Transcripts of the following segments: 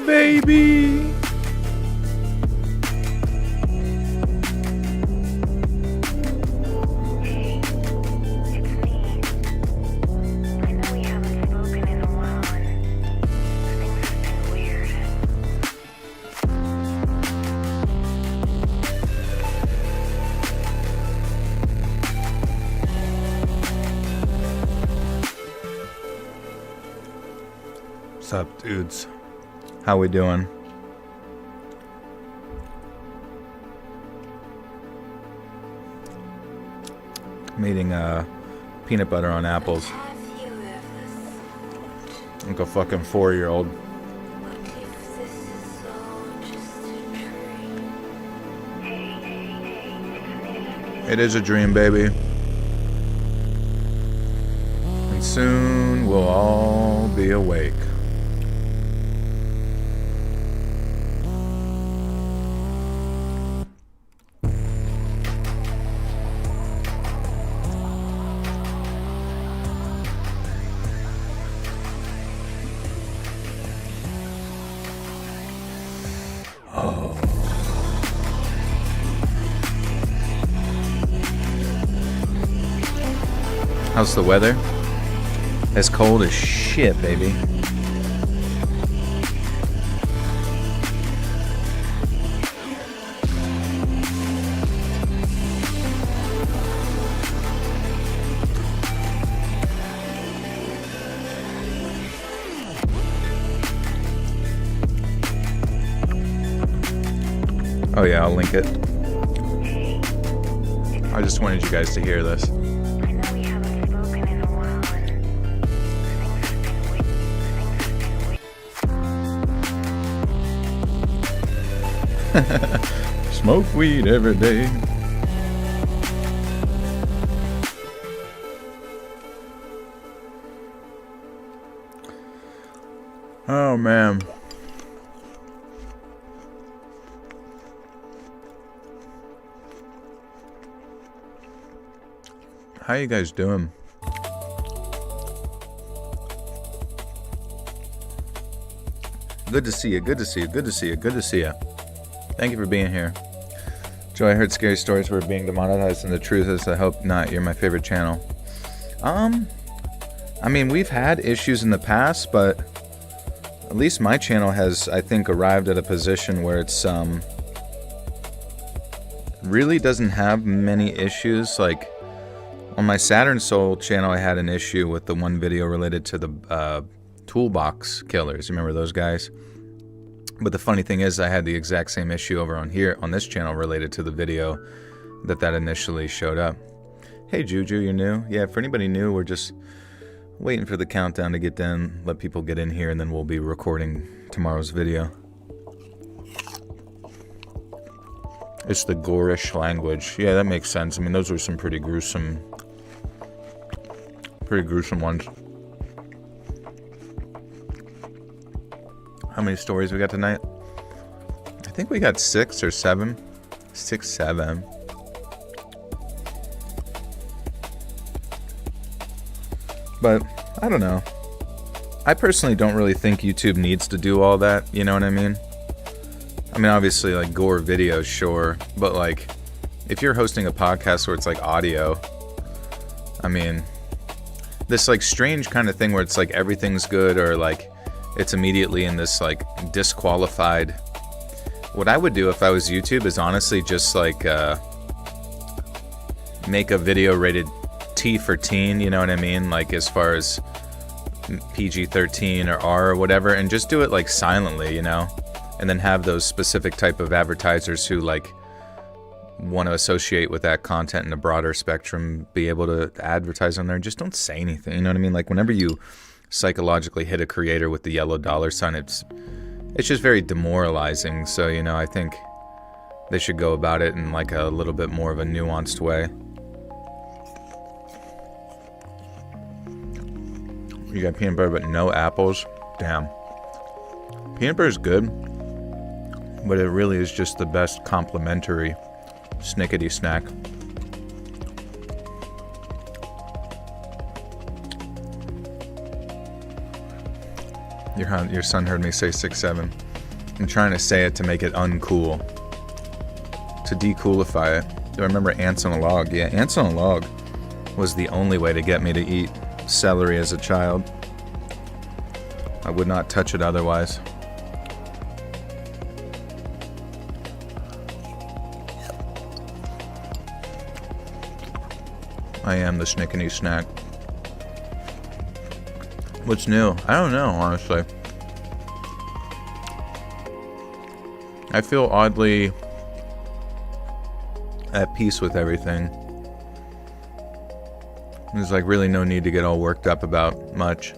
baby. What's up, dudes? How we doing? I'm eating peanut butter on apples. Like a fucking 4-year-old. It is a dream, baby. And soon we'll all be awake. How's the weather? It's cold as shit, baby. Oh yeah, I'll link it. I just wanted you guys to hear this. Smoke weed every day. Oh man. How you guys doing? Good to see you, good to see you, good to see you, good to see you. Thank you for being here. Joe, I heard scary stories were being demonetized, and the truth is I hope not. You're my favorite channel. I mean, we've had issues in the past, but at least my channel has, I think, arrived at a position where it's really doesn't have many issues. Like on my Saturn Soul channel, I had an issue with the one video related to the toolbox killers. You remember those guys? But the funny thing is, I had the exact same issue over on here, on this channel, related to the video that initially showed up. Hey Juju, you're new? Yeah, for anybody new, we're just waiting for the countdown to get done, let people get in here, and then we'll be recording tomorrow's video. It's the gorish language. Yeah, that makes sense. I mean, those were some pretty gruesome ones. How many stories we got tonight? I think we got 6 or 7. 6, 7. But, I don't know. I personally don't really think YouTube needs to do all that, you know what I mean? I mean, obviously, like, gore videos, sure. But, like, if you're hosting a podcast where it's, like, audio, I mean, this, like, strange kind of thing where it's, like, everything's good or, like, it's immediately in this, like, disqualified. What I would do if I was YouTube is honestly just, like, make a video rated T for teen, you know what I mean? Like, as far as PG-13 or R or whatever, and just do it, like, silently, you know? And then have those specific type of advertisers who, like, want to associate with that content in a broader spectrum be able to advertise on there. Just don't say anything, you know what I mean? Like, whenever you psychologically hit a creator with the yellow dollar sign, it's just very demoralizing. So, you know, I think they should go about it in like a little bit more of a nuanced way. You got peanut butter but no apples? Damn. Peanut butter is good, but it really is just the best complimentary snickety snack. Your son heard me say 6, 7. I'm trying to say it to make it uncool. To decoolify it. Do I remember ants on a log? Yeah, ants on a log was the only way to get me to eat celery as a child. I would not touch it otherwise. I am the snickety snack. What's new? I don't know, honestly. I feel oddly at peace with everything. There's like really no need to get all worked up about much.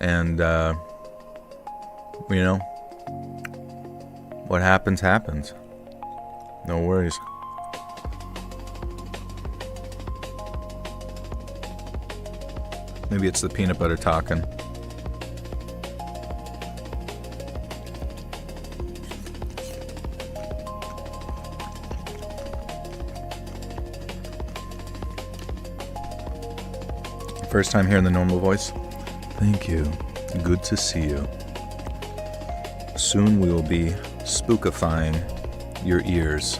And, you know, what happens, happens. No worries. Maybe it's the peanut butter talking. First time hearing the normal voice. Thank you. Good to see you. Soon we will be spookifying your ears.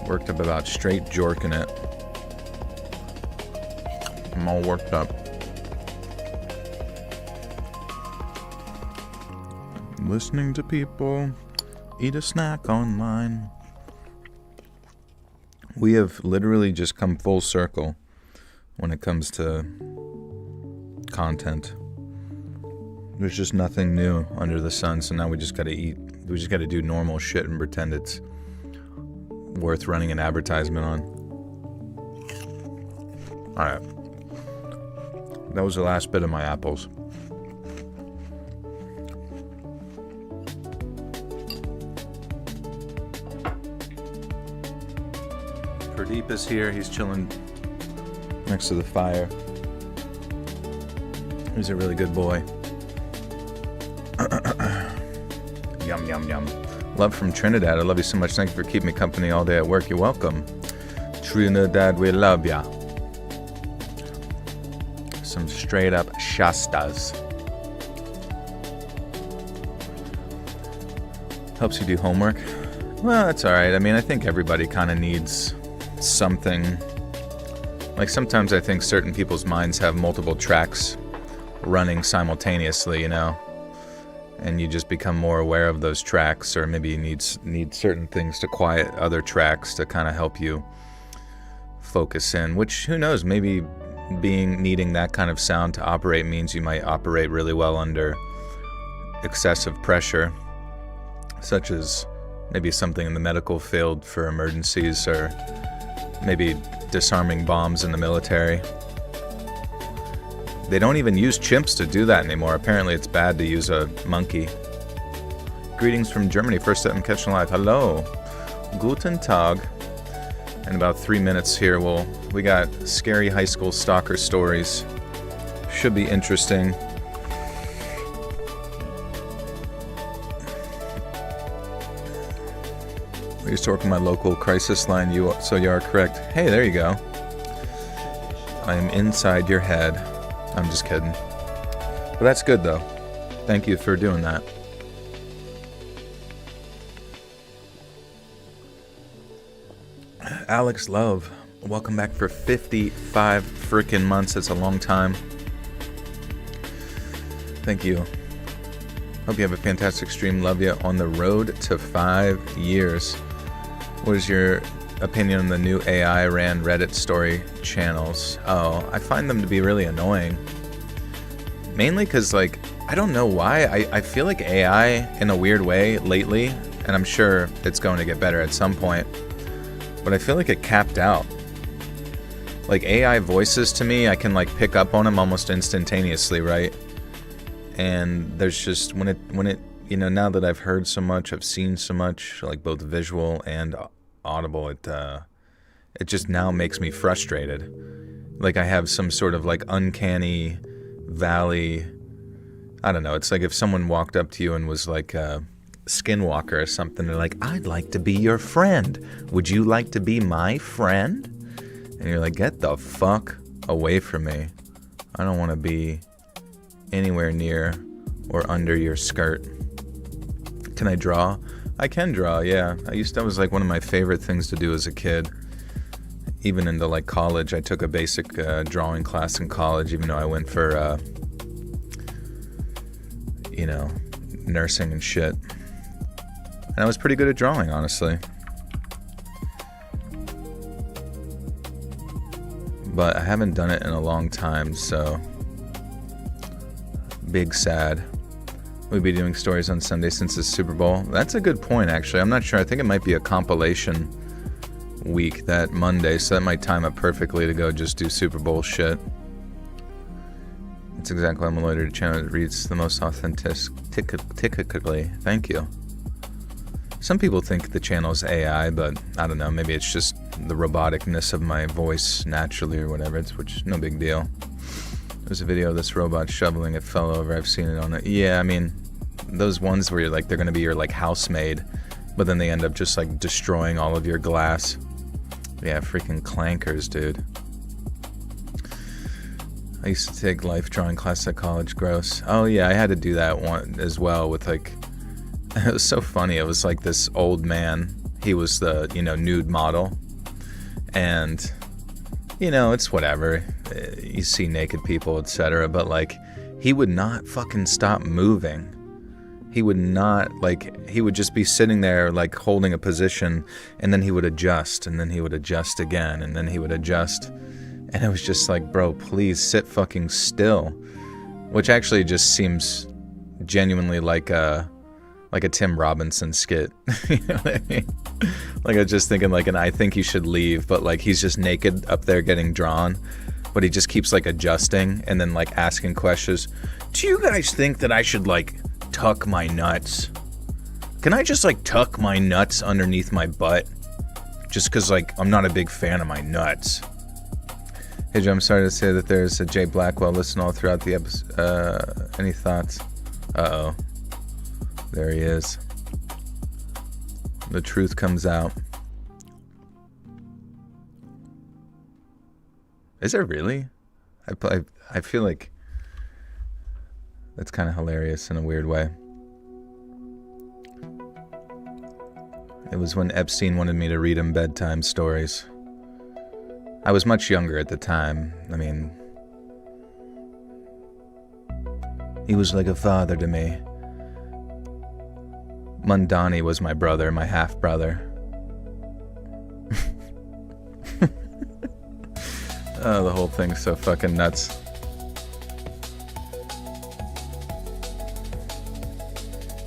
Worked up about straight jorking it. I'm all worked up. Listening to people eat a snack online. We have literally just come full circle when it comes to content. There's just nothing new under the sun, so now we just gotta eat. We just gotta do normal shit and pretend it's worth running an advertisement on. Alright. That was the last bit of my apples. Pradeep is here. He's chilling next to the fire. He's a really good boy. Yum, yum, yum. Love from Trinidad. I love you so much. Thank you for keeping me company all day at work. You're welcome. Trinidad, we love ya. Some straight up Shastas. Helps you do homework. Well, that's alright. I mean, I think everybody kind of needs something. Like sometimes I think certain people's minds have multiple tracks running simultaneously, you know? And you just become more aware of those tracks, or maybe you need certain things to quiet other tracks to kind of help you focus in, which, who knows, maybe needing that kind of sound to operate means you might operate really well under excessive pressure, such as maybe something in the medical field for emergencies, or maybe disarming bombs in the military. They don't even use chimps to do that anymore. Apparently it's bad to use a monkey. Greetings from Germany. First time catching live. Hello. Guten Tag. In about 3 minutes here, we got scary high school stalker stories. Should be interesting. I used to work on my local crisis line, so you are correct. Hey, there you go. I am inside your head. I'm just kidding. But that's good, though. Thank you for doing that. Alex Love, welcome back for 55 freaking months. That's a long time. Thank you. Hope you have a fantastic stream. Love you on the road to 5 years. What is your opinion on the new AI ran Reddit story channels? Oh, I find them to be really annoying. Mainly because, like, I don't know why. I feel like AI, in a weird way, lately, and I'm sure it's going to get better at some point, but I feel like it capped out. Like, AI voices, to me, I can, like, pick up on them almost instantaneously, right? And there's just, when it, you know, now that I've heard so much, I've seen so much, like, both visual and audible, it just now makes me frustrated. Like, I have some sort of, like, uncanny valley. I don't know. It's like if someone walked up to you and was like a skinwalker or something. They're like, I'd like to be your friend. Would you like to be my friend? And you're like, get the fuck away from me. I don't want to be anywhere near or under your skirt. Can I draw? I can draw, yeah. That was like one of my favorite things to do as a kid. Even into like college, I took a basic drawing class in college, even though I went for, nursing and shit. And I was pretty good at drawing, honestly. But I haven't done it in a long time, so big sad. We'll be doing stories on Sunday since it's Super Bowl. That's a good point, actually. I'm not sure. I think it might be a compilation week that Monday, so that might time it perfectly to go just do Super Bowl shit. It's exactly what I'm a loaded channel that reads the most authentically. Thank you. Some people think the channel's AI, but I don't know. Maybe it's just the roboticness of my voice naturally or whatever. Which no big deal. There's a video of this robot shoveling. It fell over. I've seen it on it. Yeah, I mean, those ones where you're like, they're going to be your like housemaid, but then they end up just like destroying all of your glass. Yeah, freaking clankers, dude. I used to take life drawing class at college. Gross. Oh yeah, I had to do that one as well with like, it was so funny. It was like this old man. He was the, nude model. And, it's whatever. You see naked people, etc. But like, he would not fucking stop moving. He would not, he would just be sitting there, like, holding a position, and then he would adjust, and then he would adjust again, and then he would adjust. And it was just like, bro, please sit fucking still. Which actually just seems genuinely like a Tim Robinson skit. You know what I mean? Like, I was just thinking, and I think you should leave, but, he's just naked up there getting drawn, but he just keeps, adjusting, and then, asking questions. Do you guys think that I should, tuck my nuts? Can I just, tuck my nuts underneath my butt? Just because, I'm not a big fan of my nuts. Hey, Joe, I'm sorry to say that there's a Jay Blackwell listen all throughout the episode. Any thoughts? Uh-oh. There he is. The truth comes out. Is there really? I feel like that's kind of hilarious in a weird way. It was when Epstein wanted me to read him bedtime stories. I was much younger at the time. I mean, he was like a father to me. Mundani was my brother, my half-brother. Oh, the whole thing's so fucking nuts.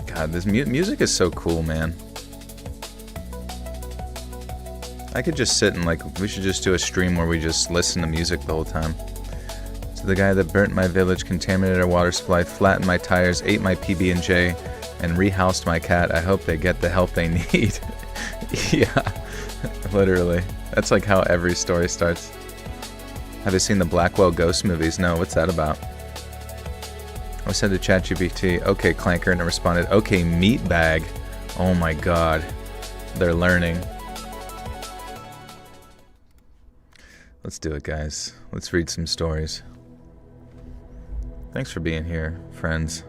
God, this music is so cool, man. I could just sit and we should just do a stream where we just listen to music the whole time. So the guy that burnt my village, contaminated our water supply, flattened my tires, ate my PB&J, and rehoused my cat. I hope they get the help they need. Yeah, literally. That's how every story starts. Have you seen the Blackwell Ghost movies? No, what's that about? I said to ChatGPT, okay, Clanker, and it responded, okay, meatbag. Oh my god. They're learning. Let's do it, guys. Let's read some stories. Thanks for being here, friends.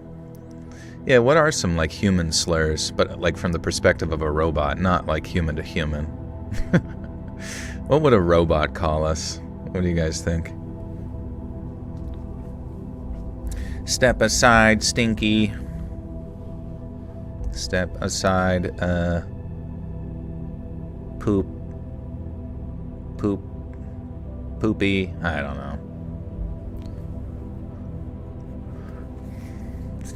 Yeah, what are some, human slurs, but, from the perspective of a robot, not, human to human? What would a robot call us? What do you guys think? Step aside, Stinky. Step aside, poop. Poop. Poopy. I don't know.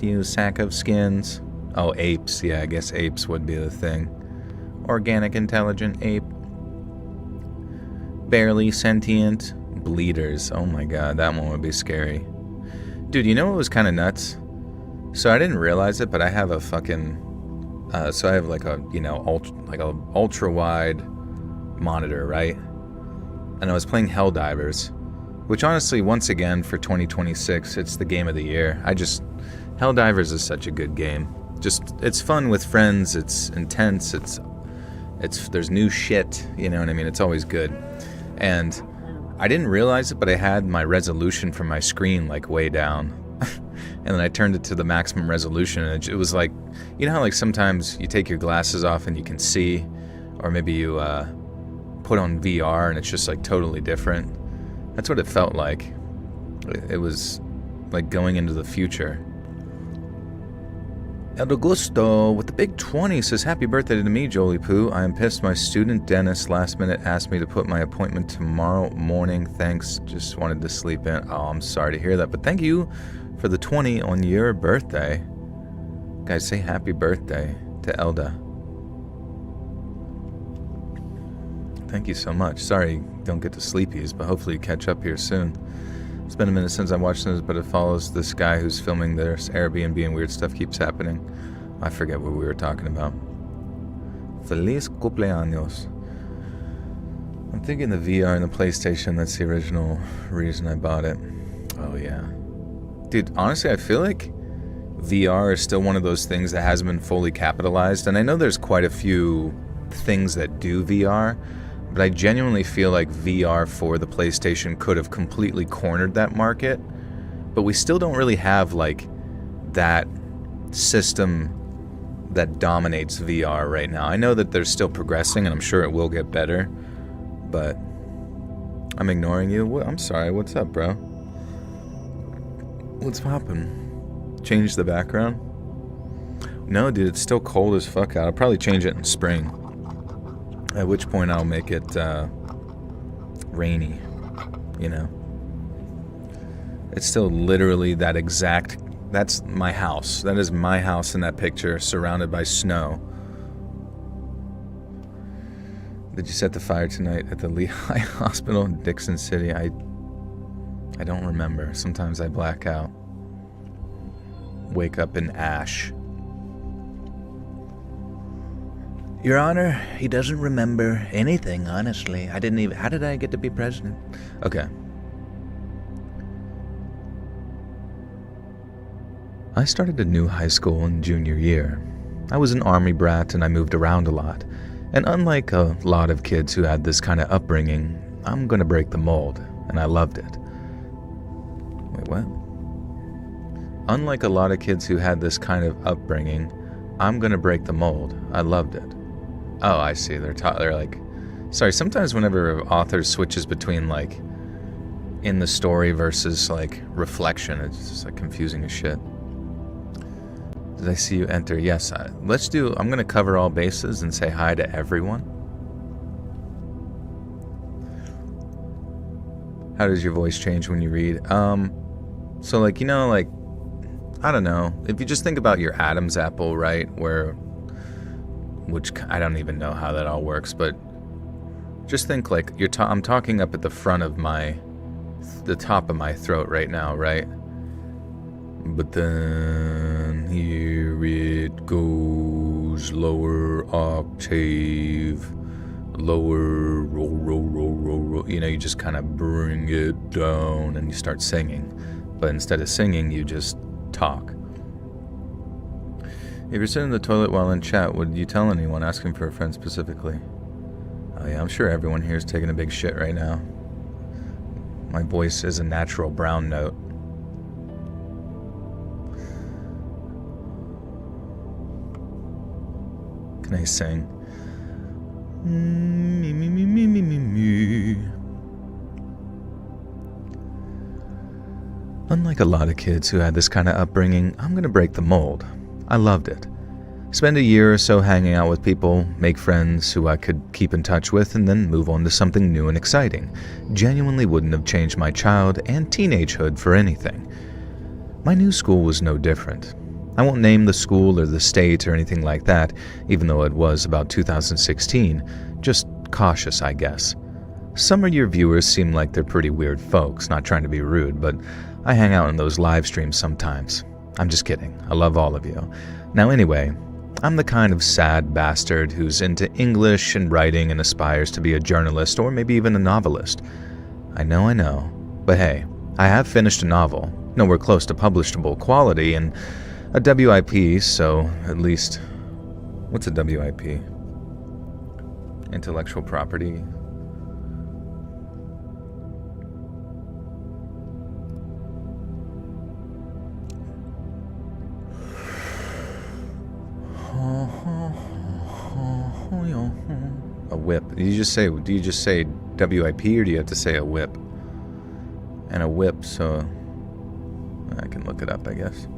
You sack of skins. Oh, apes. Yeah, I guess apes would be the thing. Organic intelligent ape. Barely sentient. Bleeders. Oh my god, that one would be scary. Dude, you know what was kind of nuts? So I didn't realize it, but I have a fucking... so I have a ultra wide monitor, right? And I was playing Helldivers, which honestly, once again, for 2026, it's the game of the year. Helldivers is such a good game. It's fun with friends, it's intense, there's new shit, you know what I mean? It's always good. And I didn't realize it, but I had my resolution from my screen way down. And then I turned it to the maximum resolution, and it was like, you know how like sometimes you take your glasses off and you can see, or maybe you put on VR and it's just like totally different. That's what it felt like. It was like going into the future. El Augusto with the big 20 says, happy birthday to me, Jolie Poo. I am pissed my student dentist last minute asked me to put my appointment tomorrow morning. Thanks, just wanted to sleep in. Oh, I'm sorry to hear that, but thank you for the 20 on your birthday. Guys, say happy birthday to Elda. Thank you so much. Sorry you don't get to sleepies, but hopefully you catch up here soon. It's been a minute since I watched this, but it follows this guy who's filming their Airbnb and weird stuff keeps happening. I forget what we were talking about. Feliz cumpleaños. I'm thinking the VR and the PlayStation, that's the original reason I bought it. Oh yeah. Dude, honestly, I feel like VR is still one of those things that hasn't been fully capitalized, and I know there's quite a few things that do VR, but I genuinely feel like VR for the PlayStation could have completely cornered that market, but we still don't really have like that system that dominates VR right now. I know that they're still progressing, and I'm sure it will get better, but I'm ignoring you. I'm sorry, what's up, bro? What's poppin'? Change the background? No, dude, it's still cold as fuck out. I'll probably change it in spring. At which point I'll make it rainy, you know. It's still literally that exact... That's my house. That is my house in that picture, surrounded by snow. Did you set the fire tonight at the Lehigh Hospital in Dixon City? I don't remember. Sometimes I black out. Wake up in ash. Your Honor, he doesn't remember anything, honestly. I didn't even... How did I get to be president? Okay. I started a new high school in junior year. I was an army brat and I moved around a lot. And unlike a lot of kids who had this kind of upbringing, I'm gonna break the mold, and I loved it. Wait, what? Unlike a lot of kids who had this kind of upbringing, I'm gonna break the mold. I loved it. Oh, I see. They're like... Sorry, sometimes whenever an author switches between, like, in the story versus, like, reflection, it's just, like, confusing as shit. Did I see you enter? Yes. I'm going to cover all bases and say hi to everyone. How does your voice change when you read? So, like, you know, like, I don't know. If you just think about your Adam's apple, right, which I don't even know how that all works, but just think like I'm talking up at the front of the top of my throat right now, right? But then here it goes, lower octave, lower, roll. You know, you just kind of bring it down and you start singing. But instead of singing, you just talk. If you're sitting in the toilet while in chat, would you tell anyone asking for a friend specifically? Oh yeah, I'm sure everyone here is taking a big shit right now. My voice is a natural brown note. Can I sing? Me, me, me, me, me, me, me. Unlike a lot of kids who had this kind of upbringing, I'm gonna break the mold. I loved it. Spend a year or so hanging out with people, make friends who I could keep in touch with, and then move on to something new and exciting. Genuinely wouldn't have changed my child and teenagehood for anything. My new school was no different. I won't name the school or the state or anything like that, even though it was about 2016. Just cautious, I guess. Some of your viewers seem like they're pretty weird folks, not trying to be rude, but I hang out in those live streams sometimes. I'm just kidding. I love all of you. Now anyway, I'm the kind of sad bastard who's into English and writing and aspires to be a journalist or maybe even a novelist. I know. But hey, I have finished a novel, nowhere close to publishable quality, and a WIP, so at least... What's a WIP? Intellectual property? whip. Do you just say WIP, or do you have to say a whip? And a whip, so I can look it up, I guess.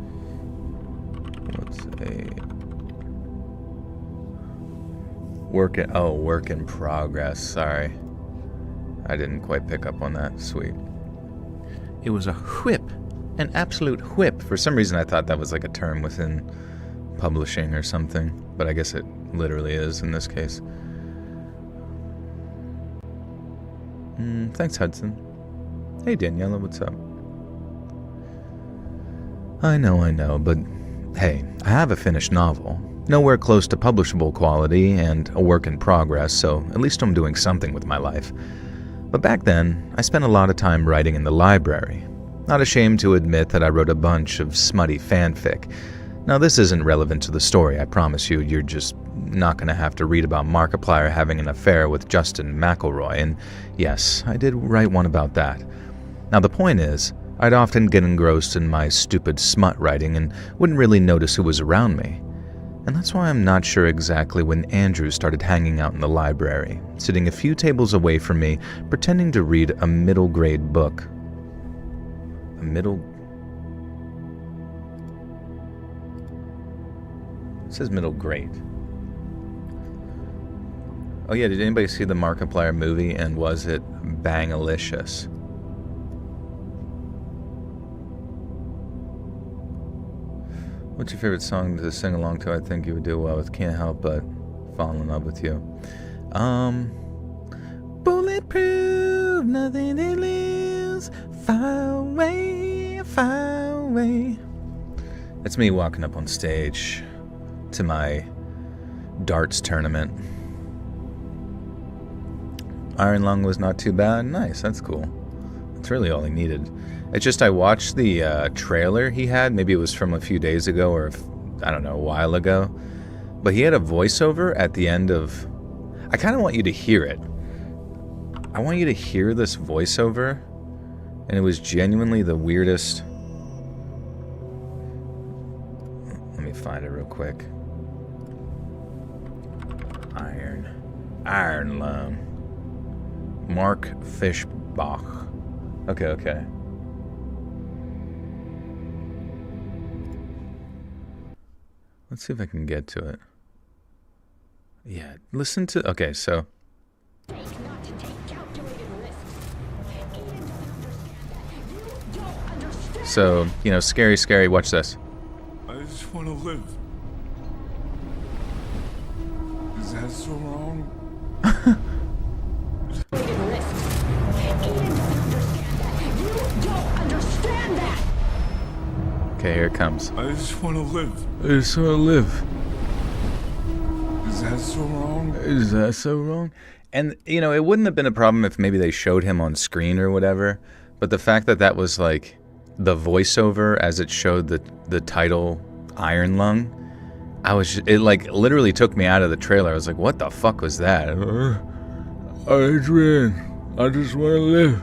What's a work in progress. Sorry. I didn't quite pick up on that. Sweet. It was a whip. An absolute whip. For some reason I thought that was like a term within publishing or something, but I guess it literally is in this case. Thanks, Hudson. Hey, Daniela, what's up? I know, but hey, I have a finished novel. Nowhere close to publishable quality and a work in progress, so at least I'm doing something with my life. But back then, I spent a lot of time writing in the library. Not ashamed to admit that I wrote a bunch of smutty fanfic. Now, this isn't relevant to the story, I promise you. You're just not going to have to read about Markiplier having an affair with Justin McElroy, and yes, I did write one about that. Now, the point is, I'd often get engrossed in my stupid smut writing and wouldn't really notice who was around me. And that's why I'm not sure exactly when Andrew started hanging out in the library, sitting a few tables away from me, pretending to read a middle-grade book. It says middle grade. Oh yeah, did anybody see the Markiplier movie, and was it bang-alicious? What's your favorite song to sing along to? I think you would do well with Can't Help But Fall in Love with You. Bulletproof, nothing to lose, far away, far away. That's me walking up on stage to my darts tournament. Iron Lung was not too bad. Nice, that's cool. That's really all he needed. It's just I watched the trailer he had. Maybe it was from a few days ago, or I don't know, a while ago. But he had a voiceover at the end of... I kind of want you to hear it. I want you to hear this voiceover. And it was genuinely the weirdest... Let me find it real quick. Iron Lung. Mark Fischbach. Okay. Let's see if I can get to it. Yeah, listen to... Okay, so... So, you know, scary, watch this. I just want to live. Is that so wrong? Okay, here it comes. I just want to live. I just want to live. Is that so wrong? Is that so wrong? And, you know, it wouldn't have been a problem if maybe they showed him on screen or whatever, but the fact that that was, like, the voiceover as it showed the title Iron Lung, it, like, literally took me out of the trailer. I was like, what the fuck was that? I just want to live.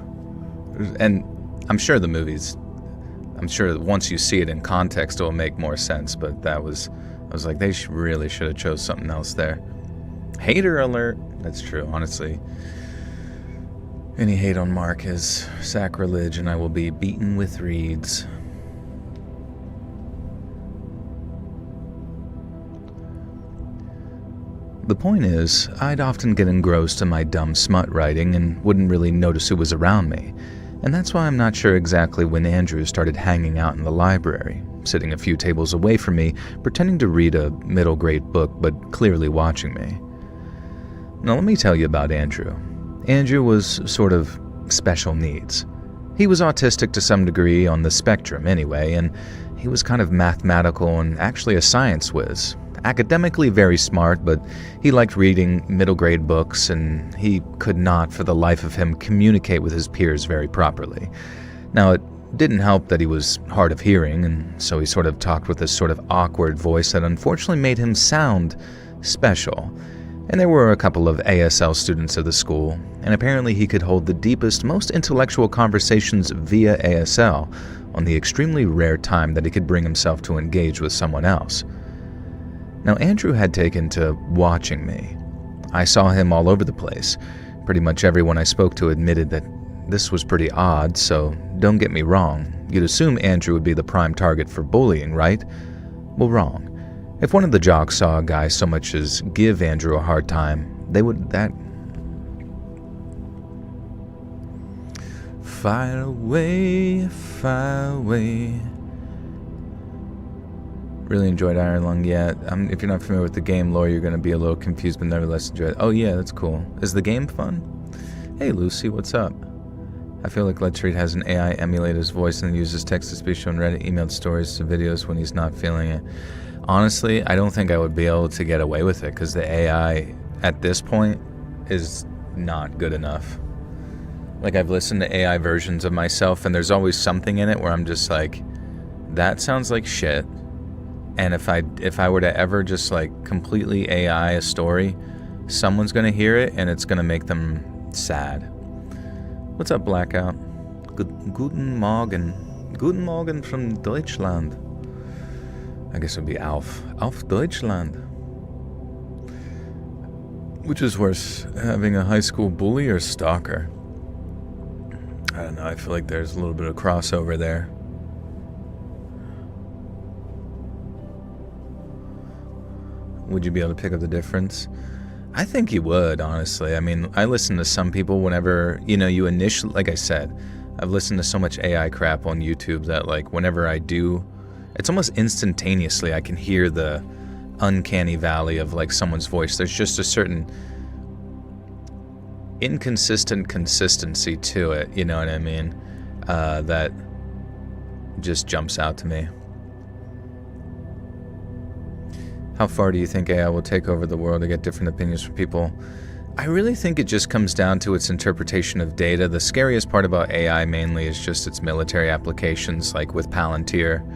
And I'm sure once you see it in context, it'll make more sense, but I was like, they really should have chose something else there. Hater alert. That's true, honestly. Any hate on Mark is sacrilege, and I will be beaten with reeds. The point is, I'd often get engrossed in my dumb smut writing and wouldn't really notice who was around me. And that's why I'm not sure exactly when Andrew started hanging out in the library, sitting a few tables away from me, pretending to read a middle-grade book, but clearly watching me. Now let me tell you about Andrew. Andrew was sort of special needs. He was autistic to some degree, on the spectrum anyway, and he was kind of mathematical and actually a science whiz. Academically very smart, but he liked reading middle-grade books, and he could not, for the life of him, communicate with his peers very properly. Now, it didn't help that he was hard of hearing, and so he sort of talked with this sort of awkward voice that unfortunately made him sound special. And there were a couple of ASL students of the school, and apparently he could hold the deepest, most intellectual conversations via ASL on the extremely rare time that he could bring himself to engage with someone else. Now, Andrew had taken to watching me. I saw him all over the place. Pretty much everyone I spoke to admitted that this was pretty odd, so don't get me wrong. You'd assume Andrew would be the prime target for bullying, right? Well, wrong. If one of the jocks saw a guy so much as give Andrew a hard time, they would Fire away, fire away. Really enjoyed Iron Lung, yeah. If you're not familiar with the game lore, you're going to be a little confused, but nevertheless enjoy it. Oh yeah, that's cool. Is the game fun? Hey Lucy, what's up? I feel like Let's Read has an AI emulate his voice and uses text-to-speech on Reddit, emailed stories to videos when he's not feeling it. Honestly, I don't think I would be able to get away with it, because the AI at this point is not good enough. Like, I've listened to AI versions of myself, and there's always something in it where I'm just like, that sounds like shit. And if I were to ever just like completely AI a story, someone's gonna hear it and it's gonna make them sad. What's up, Blackout? Guten Morgen. Guten Morgen from Deutschland. I guess it would be Auf Deutschland. Which is worse, having a high school bully or stalker? I don't know, I feel like there's a little bit of crossover there. Would you be able to pick up the difference? I think you would, honestly. I mean, I listen to some people whenever, you initially, like I said, I've listened to so much AI crap on YouTube that, like, whenever I do, it's almost instantaneously I can hear the uncanny valley of, like, someone's voice. There's just a certain inconsistent consistency to it, you know what I mean? That just jumps out to me. How far do you think AI will take over the world? To get different opinions from people? I really think it just comes down to its interpretation of data. The scariest part about AI mainly is just its military applications, like with Palantir,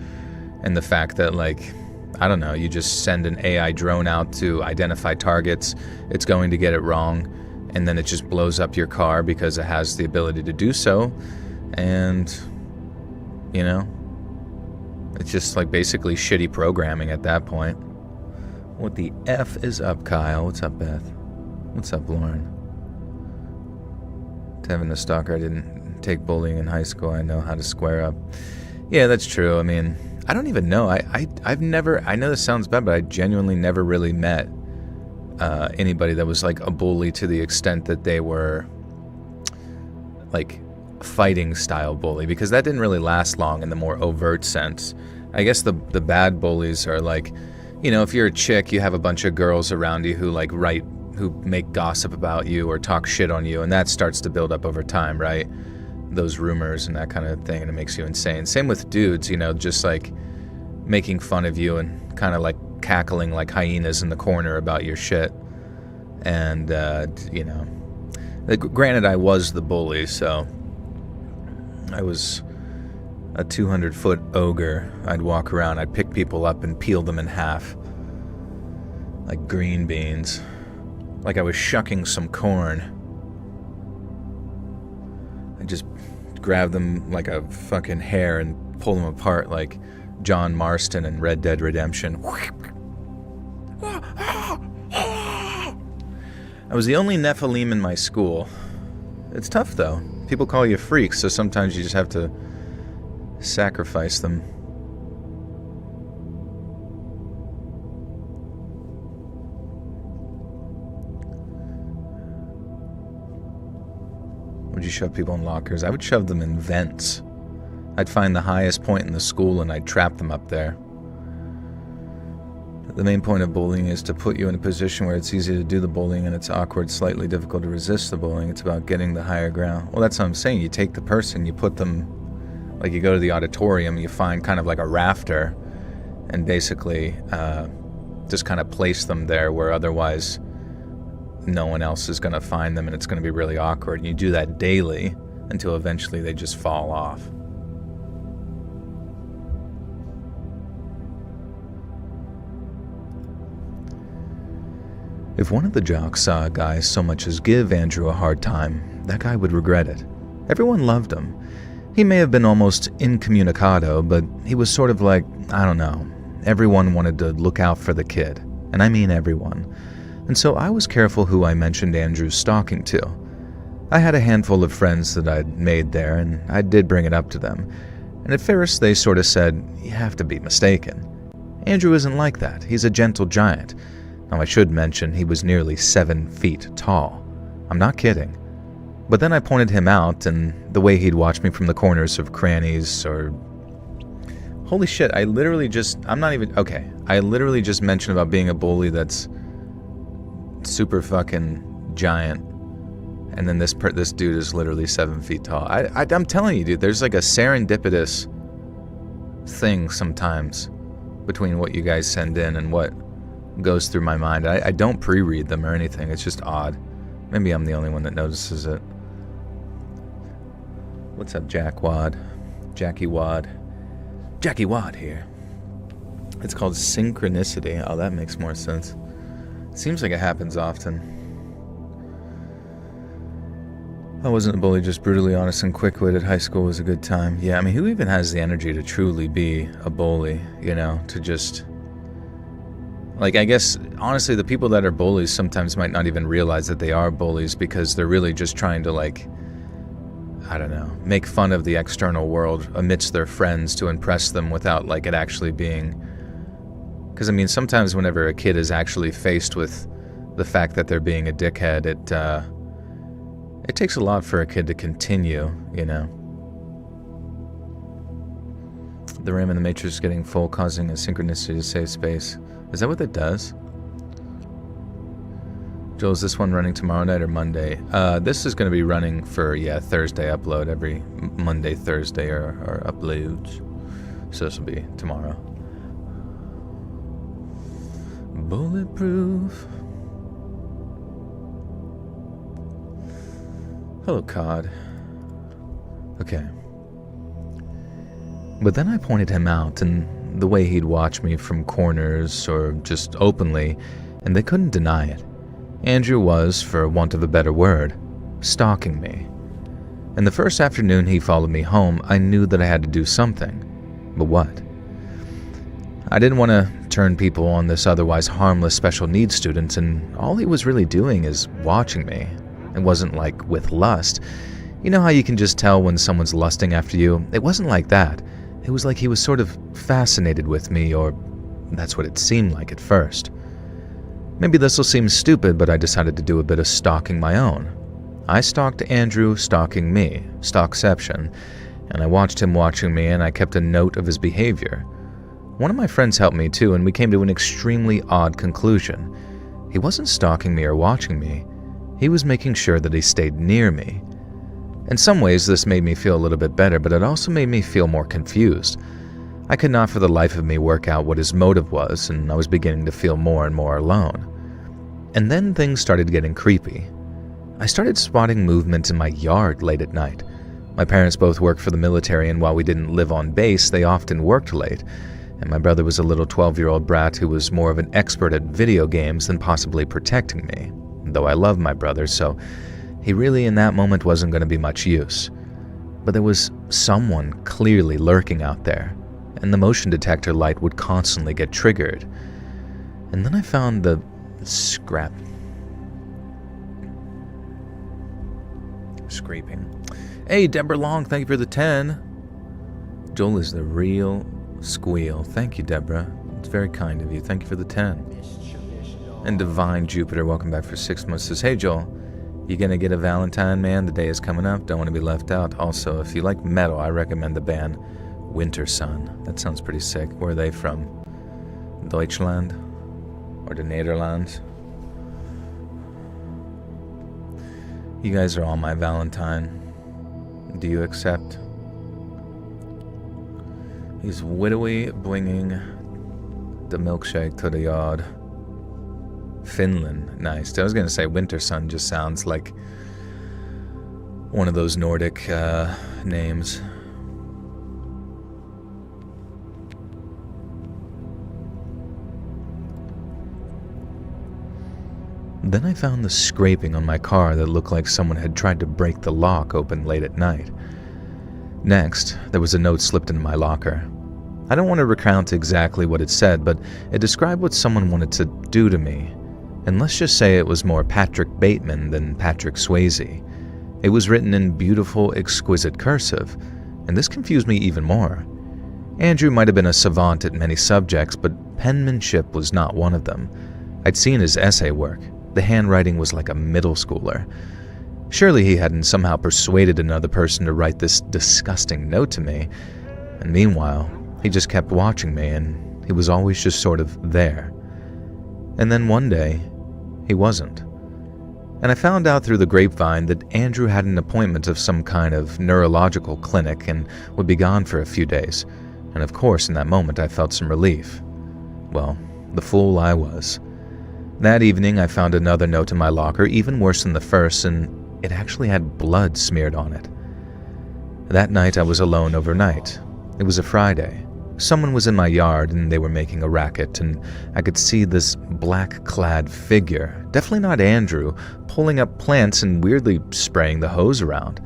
and the fact that, like, I don't know, you just send an AI drone out to identify targets, it's going to get it wrong, and then it just blows up your car because it has the ability to do so, and, it's just like basically shitty programming at that point. What the F is up, Kyle? What's up, Beth? What's up, Lauren? To having a stalker, I didn't take bullying in high school. I know how to square up. Yeah, that's true. I mean, I don't even know. I've never, I know this sounds bad, but I genuinely never really met anybody that was like a bully to the extent that they were like fighting style bully, because that didn't really last long in the more overt sense. I guess the bad bullies are like, if you're a chick, you have a bunch of girls around you who like who make gossip about you or talk shit on you, and that starts to build up over time, right? Those rumors and that kind of thing, and it makes you insane. Same with dudes, just like making fun of you and kind of like cackling like hyenas in the corner about your shit. And, granted, I was the bully, so I was a 200-foot ogre. I'd walk around, I'd pick people up and peel them in half like green beans, like I was shucking some corn. I'd just grab them like a fucking hair and pull them apart like John Marston in Red Dead Redemption. I was the only Nephilim in my school. It's tough though. People call you freaks, so sometimes you just have to sacrifice them. Would you shove people in lockers? I would shove them in vents. I'd find the highest point in the school and I'd trap them up there. The main point of bullying is to put you in a position where it's easy to do the bullying and it's awkward, slightly difficult to resist the bullying. It's about getting the higher ground. Well, that's what I'm saying. You take the person, you put them, like you go to the auditorium, you find kind of like a rafter and basically just kind of place them there where otherwise no one else is going to find them and it's going to be really awkward. And you do that daily until eventually they just fall off. If one of the jocks saw a guy so much as give Andrew a hard time, that guy would regret it. Everyone loved him. He may have been almost incommunicado, but he was sort of like, I don't know, everyone wanted to look out for the kid. And I mean everyone. And so I was careful who I mentioned Andrew's stalking to. I had a handful of friends that I'd made there, and I did bring it up to them. And at first they sort of said, "You have to be mistaken. Andrew isn't like that. He's a gentle giant." Now I should mention he was nearly 7 feet tall. I'm not kidding. But then I pointed him out, and the way he'd watch me from the corners of crannies or... Holy shit, I literally just mentioned about being a bully that's super fucking giant. And then this dude is literally 7 feet tall. I'm telling you, dude, there's like a serendipitous thing sometimes between what you guys send in and what goes through my mind. I don't pre-read them or anything. It's just odd. Maybe I'm the only one that notices it. What's up, Jackie Wad here. It's called synchronicity. Oh, that makes more sense. Seems like it happens often. I wasn't a bully, just brutally honest and quick-witted. High school was a good time. Yeah, I mean, who even has the energy to truly be a bully, you know, to just... Like, I guess, honestly, the people that are bullies sometimes might not even realize that they are bullies because they're really just trying to, like, I don't know, make fun of the external world amidst their friends to impress them without, like, it actually being... Because, I mean, sometimes whenever a kid is actually faced with the fact that they're being a dickhead, it takes a lot for a kid to continue, you know. The RAM in the Matrix getting full, causing a synchronicity to save space. Is that what that does? Joel, is this one running tomorrow night or Monday? This is going to be running for, Thursday upload. Every Monday, Thursday are uploads. So this will be tomorrow. Bulletproof. Hello, COD. Okay. But then I pointed him out, and the way he'd watch me from corners or just openly, and they couldn't deny it. Andrew was, for want of a better word, stalking me. And the first afternoon he followed me home, I knew that I had to do something. But what? I didn't want to turn people on this otherwise harmless special needs student, and all he was really doing is watching me. It wasn't like with lust. You know how you can just tell when someone's lusting after you? It wasn't like that. It was like he was sort of fascinated with me, or that's what it seemed like at first. Maybe this will seem stupid, but I decided to do a bit of stalking my own. I stalked Andrew stalking me, stalkception, and I watched him watching me, and I kept a note of his behavior. One of my friends helped me too, and we came to an extremely odd conclusion. He wasn't stalking me or watching me. He was making sure that he stayed near me. In some ways, this made me feel a little bit better, but it also made me feel more confused. I could not for the life of me work out what his motive was, and I was beginning to feel more and more alone. And then things started getting creepy. I started spotting movement in my yard late at night. My parents both worked for the military, and while we didn't live on base, they often worked late. And my brother was a little 12-year-old brat who was more of an expert at video games than possibly protecting me. Though I love my brother, so he really in that moment wasn't going to be much use. But there was someone clearly lurking out there, and the motion detector light would constantly get triggered. And then I found the scraping. Hey, Deborah Long, thank you for the 10. Joel is the real squeal. Thank you, Deborah. It's very kind of you. Thank you for the 10. And Divine Jupiter, welcome back for 6 months, says, hey, Joel, you gonna get a Valentine, man? The day is coming up. Don't want to be left out. Also, if you like metal, I recommend the band Winter Sun. That sounds pretty sick. Where are they from? Deutschland? Or the Netherlands? You guys are all my Valentine. Do you accept? He's widowy bringing the milkshake to the yard. Finland, nice. I was gonna say Winter Sun just sounds like one of those Nordic names. Then I found the scraping on my car that looked like someone had tried to break the lock open late at night. Next, there was a note slipped into my locker. I don't want to recount exactly what it said, but it described what someone wanted to do to me. And let's just say it was more Patrick Bateman than Patrick Swayze. It was written in beautiful, exquisite cursive, and this confused me even more. Andrew might have been a savant at many subjects, but penmanship was not one of them. I'd seen his essay work. The handwriting was like a middle schooler. Surely he hadn't somehow persuaded another person to write this disgusting note to me. And meanwhile, he just kept watching me, and he was always just sort of there. And then one day, he wasn't. And I found out through the grapevine that Andrew had an appointment of some kind of neurological clinic and would be gone for a few days. And of course, in that moment, I felt some relief. Well, the fool I was. That evening, I found another note in my locker, even worse than the first, and it actually had blood smeared on it. That night, I was alone overnight. It was a Friday. Someone was in my yard, and they were making a racket, and I could see this black-clad figure, definitely not Andrew, pulling up plants and weirdly spraying the hose around.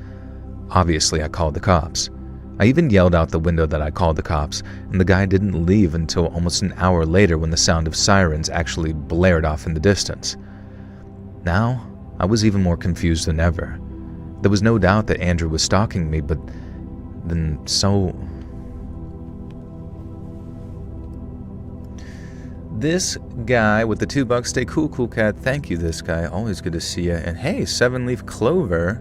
Obviously, I called the cops. I even yelled out the window that I called the cops, and the guy didn't leave until almost an hour later when the sound of sirens actually blared off in the distance. Now, I was even more confused than ever. There was no doubt that Andrew was stalking me, but then so... This guy with the $2, stay cool, cool cat. Thank you, this guy. Always good to see you. And hey, 7-Leaf Clover.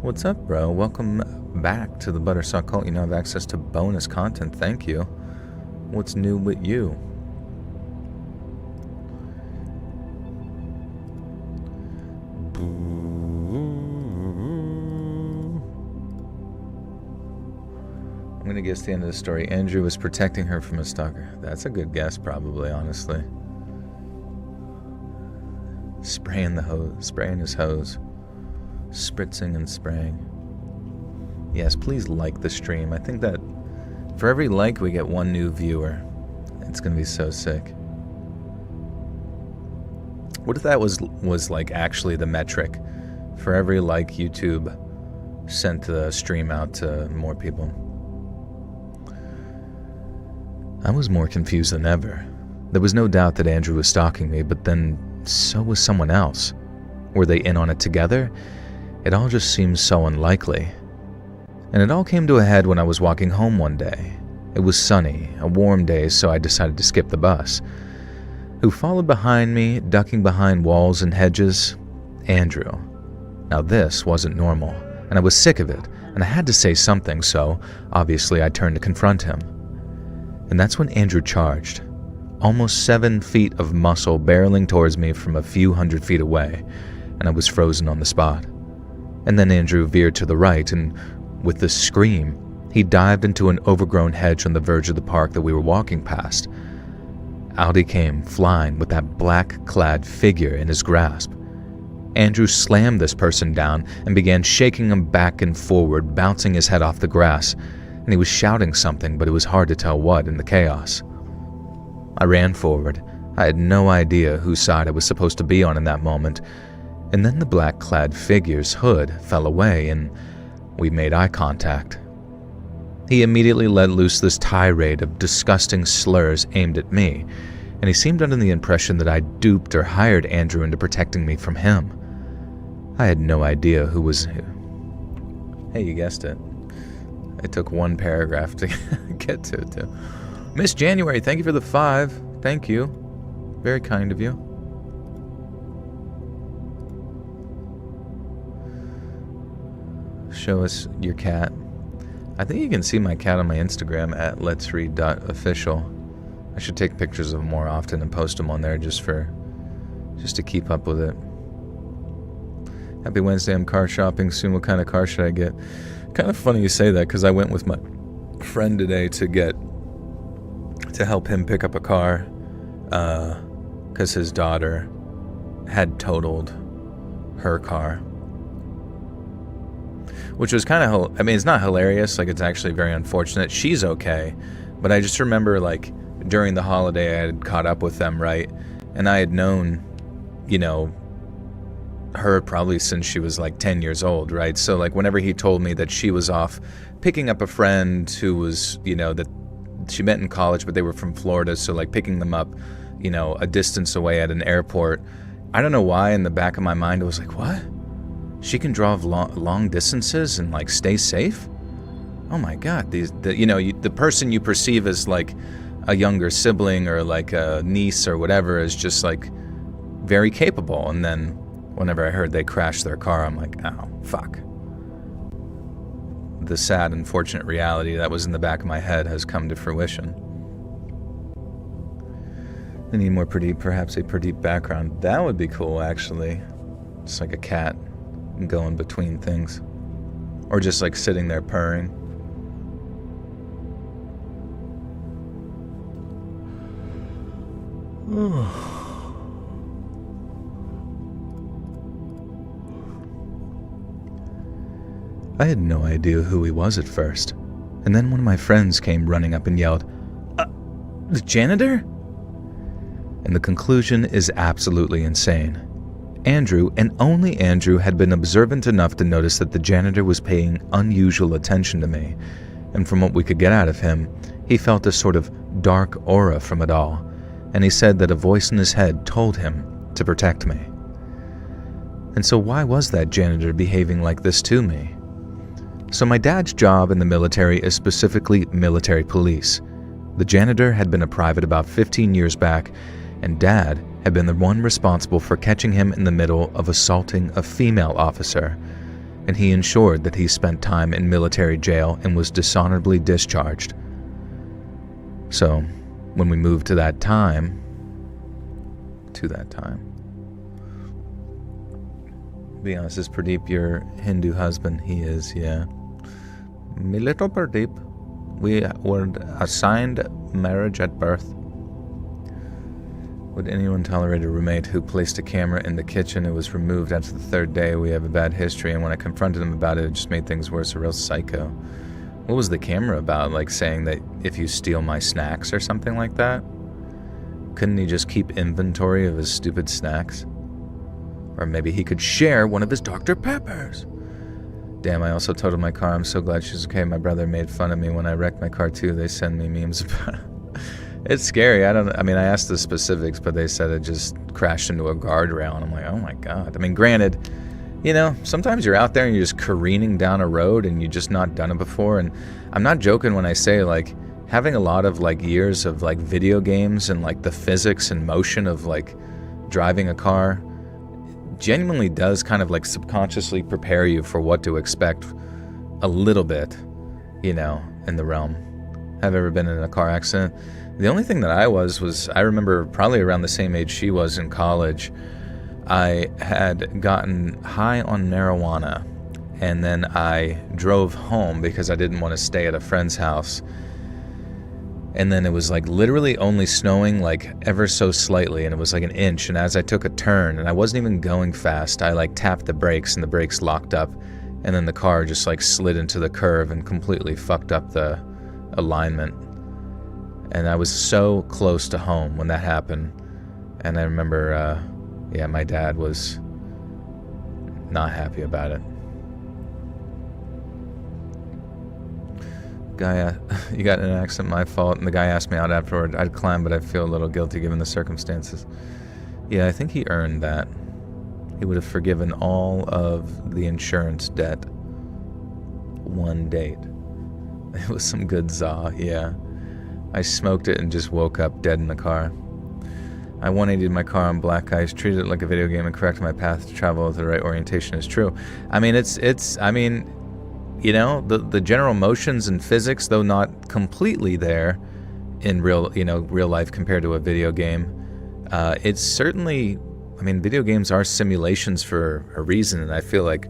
What's up, bro? Welcome back to the Buttersock Cult. You now have access to bonus content. Thank you. What's new with you? I'm going to guess the end of the story. Andrew was protecting her from a stalker. That's a good guess, probably, honestly. Spraying his hose. Spritzing and spraying. Yes, please like the stream. I think that for every like, we get one new viewer. It's going to be so sick. What if that was like actually the metric? For every like, YouTube sent the stream out to more people. I was more confused than ever. There was no doubt that Andrew was stalking me, but then so was someone else. Were they in on it together? It all just seemed so unlikely. And it all came to a head when I was walking home one day. It was sunny, a warm day, so I decided to skip the bus. Who followed behind me, ducking behind walls and hedges? Andrew. Now this wasn't normal, and I was sick of it, and I had to say something, so obviously I turned to confront him. And that's when Andrew charged. Almost 7 feet of muscle barreling towards me from a few hundred feet away, and I was frozen on the spot. And then Andrew veered to the right, and with a scream, he dived into an overgrown hedge on the verge of the park that we were walking past. Out he came, flying with that black-clad figure in his grasp. Andrew slammed this person down and began shaking him back and forward, bouncing his head off the grass, and he was shouting something, but it was hard to tell what in the chaos. I ran forward. I had no idea whose side I was supposed to be on in that moment, and then the black-clad figure's hood fell away, and we made eye contact. He immediately let loose this tirade of disgusting slurs aimed at me, and he seemed under the impression that I duped or hired Andrew into protecting me from him. I had no idea who was who. Hey, you guessed it. It took one paragraph to get to it, too. Miss January, thank you for the 5. Thank you. Very kind of you. Show us your cat. I think you can see my cat on my Instagram at letsread.official. I should take pictures of them more often and post them on there just to keep up with it. Happy Wednesday, I'm car shopping soon. What kind of car should I get? Kind of funny you say that, because I went with my friend today to help him pick up a car, because his daughter had totaled her car, which was kind of, I mean, it's not hilarious, like it's actually very unfortunate. She's okay, but I just remember like during the holiday I had caught up with them, right, and I had known, her probably since she was like 10 years old, right? So like whenever he told me that she was off picking up a friend who was, that she met in college, but they were from Florida, so like picking them up a distance away at an airport. I don't know why in the back of my mind I was like, what? She can drive long distances and like stay safe? Oh my God, the person you perceive as like a younger sibling or like a niece or whatever is just like very capable. And then whenever I heard they crashed their car, I'm like, oh, fuck. The sad, unfortunate reality that was in the back of my head has come to fruition. I need more perhaps a pretty background. That would be cool, actually. Just like a cat going between things. Or just like sitting there purring. I had no idea who he was at first. And then one of my friends came running up and yelled, the janitor? And the conclusion is absolutely insane. Andrew, and only Andrew, had been observant enough to notice that the janitor was paying unusual attention to me, and from what we could get out of him, he felt a sort of dark aura from it all, and he said that a voice in his head told him to protect me. And so why was that janitor behaving like this to me? So my dad's job in the military is specifically military police. The janitor had been a private about 15 years back, and Dad had been the one responsible for catching him in the middle of assaulting a female officer, and he ensured that he spent time in military jail and was dishonorably discharged. So, when we moved to that time, be honest, is Pradeep your Hindu husband? He is, yeah. Me little Pradeep, we were assigned marriage at birth. Would anyone tolerate a roommate who placed a camera in the kitchen? It was removed after the third day. We have a bad history, and when I confronted him about it, it just made things worse. A real psycho. What was the camera about? Like saying that if you steal my snacks or something like that? Couldn't he just keep inventory of his stupid snacks? Or maybe he could share one of his Dr. Peppers. Damn, I also totaled my car. I'm so glad she's okay. My brother made fun of me when I wrecked my car too. They send me memes about it. It's scary. I asked the specifics, but they said it just crashed into a guardrail, and I'm like, oh my God. I mean, granted, sometimes you're out there and you're just careening down a road and you've just not done it before, and I'm not joking when I say, like, having a lot of, like, years of, like, video games and, like, the physics and motion of, like, driving a car genuinely does kind of, like, subconsciously prepare you for what to expect a little bit, in the realm. Have ever been in a car accident? The only thing that I I remember probably around the same age she was in college, I had gotten high on marijuana, and then I drove home because I didn't want to stay at a friend's house. And then it was like literally only snowing like ever so slightly, and it was like an inch, and as I took a turn, and I wasn't even going fast, I like tapped the brakes and the brakes locked up, and then the car just like slid into the curve and completely fucked up the alignment. And I was so close to home when that happened. And I remember, my dad was not happy about it. Guy, you got in an accident, my fault. And the guy asked me out afterward. I declined, but I feel a little guilty given the circumstances. Yeah, I think he earned that. He would have forgiven all of the insurance debt. One date. It was some good za, yeah. I smoked it and just woke up dead in the car. I 180'd my car on black ice, treated it like a video game, and corrected my path to travel with the right orientation. Is true. I mean, the general motions and physics, though not completely there in real life compared to a video game, it's certainly, video games are simulations for a reason, and I feel like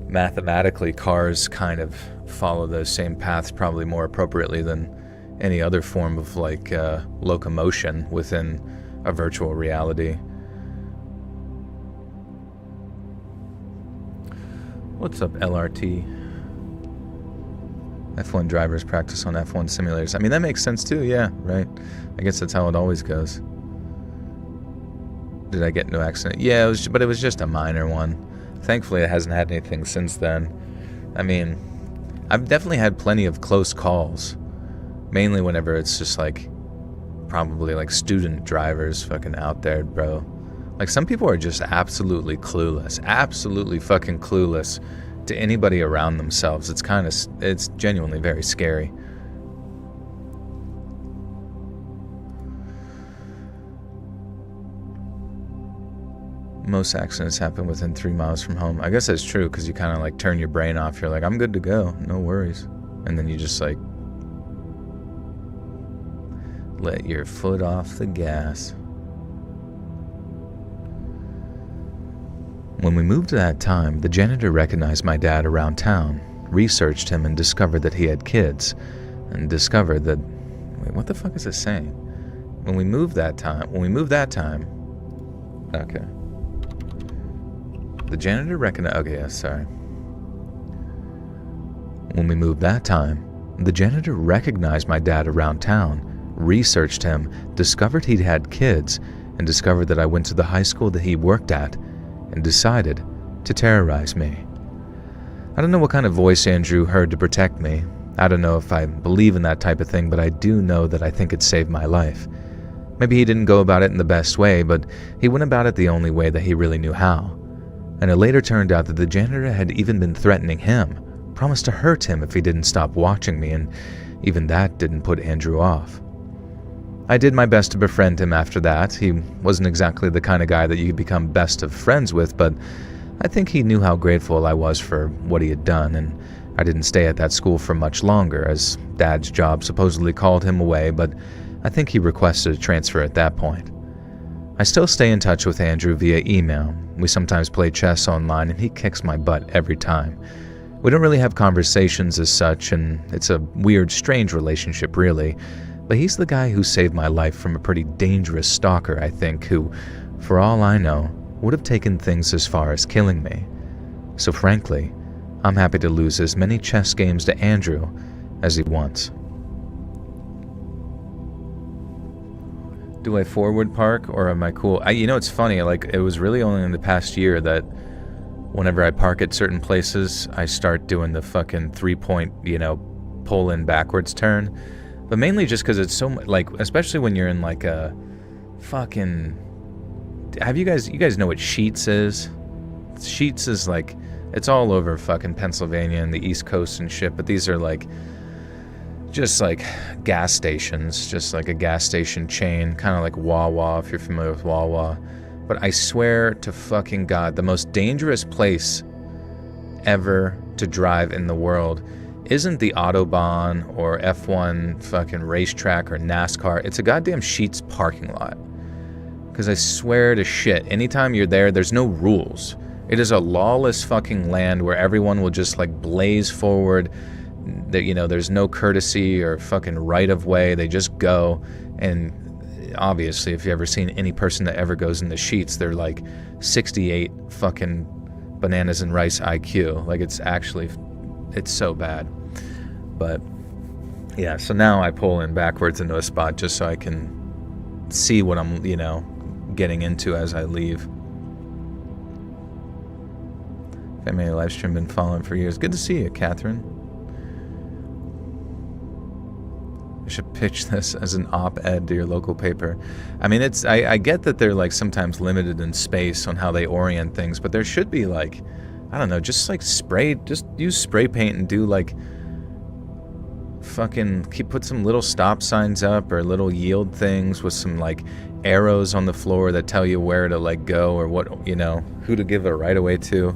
mathematically cars kind of follow those same paths probably more appropriately than any other form of like locomotion within a virtual reality. What's up, LRT? F1 drivers practice on F1 simulators. That makes sense too, yeah, right? I guess that's how it always goes. Did I get into an accident? Yeah, but it was just a minor one. Thankfully, it hasn't had anything since then. I've definitely had plenty of close calls. Mainly whenever it's just like probably like student drivers fucking out there, bro. Like some people are just absolutely clueless, absolutely fucking clueless to anybody around themselves. It's genuinely very scary. Most accidents happen within 3 miles from home. I guess that's true, because you kind of like turn your brain off. You're like, I'm good to go, no worries. And then you just like let your foot off the gas. When we moved to that time, the janitor recognized my dad around town, researched him, and discovered that he had kids, and discovered that... Wait, what the fuck is it saying? When we moved that time... Okay. The janitor recognized... Okay, yeah, sorry. When we moved that time, the janitor recognized my dad around town, researched him, discovered he'd had kids, and discovered that I went to the high school that he worked at, and decided to terrorize me. I don't know what kind of voice Andrew heard to protect me. I don't know if I believe in that type of thing, but I do know that I think it saved my life. Maybe he didn't go about it in the best way, but he went about it the only way that he really knew how. And it later turned out that the janitor had even been threatening him, promised to hurt him if he didn't stop watching me, and even that didn't put Andrew off. I did my best to befriend him after that. He wasn't exactly the kind of guy that you could become best of friends with, but I think he knew how grateful I was for what he had done, and I didn't stay at that school for much longer, as Dad's job supposedly called him away, but I think he requested a transfer at that point. I still stay in touch with Andrew via email. We sometimes play chess online, and he kicks my butt every time. We don't really have conversations as such, and it's a weird, strange relationship, really. But he's the guy who saved my life from a pretty dangerous stalker, I think, who, for all I know, would have taken things as far as killing me. So frankly, I'm happy to lose as many chess games to Andrew as he wants. Do I forward park, or am I cool? It's funny, like, it was really only in the past year that whenever I park at certain places, I start doing the fucking 3-point, pull in backwards turn. But mainly just because it's so, like, especially when you're in, like, a fucking... you guys know what Sheetz is? Sheetz is, like, it's all over fucking Pennsylvania and the East Coast and shit, but these are, like, just, like, gas stations. Just, like, a gas station chain. Kind of like Wawa, if you're familiar with Wawa. But I swear to fucking God, the most dangerous place ever to drive in the world isn't the Autobahn or F1 fucking racetrack or NASCAR. It's a goddamn Sheetz parking lot. Because I swear to shit, anytime you're there, there's no rules. It is a lawless fucking land where everyone will just like blaze forward. There's no courtesy or fucking right of way. They just go. And obviously, if you've ever seen any person that ever goes in the Sheetz, they're like 68 fucking bananas and rice IQ. Like, it's so bad. But yeah, so now I pull in backwards into a spot just so I can see what I'm, getting into as I leave. Family live stream been following for years. Good to see you, Catherine. I should pitch this as an op-ed to your local paper. I mean, I get that they're like sometimes limited in space on how they orient things, but there should be like, I don't know, just use spray paint and do like fucking put some little stop signs up or little yield things with some like arrows on the floor that tell you where to like go or what, who to give a right of way to.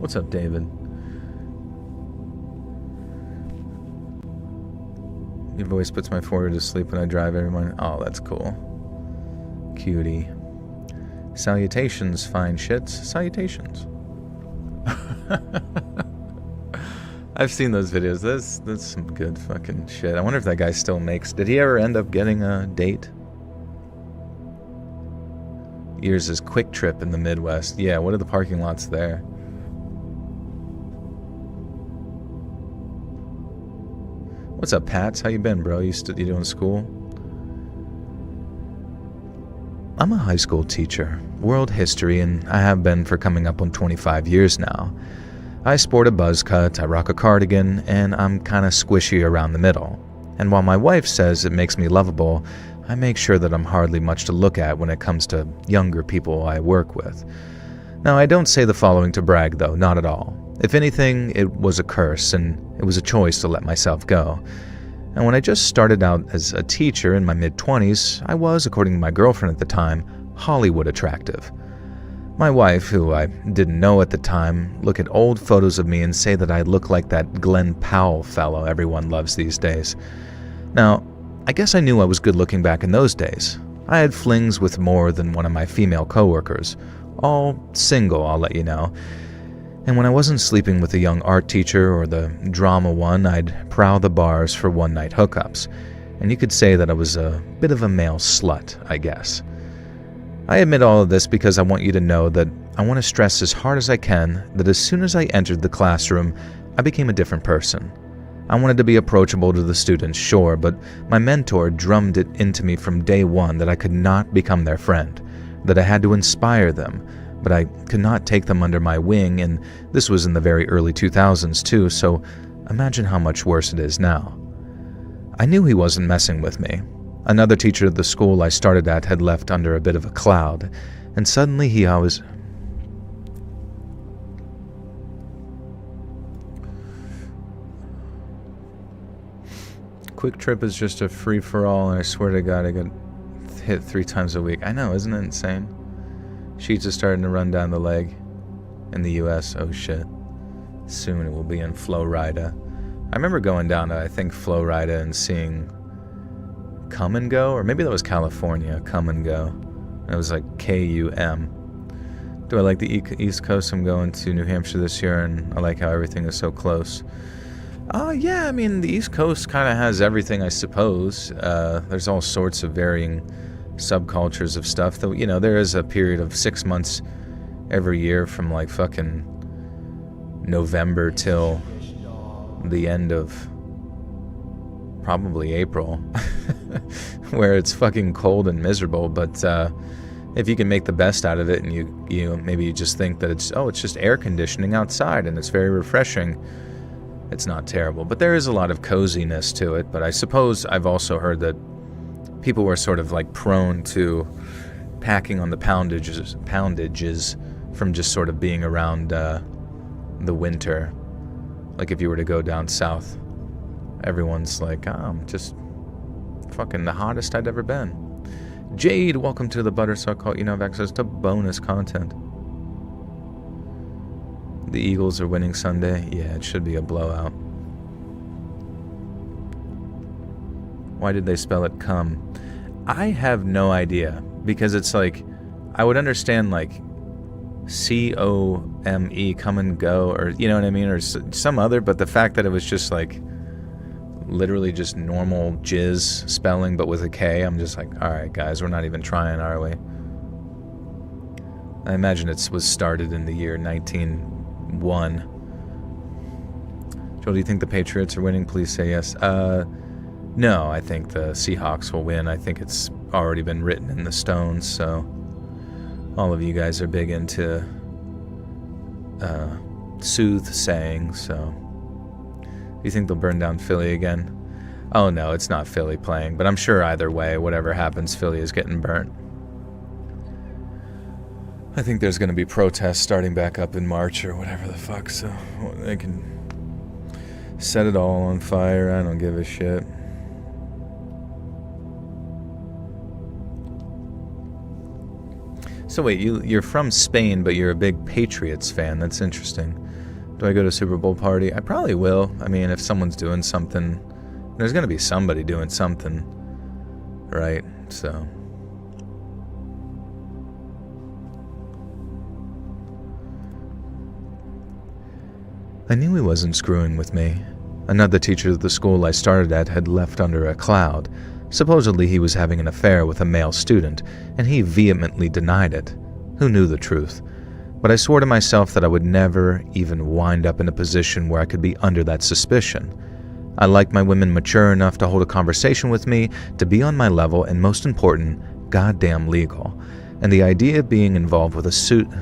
What's up, David? Your voice puts my forward to sleep when I drive every morning. Oh, that's cool. Cutie. Salutations, fine shits. Salutations. I've seen those videos. That's some good fucking shit. I wonder if that guy still makes... Did he ever end up getting a date? Yours is Quick Trip in the Midwest. Yeah, what are the parking lots there? What's up, Pats? How you been, bro? You doing school? I'm a high school teacher, world history, and I have been for coming up on 25 years now. I sport a buzz cut, I rock a cardigan, and I'm kinda squishy around the middle. And while my wife says it makes me lovable, I make sure that I'm hardly much to look at when it comes to younger people I work with. Now, I don't say the following to brag though, not at all. If anything, it was a curse, and it was a choice to let myself go. And when I just started out as a teacher in my mid-20s, I was, according to my girlfriend at the time, Hollywood attractive. My wife, who I didn't know at the time, look at old photos of me and say that I look like that Glenn Powell fellow everyone loves these days. Now, I guess I knew I was good looking back in those days. I had flings with more than one of my female coworkers, all single, I'll let you know. And when I wasn't sleeping with a young art teacher or the drama one, I'd prowl the bars for one-night hookups. And you could say that I was a bit of a male slut, I guess. I admit all of this because I want you to know that I want to stress as hard as I can that as soon as I entered the classroom, I became a different person. I wanted to be approachable to the students, sure, but my mentor drummed it into me from day one that I could not become their friend, that I had to inspire them, but I could not take them under my wing, and this was in the very early 2000s too, so imagine how much worse it is now. I knew he wasn't messing with me. Another teacher at the school I started at had left under a bit of a cloud, and suddenly he always... Quick Trip is just a free-for-all, and I swear to God I get hit 3 times a week. I know, isn't it insane? Sheets are starting to run down the leg. In the US, oh shit. Soon it will be in Florida. I remember going down to, I think, Florida and seeing Come and Go, or maybe that was California, Come and Go. It was like K-U-M. Do I like the East Coast? I'm going to New Hampshire this year, and I like how everything is so close. Yeah, I mean, the East Coast kind of has everything, I suppose. There's all sorts of varying subcultures of stuff. Though, you know, there is a period of 6 months every year from like fucking November till the end of probably April where it's fucking cold and miserable, but if you can make the best out of it and you maybe you just think that it's just air conditioning outside and it's very refreshing, it's not terrible. But there is a lot of coziness to it. But I suppose I've also heard that people were sort of like prone to packing on the poundages from just sort of being around the winter. Like if you were to go down south, everyone's like, I'm just fucking the hottest I'd ever been. Jade, welcome to the Buttersuck Cult. You now have access to bonus content. The Eagles are winning Sunday. Yeah, it should be a blowout. Why did they spell it come? I have no idea, because it's like, I would understand like C-O-M-E, come and go, or you know what I mean, or some other, but the fact that it was just like literally just normal jizz spelling but with a K, I'm just like, alright guys, we're not even trying, are we? I imagine it was started in the year 1901. Joel, do you think the Patriots are winning? Please say yes. No, I think the Seahawks will win. I think it's already been written in the stone, so all of you guys are big into soothsaying, so you think they'll burn down Philly again? Oh no, it's not Philly playing, but I'm sure either way, whatever happens, Philly is getting burnt. I think there's going to be protests starting back up in March or whatever the fuck, so they can set it all on fire. I don't give a shit. So wait, you're from Spain, but you're a big Patriots fan. That's interesting. Do I go to a Super Bowl party? I probably will. I mean, if someone's doing something, there's going to be somebody doing something, right? So I knew he wasn't screwing with me. Another teacher at the school I started at had left under a cloud. Supposedly he was having an affair with a male student, and he vehemently denied it. Who knew the truth? But I swore to myself that I would never even wind up in a position where I could be under that suspicion. I like my women mature enough to hold a conversation with me, to be on my level, and most important, goddamn legal. And the idea of being involved with a student.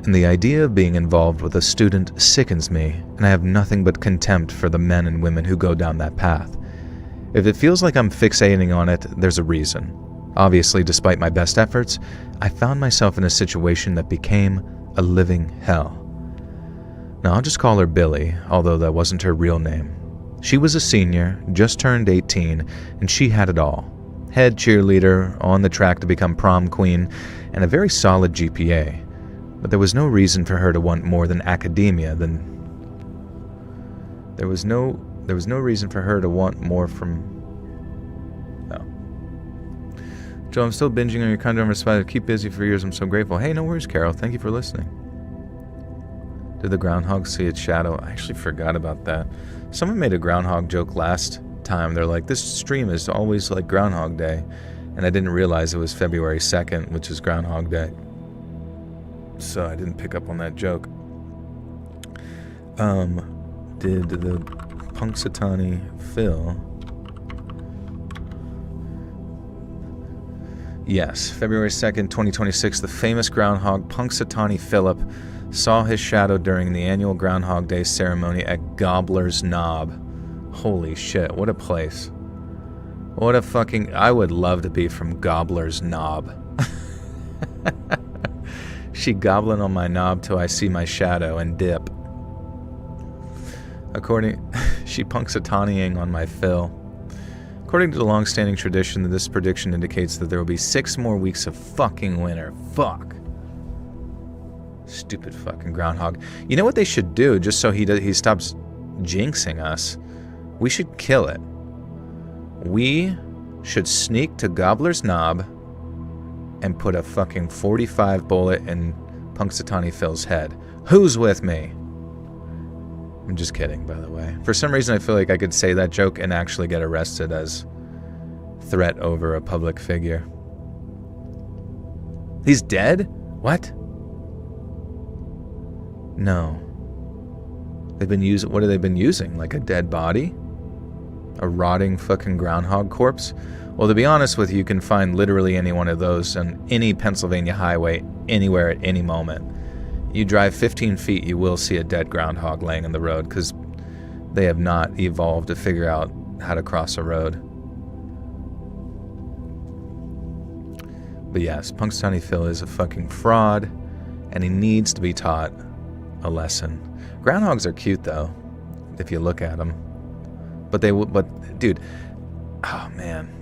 and the idea of being involved with a student sickens me, and I have nothing but contempt for the men and women who go down that path. If it feels like I'm fixating on it, there's a reason. Obviously, despite my best efforts, I found myself in a situation that became a living hell. Now, I'll just call her Billy, although that wasn't her real name. She was a senior, just turned 18, and she had it all. Head cheerleader, on the track to become prom queen, and a very solid GPA. But there was no reason for her to want more than academia than... There was no reason for her to want more from... No. Joe, I'm still binging on your content on Spider. Keep busy for years. I'm so grateful. Hey, no worries, Carol. Thank you for listening. Did the groundhog see its shadow? I actually forgot about that. Someone made a groundhog joke last time. They're like, this stream is always like Groundhog Day. And I didn't realize it was February 2nd, which is Groundhog Day. So I didn't pick up on that joke. Did the Punxsutawney Phil... Yes, February 2nd, 2026, the famous groundhog Punxsutawney Philip saw his shadow during the annual Groundhog Day ceremony at Gobbler's Knob. Holy shit, what a place. What a fucking... I would love to be from Gobbler's Knob. She gobbling on my knob till I see my shadow and dip. She Punxsutawneying on my Phil. According to the long-standing tradition, this prediction indicates that there will be 6 more weeks of fucking winter. Fuck. Stupid fucking groundhog. You know what they should do, just so he stops jinxing us? We should kill it. We should sneak to Gobbler's Knob and put a fucking 45 bullet in Punxsutawney Phil's head. Who's with me? I'm just kidding, by the way. For some reason, I feel like I could say that joke and actually get arrested as threat over a public figure. He's dead? What? No. What have they been using? Like a dead body? A rotting fucking groundhog corpse? Well, to be honest with you, you can find literally any one of those on any Pennsylvania highway, anywhere at any moment. You drive 15 feet, you will see a dead groundhog laying in the road because they have not evolved to figure out how to cross a road. But yes, Punxsutawney Phil is a fucking fraud, and he needs to be taught a lesson. Groundhogs are cute, though, if you look at them. But dude, oh man.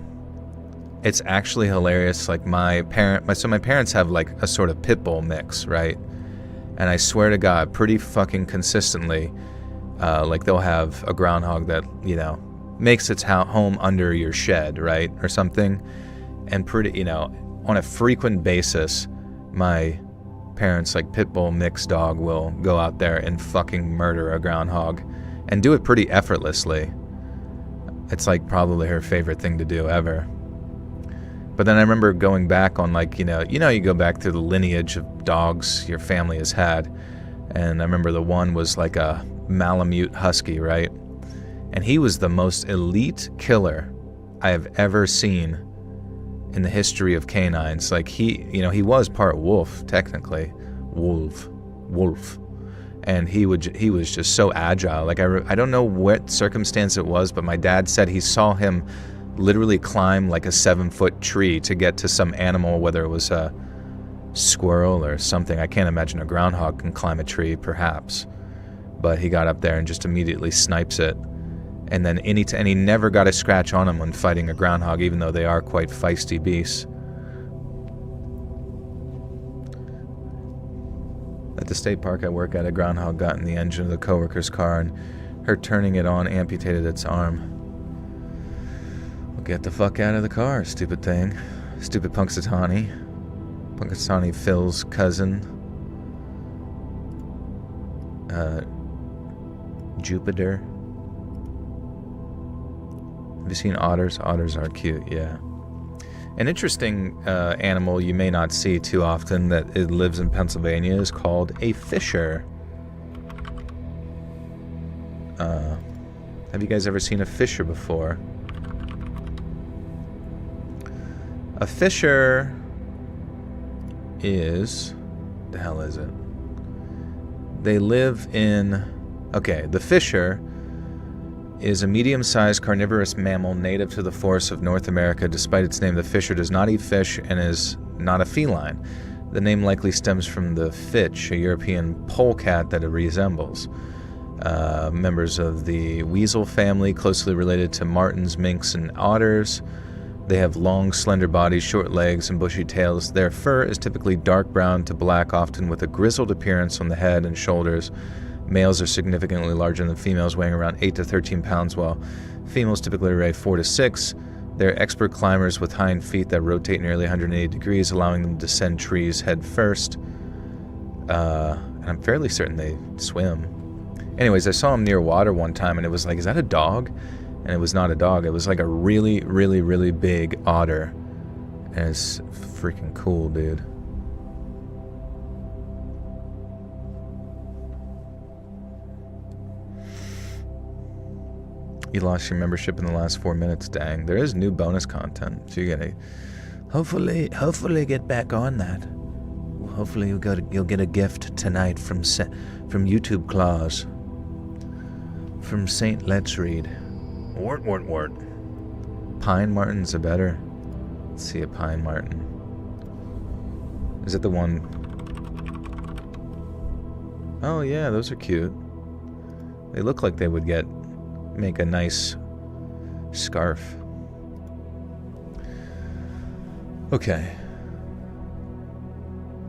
It's actually hilarious. Like my parents have like a sort of pit bull mix, right? And I swear to God, pretty fucking consistently, like they'll have a groundhog that, you know, makes its home under your shed, right? Or something. And pretty, you know, on a frequent basis, my parents' like pit bull mixed dog will go out there and fucking murder a groundhog and do it pretty effortlessly. It's like probably her favorite thing to do ever. But then I remember going back on like, you go back through the lineage of dogs your family has had. And I remember the one was like a Malamute Husky, right? And he was the most elite killer I have ever seen in the history of canines. Like he was part wolf, technically. Wolf. And he was just so agile. Like I don't know what circumstance it was, but my dad said he saw him literally climb like a 7-foot tree to get to some animal, whether it was a squirrel or something. I can't imagine a groundhog can climb a tree, perhaps. But he got up there and just immediately snipes it. And then and he never got a scratch on him when fighting a groundhog, even though they are quite feisty beasts. At the state park I work at, a groundhog got in the engine of the coworker's car, and her turning it on amputated its arm. Well, get the fuck out of the car, stupid thing. Stupid Punxsutawney. Punxsutawney Phil's cousin. Jupiter. Have you seen otters? Otters are cute, yeah. An interesting animal you may not see too often that it lives in Pennsylvania is called a fisher. Have you guys ever seen a fisher before? A fisher is... the hell is it? They live in... Okay, the fisher is a medium-sized carnivorous mammal native to the forests of North America. Despite its name, the fisher does not eat fish and is not a feline. The name likely stems from the fitch, a European polecat that it resembles. Members of the weasel family, closely related to martens, minks, and otters. They have long, slender bodies, short legs, and bushy tails. Their fur is typically dark brown to black, often with a grizzled appearance on the head and shoulders. Males are significantly larger than females, weighing around 8 to 13 pounds, while females typically weigh 4 to 6. They're expert climbers with hind feet that rotate nearly 180 degrees, allowing them to descend trees head first. And I'm fairly certain they swim. Anyways, I saw them near water one time, and it was like, is that a dog? And it was not a dog. It was like a really, really, really big otter. And it's freaking cool, dude. You lost your membership in the last 4 minutes. Dang. There is new bonus content. So you're gonna Hopefully get back on that. Hopefully you'll get a gift tonight from YouTube Claus. From Saint Let's Read. Wart. Pine martens are better. Let's see a pine marten. Is it the one? Oh yeah, those are cute. They look like they would make a nice scarf. Okay.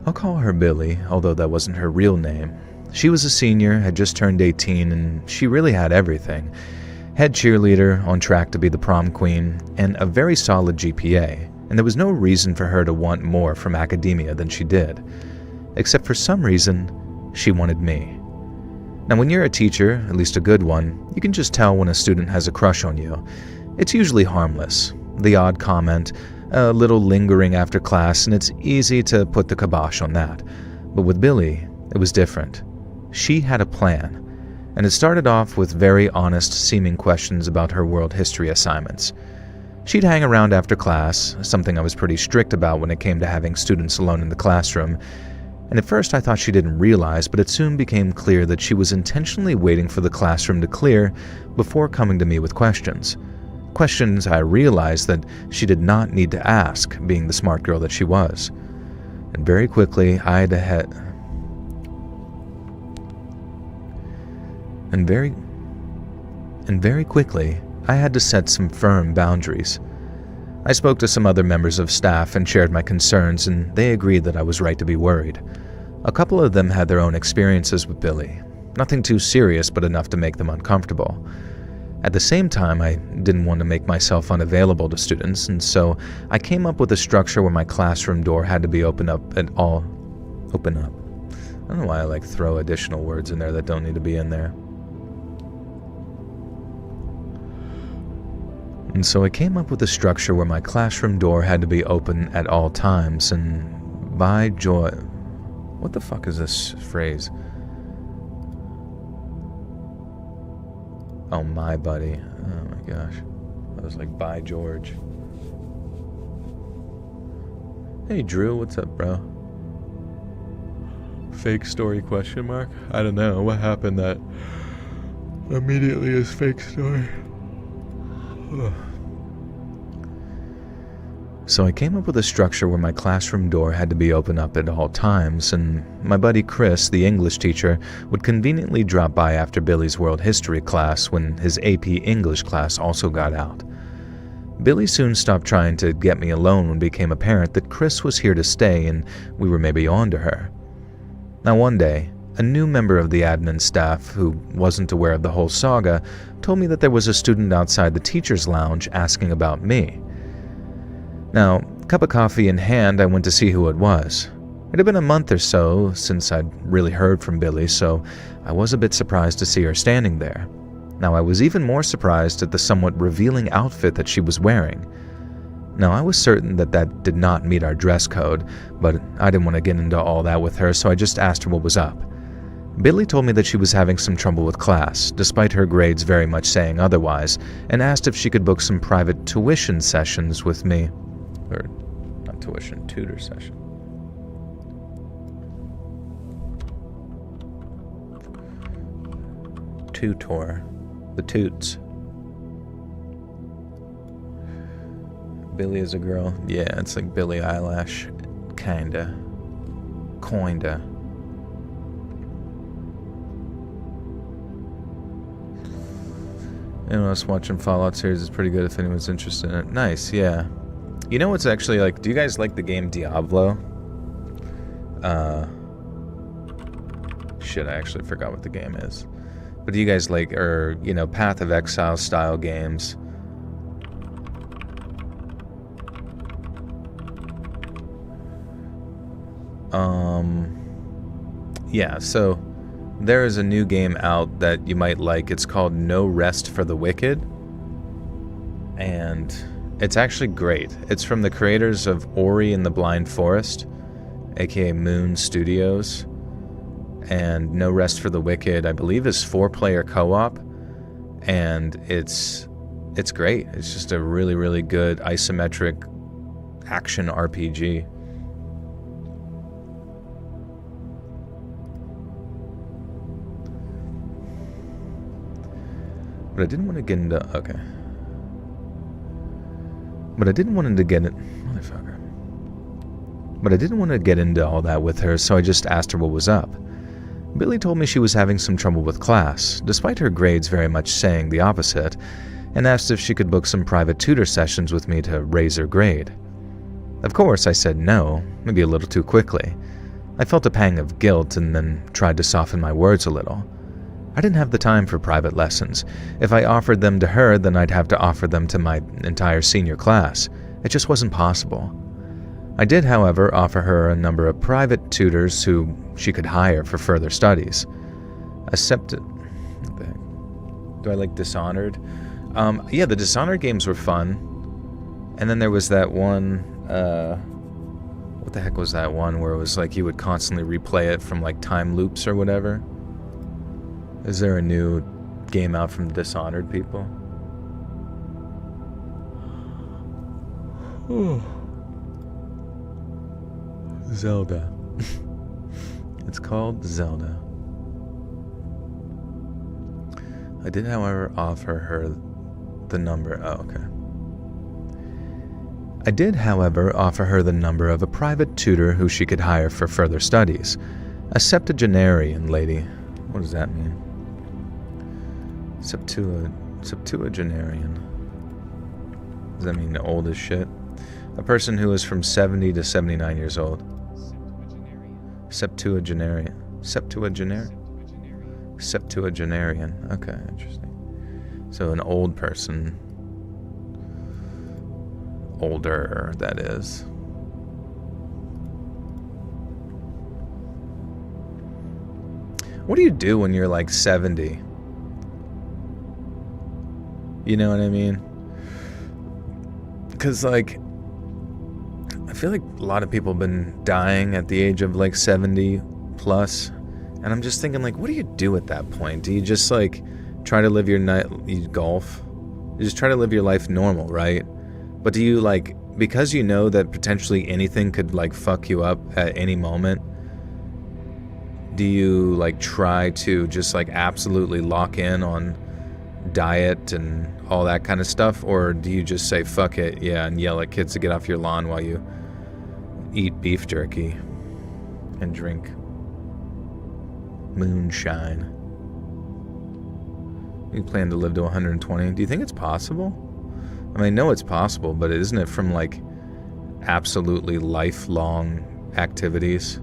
I'll call her Billy, although that wasn't her real name. She was a senior, had just turned 18, and she really had everything. Head cheerleader, on track to be the prom queen, and a very solid GPA, and there was no reason for her to want more from academia than she did. Except for some reason, she wanted me. Now when you're a teacher, at least a good one, you can just tell when a student has a crush on you. It's usually harmless. The odd comment, a little lingering after class, and it's easy to put the kibosh on that. But with Billy, it was different. She had a plan, and it started off with very honest seeming questions about her world history assignments. She'd hang around after class, something I was pretty strict about when it came to having students alone in the classroom, and at first I thought she didn't realize, but it soon became clear that she was intentionally waiting for the classroom to clear before coming to me with questions. Questions I realized that she did not need to ask, being the smart girl that she was. And very quickly I had to set some firm boundaries. I spoke to some other members of staff and shared my concerns, and they agreed that I was right to be worried. A couple of them had their own experiences with Billy. Nothing too serious, but enough to make them uncomfortable. At the same time, I didn't want to make myself unavailable to students, and so I came up with a structure where my classroom door had to be open up. I don't know why I throw additional words in there that don't need to be in there. And so I came up with a structure where my classroom door had to be open at all times, and by joy... What the fuck is this phrase? Oh, my buddy. Oh my gosh. I was like, by George. Hey Drew, what's up, bro? Fake story question mark? I don't know. What happened that immediately is fake story? Ugh. So I came up with a structure where my classroom door had to be open up at all times, and my buddy Chris, the English teacher, would conveniently drop by after Billy's world history class when his AP English class also got out. Billy soon stopped trying to get me alone when it became apparent that Chris was here to stay and we were maybe on to her. Now one day, a new member of the admin staff, who wasn't aware of the whole saga, told me that there was a student outside the teacher's lounge asking about me. Now, cup of coffee in hand, I went to see who it was. It had been a month or so since I'd really heard from Billy, so I was a bit surprised to see her standing there. Now, I was even more surprised at the somewhat revealing outfit that she was wearing. Now, I was certain that that did not meet our dress code, but I didn't want to get into all that with her, so I just asked her what was up. Billy told me that she was having some trouble with class, despite her grades very much saying otherwise, and asked if she could book some private tuition sessions with me. Or, not tuition, tutor session. tutor. The toots. Billy is a girl. Yeah, it's like Billie Eilish. Kinda. Anyone else watching Fallout series is pretty good if anyone's interested in it. Nice, yeah. You know what's actually like, do you guys like the game Diablo? Shit, I actually forgot what the game is. But do you guys like, or, you know, Path of Exile style games? Yeah, so there is a new game out that you might like. It's called No Rest for the Wicked. And it's actually great. It's from the creators of Ori and the Blind Forest, aka Moon Studios. And No Rest for the Wicked, I believe, is 4-player co-op. And it's great. It's just a really, really good isometric action RPG. But I didn't want to get into... Okay. But I didn't want to get it... Motherfucker. But I didn't want to get into all that with her, so I just asked her what was up. Billy told me she was having some trouble with class, despite her grades very much saying the opposite, and asked if she could book some private tutor sessions with me to raise her grade. Of course, I said no, maybe a little too quickly. I felt a pang of guilt and then tried to soften my words a little. I didn't have the time for private lessons. If I offered them to her, then I'd have to offer them to my entire senior class. It just wasn't possible. I did, however, offer her a number of private tutors who she could hire for further studies. Do I like Dishonored? Yeah, the Dishonored games were fun. And then there was that one, what the heck was that one where it was like you would constantly replay it from like time loops or whatever? Is there a new game out from Dishonored people? Oh. Zelda. It's called Zelda. I did, however, offer her the number... Oh, okay. I did, however, offer her the number of a private tutor who she could hire for further studies. A septuagenarian lady. What does that mean? Septuagenarian. Does that mean old as shit? A person who is from 70 to 79 years old. Septuagenarian. Septuagenarian. Okay, interesting. So an old person. Older, that is. What do you do when you're like 70? You know what I mean? Because, like, I feel like a lot of people have been dying at the age of, like, 70 plus. And I'm just thinking, like, what do you do at that point? Do you just, like, try to live your night... You golf? You just try to live your life normal, right? But do you, like... Because you know that potentially anything could, like, fuck you up at any moment, do you, like, try to just, like, absolutely lock in on diet and all that kind of stuff, or do you just say fuck it, yeah, and yell at kids to get off your lawn while you eat beef jerky and drink moonshine? You plan to live to 120? Do you think it's possible? I mean, I know it's possible, but isn't it from like absolutely lifelong activities?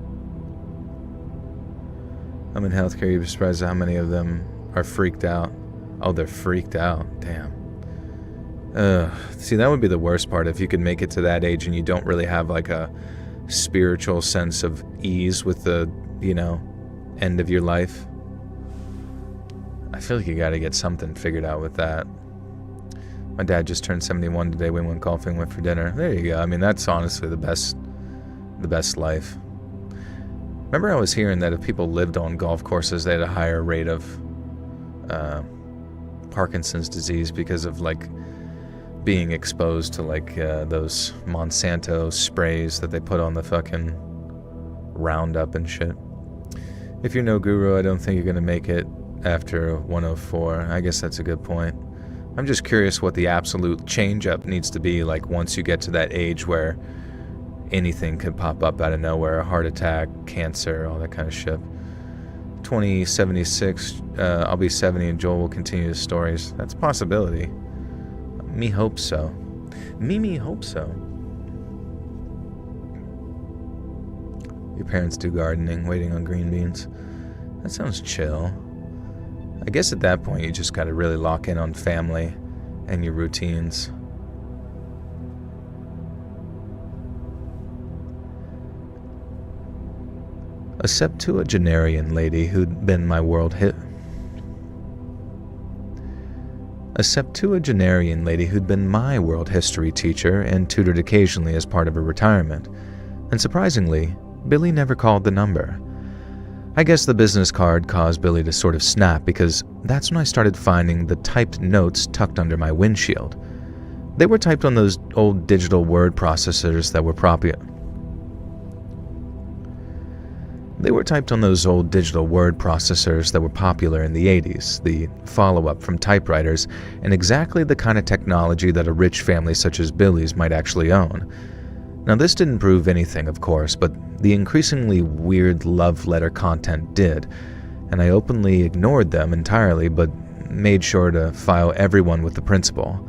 I'm in healthcare. You'd be surprised at how many of them are freaked out. Oh, they're freaked out. Damn. See, that would be the worst part, if you could make it to that age and you don't really have like a spiritual sense of ease with the, you know, end of your life. I feel like you gotta get something figured out with that. My dad just turned 71 today. We went golfing, went for dinner. There you go. I mean, that's honestly the best life. Remember I was hearing that if people lived on golf courses, they had a higher rate of Parkinson's disease because of like being exposed to like those Monsanto sprays that they put on the fucking Roundup and shit. If you're no guru, I don't think you're gonna make it. after 104. I guess that's a good point. I'm just curious what the absolute change-up needs to be like once you get to that age where anything could pop up out of nowhere, a heart attack, cancer, all that kind of shit. 2076, I'll be 70 and Joel will continue his stories. That's a possibility. Me hope so. Me hope so. Your parents do gardening, waiting on green beans. That sounds chill. I guess at that point you just gotta really lock in on family and your routines. A septuagenarian lady who'd been my world history teacher and tutored occasionally as part of her retirement. And surprisingly, Billy never called the number. I guess the business card caused Billy to sort of snap because that's when I started finding the typed notes tucked under my windshield. They were typed on those old digital word processors that were popular. in the 80s, the follow-up from typewriters, and exactly the kind of technology that a rich family such as Billy's might actually own. Now, this didn't prove anything, of course, but the increasingly weird love letter content did, and I openly ignored them entirely, but made sure to file everyone with the principal.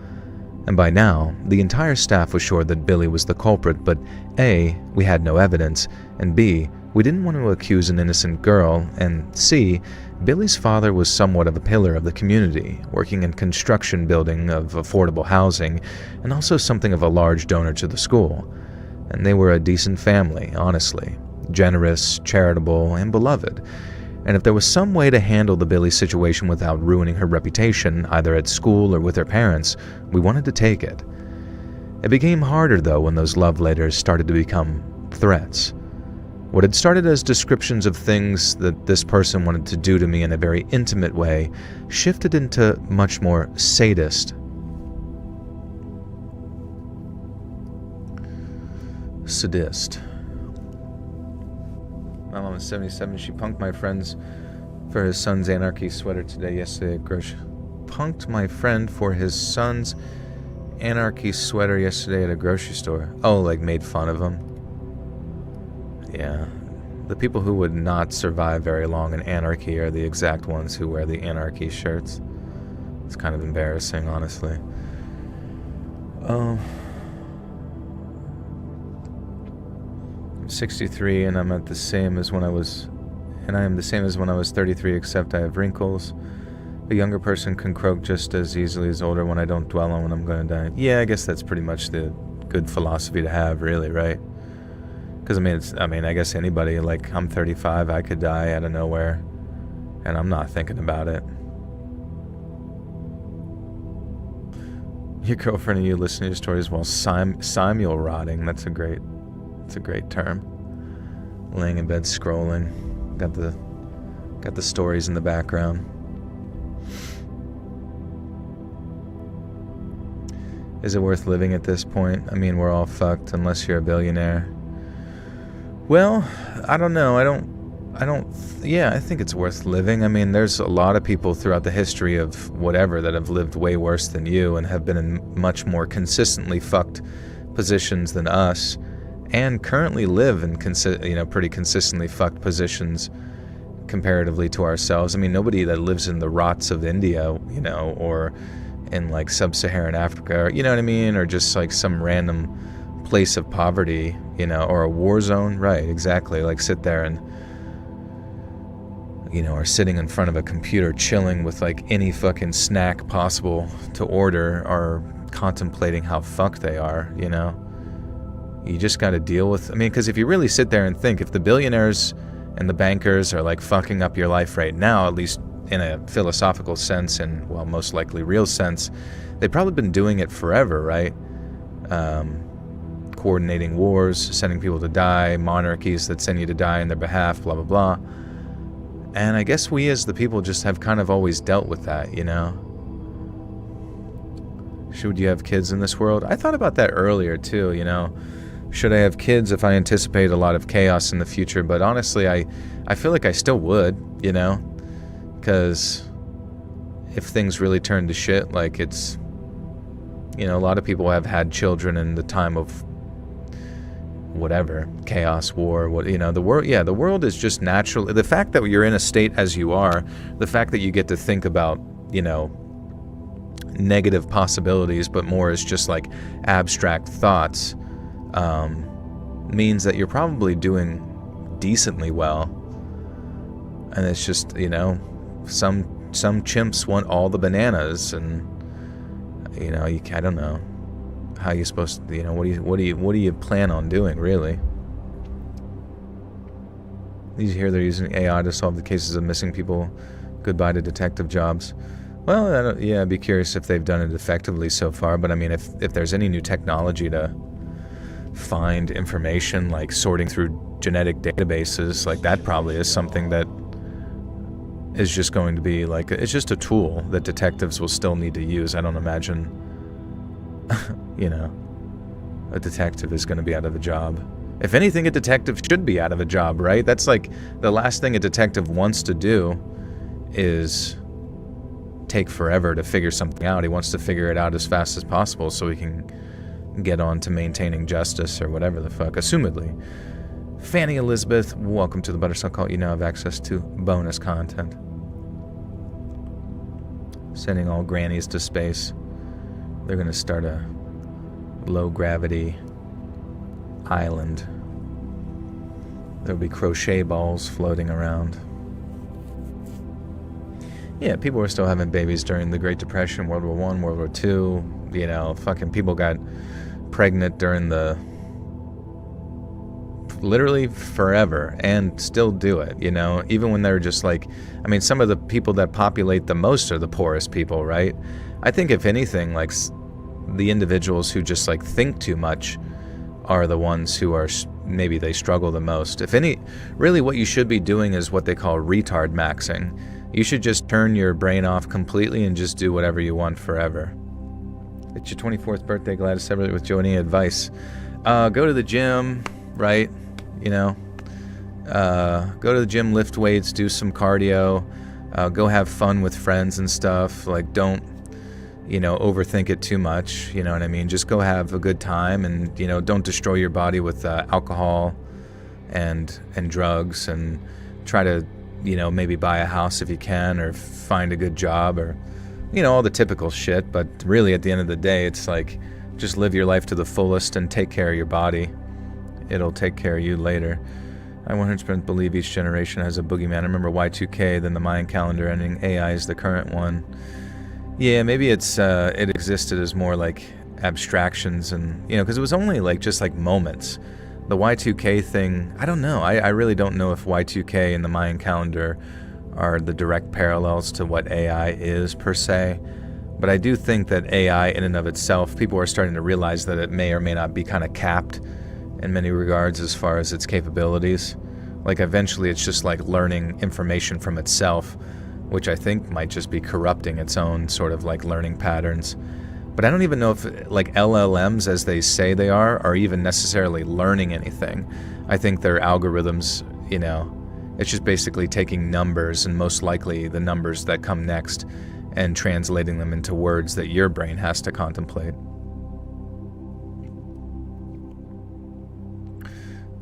And by now, the entire staff was sure that Billy was the culprit, but A, we had no evidence, and B, we didn't want to accuse an innocent girl, and C, Billy's father was somewhat of a pillar of the community, working in construction building of affordable housing, and also something of a large donor to the school. And they were a decent family, honestly. Generous, charitable, and beloved. And if there was some way to handle the Billy situation without ruining her reputation, either at school or with her parents, we wanted to take it. It became harder, though, when those love letters started to become threats. What had started as descriptions of things that this person wanted to do to me in a very intimate way shifted into much more sadist. Sadist. My mom is 77. She punked my friends for his son's anarchy sweater yesterday at grocery. Punked my friend for his son's anarchy sweater yesterday at a grocery store. Oh, like made fun of him? Yeah. The people who would not survive very long in anarchy are the exact ones who wear the anarchy shirts. It's kind of embarrassing, honestly. I'm 63 and I am the same as when I was 33, except I have wrinkles. A younger person can croak just as easily as older when I don't dwell on when I'm going to die. Yeah, I guess that's pretty much the good philosophy to have, really, right? Because I guess anybody, like, I'm 35, I could die out of nowhere, and I'm not thinking about it. Your girlfriend and you listen to your stories while simul rotting. That's a great term. Laying in bed scrolling. Got the stories in the background. Is it worth living at this point? I mean, we're all fucked unless you're a billionaire. Well, I don't know. I think it's worth living. I mean, there's a lot of people throughout the history of whatever that have lived way worse than you and have been in much more consistently fucked positions than us, and currently live in pretty consistently fucked positions comparatively to ourselves. I mean, nobody that lives in the rots of India, or in like sub-Saharan Africa, or, you know what I mean, or just like some random place of poverty, or a war zone, right? Exactly. Like sit there and, or sitting in front of a computer chilling with like any fucking snack possible to order, or contemplating how fucked they are, You just got to deal with, because if you really sit there and think, if the billionaires and the bankers are like fucking up your life right now, at least in a philosophical sense and, well, most likely real sense, they've probably been doing it forever, right? Coordinating wars, sending people to die, monarchies that send you to die in their behalf, blah, blah, blah. And I guess we as the people just have kind of always dealt with that, Should you have kids in this world? I thought about that earlier too, Should I have kids if I anticipate a lot of chaos in the future? But honestly, I feel like I still would, because if things really turn to shit, like it's, you know, a lot of people have had children in the time of whatever, chaos, war, what, you know, the world is just natural. The fact that you're in a state as you are, the fact that you get to think about, you know, negative possibilities, but more as just like abstract thoughts, means that you're probably doing decently well. And it's just, you know, some chimps want all the bananas, and you know, I don't know how you're supposed to, you know, what do you plan on doing, really? Did you hear they're using AI to solve the cases of missing people? Goodbye to detective jobs. Well, I'd be curious if they've done it effectively so far, but I mean, if there's any new technology to find information, like sorting through genetic databases, like that probably is something that is just going to be like, it's just a tool that detectives will still need to use. I don't imagine, you know, a detective is going to be out of a job. If anything, a detective should be out of a job, right? That's like the last thing a detective wants to do is take forever to figure something out. He wants to figure it out as fast as possible so he can get on to maintaining justice or whatever the fuck, assumedly. Fanny Elizabeth, welcome to the Butterskull Cult. You now have access to bonus content. Sending all grannies to space. They're going to start a low-gravity island. There'll be crochet balls floating around. Yeah, people were still having babies during the Great Depression, World War I, World War II. You know, fucking people got pregnant during the... literally forever, and still do it, you know, even when they're just like, I mean, some of the people that populate the most are the poorest people, right? I think if anything, like, the individuals who just like think too much are the ones who are, maybe they struggle the most. If any, really what you should be doing is what they call retard maxing. You should just turn your brain off completely and just do whatever you want forever. It's your 24th birthday, glad to celebrate with Joe. Any advice? Go to the gym, right? You know, go to the gym, lift weights, do some cardio, go have fun with friends and stuff. Like, don't, you know, overthink it too much. You know what I mean? Just go have a good time, and, you know, don't destroy your body with alcohol and drugs, and try to, you know, maybe buy a house if you can, or find a good job, or, you know, all the typical shit. But really, at the end of the day, it's like, just live your life to the fullest and take care of your body. It'll take care of you later. I 100% believe each generation has a boogeyman. I remember Y2K, then the Mayan calendar ending. AI is the current one. Yeah, maybe it's it existed as more like abstractions, and, you know, because it was only like just like moments. The Y2K thing, I don't know. I really don't know if Y2K and the Mayan calendar are the direct parallels to what AI is per se. But I do think that AI in and of itself, people are starting to realize that it may or may not be kind of capped in many regards as far as its capabilities. Like, eventually it's just like learning information from itself, which I think might just be corrupting its own sort of like learning patterns. But I don't even know if like LLMs, as they say they are even necessarily learning anything. I think their algorithms, you know, it's just basically taking numbers, and most likely the numbers that come next, and translating them into words that your brain has to contemplate.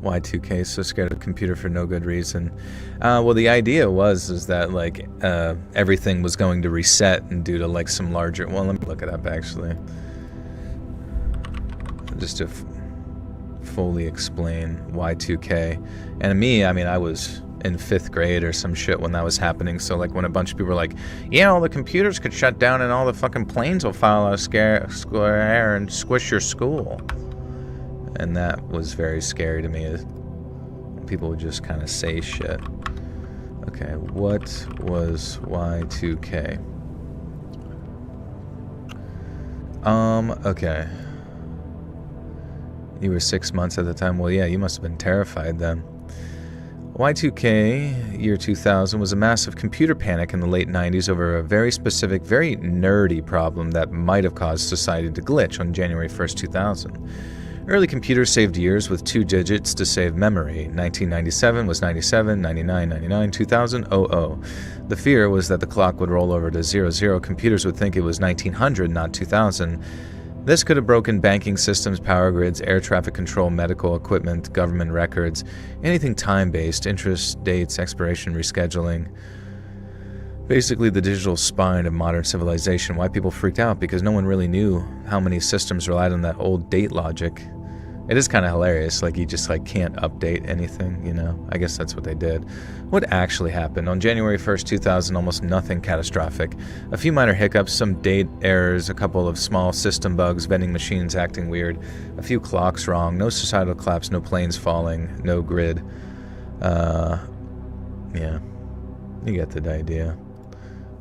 Y2K, so scared of computer for no good reason. Well, the idea is that like everything was going to reset, and due to like some larger, well, let me look it up actually, just to fully explain Y2K. And me, I mean, I was in 5th grade or some shit when that was happening. So like when a bunch of people were like, yeah, all the computers could shut down and all the fucking planes will fall out of square and squish your school. And that was very scary to me. People would just kind of say shit. Okay, what was Y2K? Okay. You were 6 months at the time. Well, yeah, you must have been terrified then. Y2K, year 2000, was a massive computer panic in the late 90s over a very specific, very nerdy problem that might have caused society to glitch on January 1st, 2000. Early computers saved years with 2 digits to save memory. 1997 was 97, 99, 99, 2000, 00. The fear was that the clock would roll over to 00. Computers would think it was 1900, not 2000. This could have broken banking systems, power grids, air traffic control, medical equipment, government records, anything time-based, interest, dates, expiration, rescheduling. Basically the digital spine of modern civilization. Why people freaked out? Because no one really knew how many systems relied on that old date logic. It is kind of hilarious, like you just can't update anything, you know? I guess that's what they did. What actually happened? On January 1st, 2000, almost nothing catastrophic. A few minor hiccups, some date errors, a couple of small system bugs, vending machines acting weird, a few clocks wrong, no societal collapse, no planes falling, no grid. Yeah, you get the idea.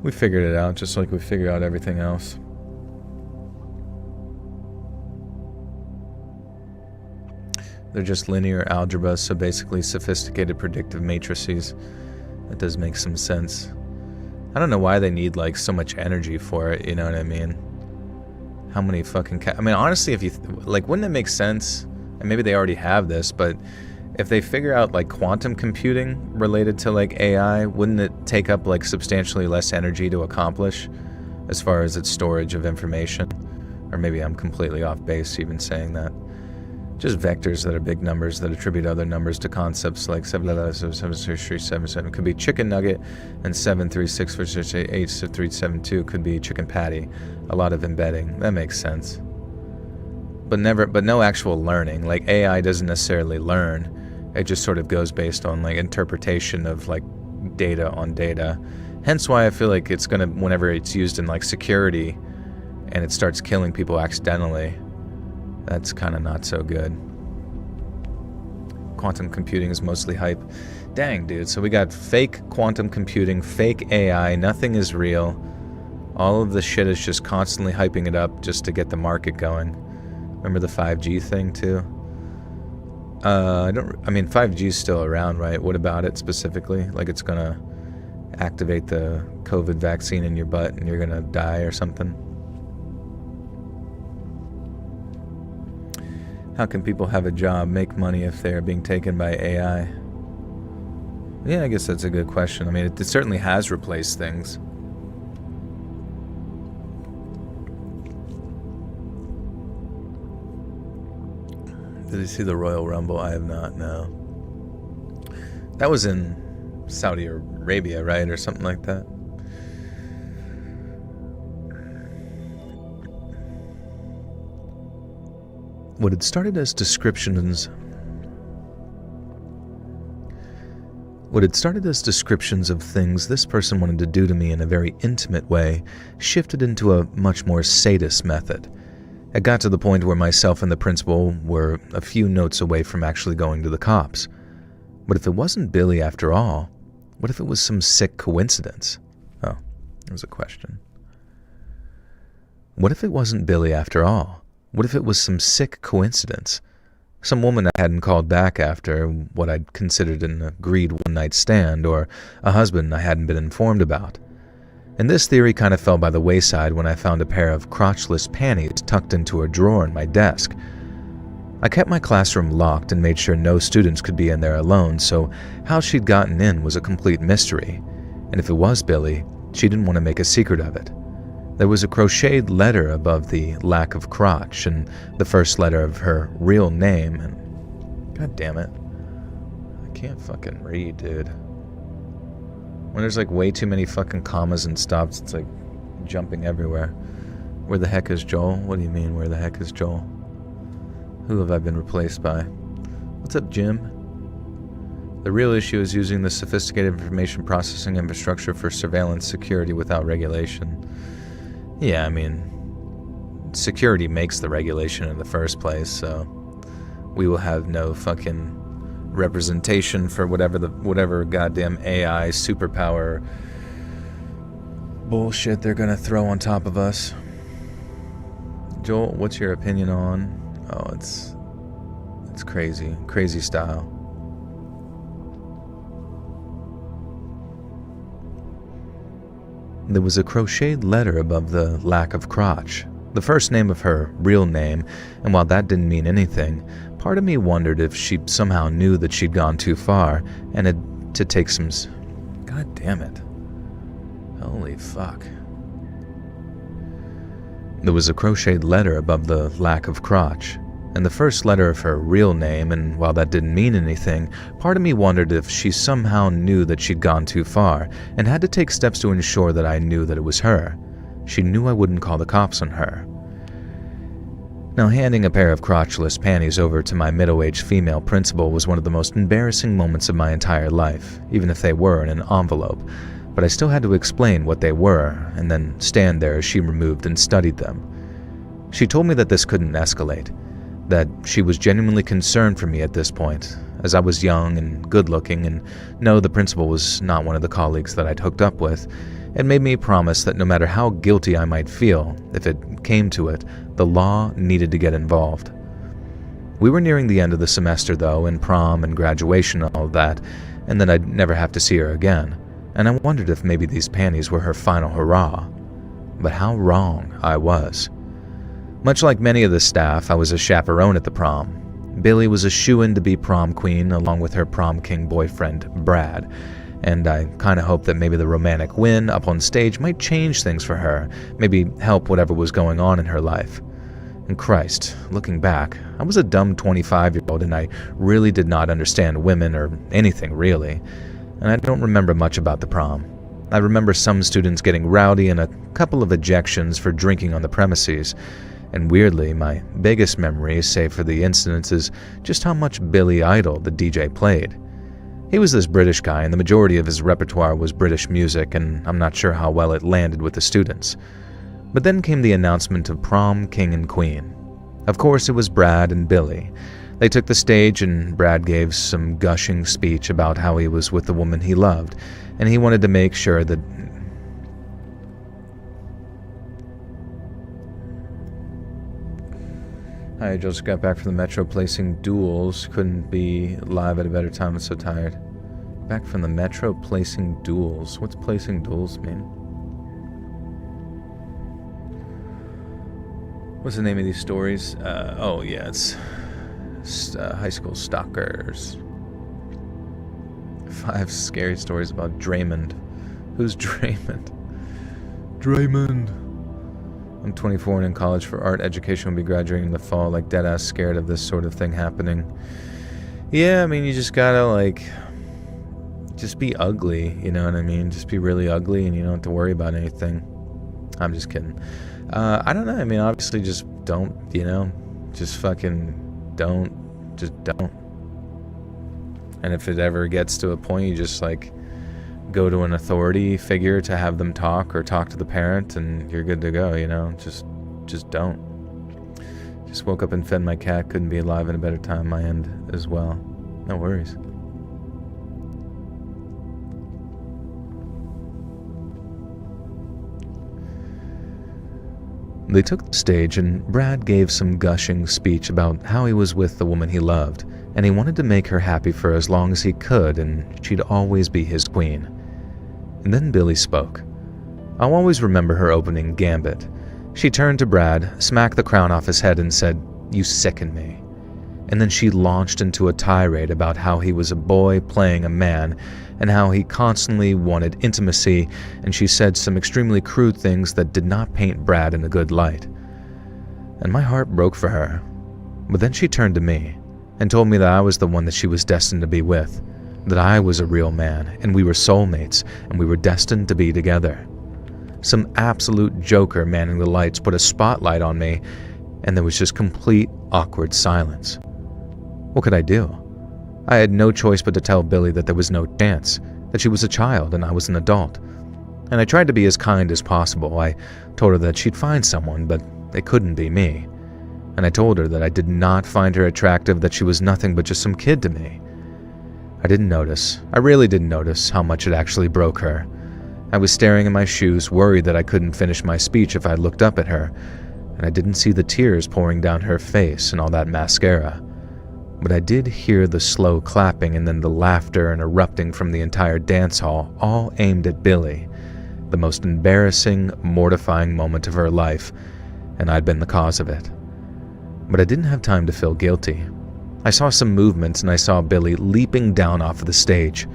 We figured it out just like we figured out everything else. They're just linear algebra, so basically sophisticated predictive matrices. That does make some sense. I don't know why they need so much energy for it, you know what I mean? How many fucking I mean, honestly, if you wouldn't it make sense? And maybe they already have this, but if they figure out quantum computing related to AI, wouldn't it take up substantially less energy to accomplish as far as its storage of information? Or maybe I'm completely off base even saying that. Just vectors that are big numbers that attribute other numbers to concepts like 777 could be chicken nugget, and 7368372 could be chicken patty. A lot of embedding. That makes sense. But no actual learning. AI doesn't necessarily learn. It just sort of goes based on interpretation of data on data. Hence why I feel like it's gonna, whenever it's used in security and it starts killing people accidentally, that's kind of not so good. Quantum computing is mostly hype. Dang, dude. So we got fake quantum computing, fake AI, nothing is real. All of the shit is just constantly hyping it up just to get the market going. Remember the 5G thing too? I mean 5G is still around, right? What about it specifically? It's gonna activate the COVID vaccine in your butt and you're gonna die or something? How can people have a job, make money if they're being taken by AI? Yeah, I guess that's a good question. I mean, it certainly has replaced things. Did you see the Royal Rumble? I have not, no. That was in Saudi Arabia, right? Or something like that. What had started as descriptions of things this person wanted to do to me in a very intimate way shifted into a much more sadist method. It got to the point where myself and the principal were a few notes away from actually going to the cops. What if it wasn't Billy after all? What if it was some sick coincidence? Oh, there was a question. What if it wasn't Billy after all? What if it was some sick coincidence? Some woman I hadn't called back after what I'd considered an agreed one-night stand, or a husband I hadn't been informed about. And this theory kind of fell by the wayside when I found a pair of crotchless panties tucked into a drawer in my desk. I kept my classroom locked and made sure no students could be in there alone, so how she'd gotten in was a complete mystery. And if it was Billy, she didn't want to make a secret of it. There was a crocheted letter above the lack of crotch and the first letter of her real name, and god damn it, I can't fucking read, dude. When there's way too many fucking commas and stops, it's jumping everywhere. Where the heck is Joel? What do you mean, where the heck is Joel? Who have I been replaced by? What's up, Jim? The real issue is using the sophisticated information processing infrastructure for surveillance security without regulation. Yeah, I mean, security makes the regulation in the first place, so we will have no fucking representation for whatever goddamn AI superpower bullshit they're gonna throw on top of us. Joel, what's your opinion on? Oh, it's crazy style. There was a crocheted letter above the lack of crotch. the first name of her real name, and while that didn't mean anything, part of me wondered if she somehow knew that she'd gone too far and had to take some... God damn it. Holy fuck. There was a crocheted letter above the lack of crotch, and the first letter of her real name, and while that didn't mean anything, part of me wondered if she somehow knew that she'd gone too far and had to take steps to ensure that I knew that it was her. She knew I wouldn't call the cops on her. Now, handing a pair of crotchless panties over to my middle-aged female principal was one of the most embarrassing moments of my entire life, even if they were in an envelope, but I still had to explain what they were and then stand there as she removed and studied them. She told me that this couldn't escalate, that she was genuinely concerned for me at this point, as I was young and good-looking, and no, the principal was not one of the colleagues that I'd hooked up with. It made me promise that no matter how guilty I might feel, if it came to it, the law needed to get involved. We were nearing the end of the semester, though, and prom and graduation and all that, and then I'd never have to see her again, and I wondered if maybe these panties were her final hurrah. But how wrong I was. Much like many of the staff, I was a chaperone at the prom. Billy was a shoo-in to be prom queen along with her prom king boyfriend, Brad, and I kind of hoped that maybe the romantic win up on stage might change things for her, maybe help whatever was going on in her life. And Christ, looking back, I was a dumb 25-year-old and I really did not understand women or anything really, and I don't remember much about the prom. I remember some students getting rowdy and a couple of ejections for drinking on the premises, and weirdly, my biggest memory, save for the incidents, is just how much Billy Idol the DJ played. He was this British guy, and the majority of his repertoire was British music, and I'm not sure how well it landed with the students. But then came the announcement of prom king and queen. Of course, it was Brad and Billy. They took the stage, and Brad gave some gushing speech about how he was with the woman he loved, and he wanted to make sure that... I just got back from the metro placing duels. Couldn't be live at a better time. I'm so tired. Back from the metro placing duels. What's placing duels mean? What's the name of these stories? Oh yeah, it's High School Stalkers. 5 scary stories about Draymond. Who's Draymond? Draymond. I'm 24 and in college for art education. Will be graduating in the fall, like deadass scared of this sort of thing happening. Yeah, I mean, you just gotta, just be ugly, you know what I mean? Just be really ugly and you don't have to worry about anything. I'm just kidding. I don't know, I mean, obviously just don't, just fucking don't, just don't. And if it ever gets to a point, you just, go to an authority figure to have them talk or talk to the parent and you're good to go, just don't. Just woke up and fed my cat, couldn't be alive at a better time, my end as well. No worries. They took the stage and Brad gave some gushing speech about how he was with the woman he loved and he wanted to make her happy for as long as he could and she'd always be his queen. And then Billy spoke. I'll always remember her opening gambit. She turned to Brad, smacked the crown off his head and said, "You sicken me." And then she launched into a tirade about how he was a boy playing a man and how he constantly wanted intimacy, and she said some extremely crude things that did not paint Brad in a good light. And my heart broke for her. But then she turned to me and told me that I was the one that she was destined to be with, that I was a real man and we were soulmates and we were destined to be together. Some absolute joker manning the lights put a spotlight on me and there was just complete awkward silence. What could I do? I had no choice but to tell Billy that there was no chance, that she was a child and I was an adult. And I tried to be as kind as possible. I told her that she'd find someone, but it couldn't be me. And I told her that I did not find her attractive, that she was nothing but just some kid to me. I really didn't notice how much it actually broke her. I was staring at my shoes, worried that I couldn't finish my speech if I looked up at her, and I didn't see the tears pouring down her face and all that mascara. But I did hear the slow clapping and then the laughter and erupting from the entire dance hall, all aimed at Billy, the most embarrassing, mortifying moment of her life, and I'd been the cause of it. But I didn't have time to feel guilty. I saw some movements and I saw Billy leaping down off of the stage.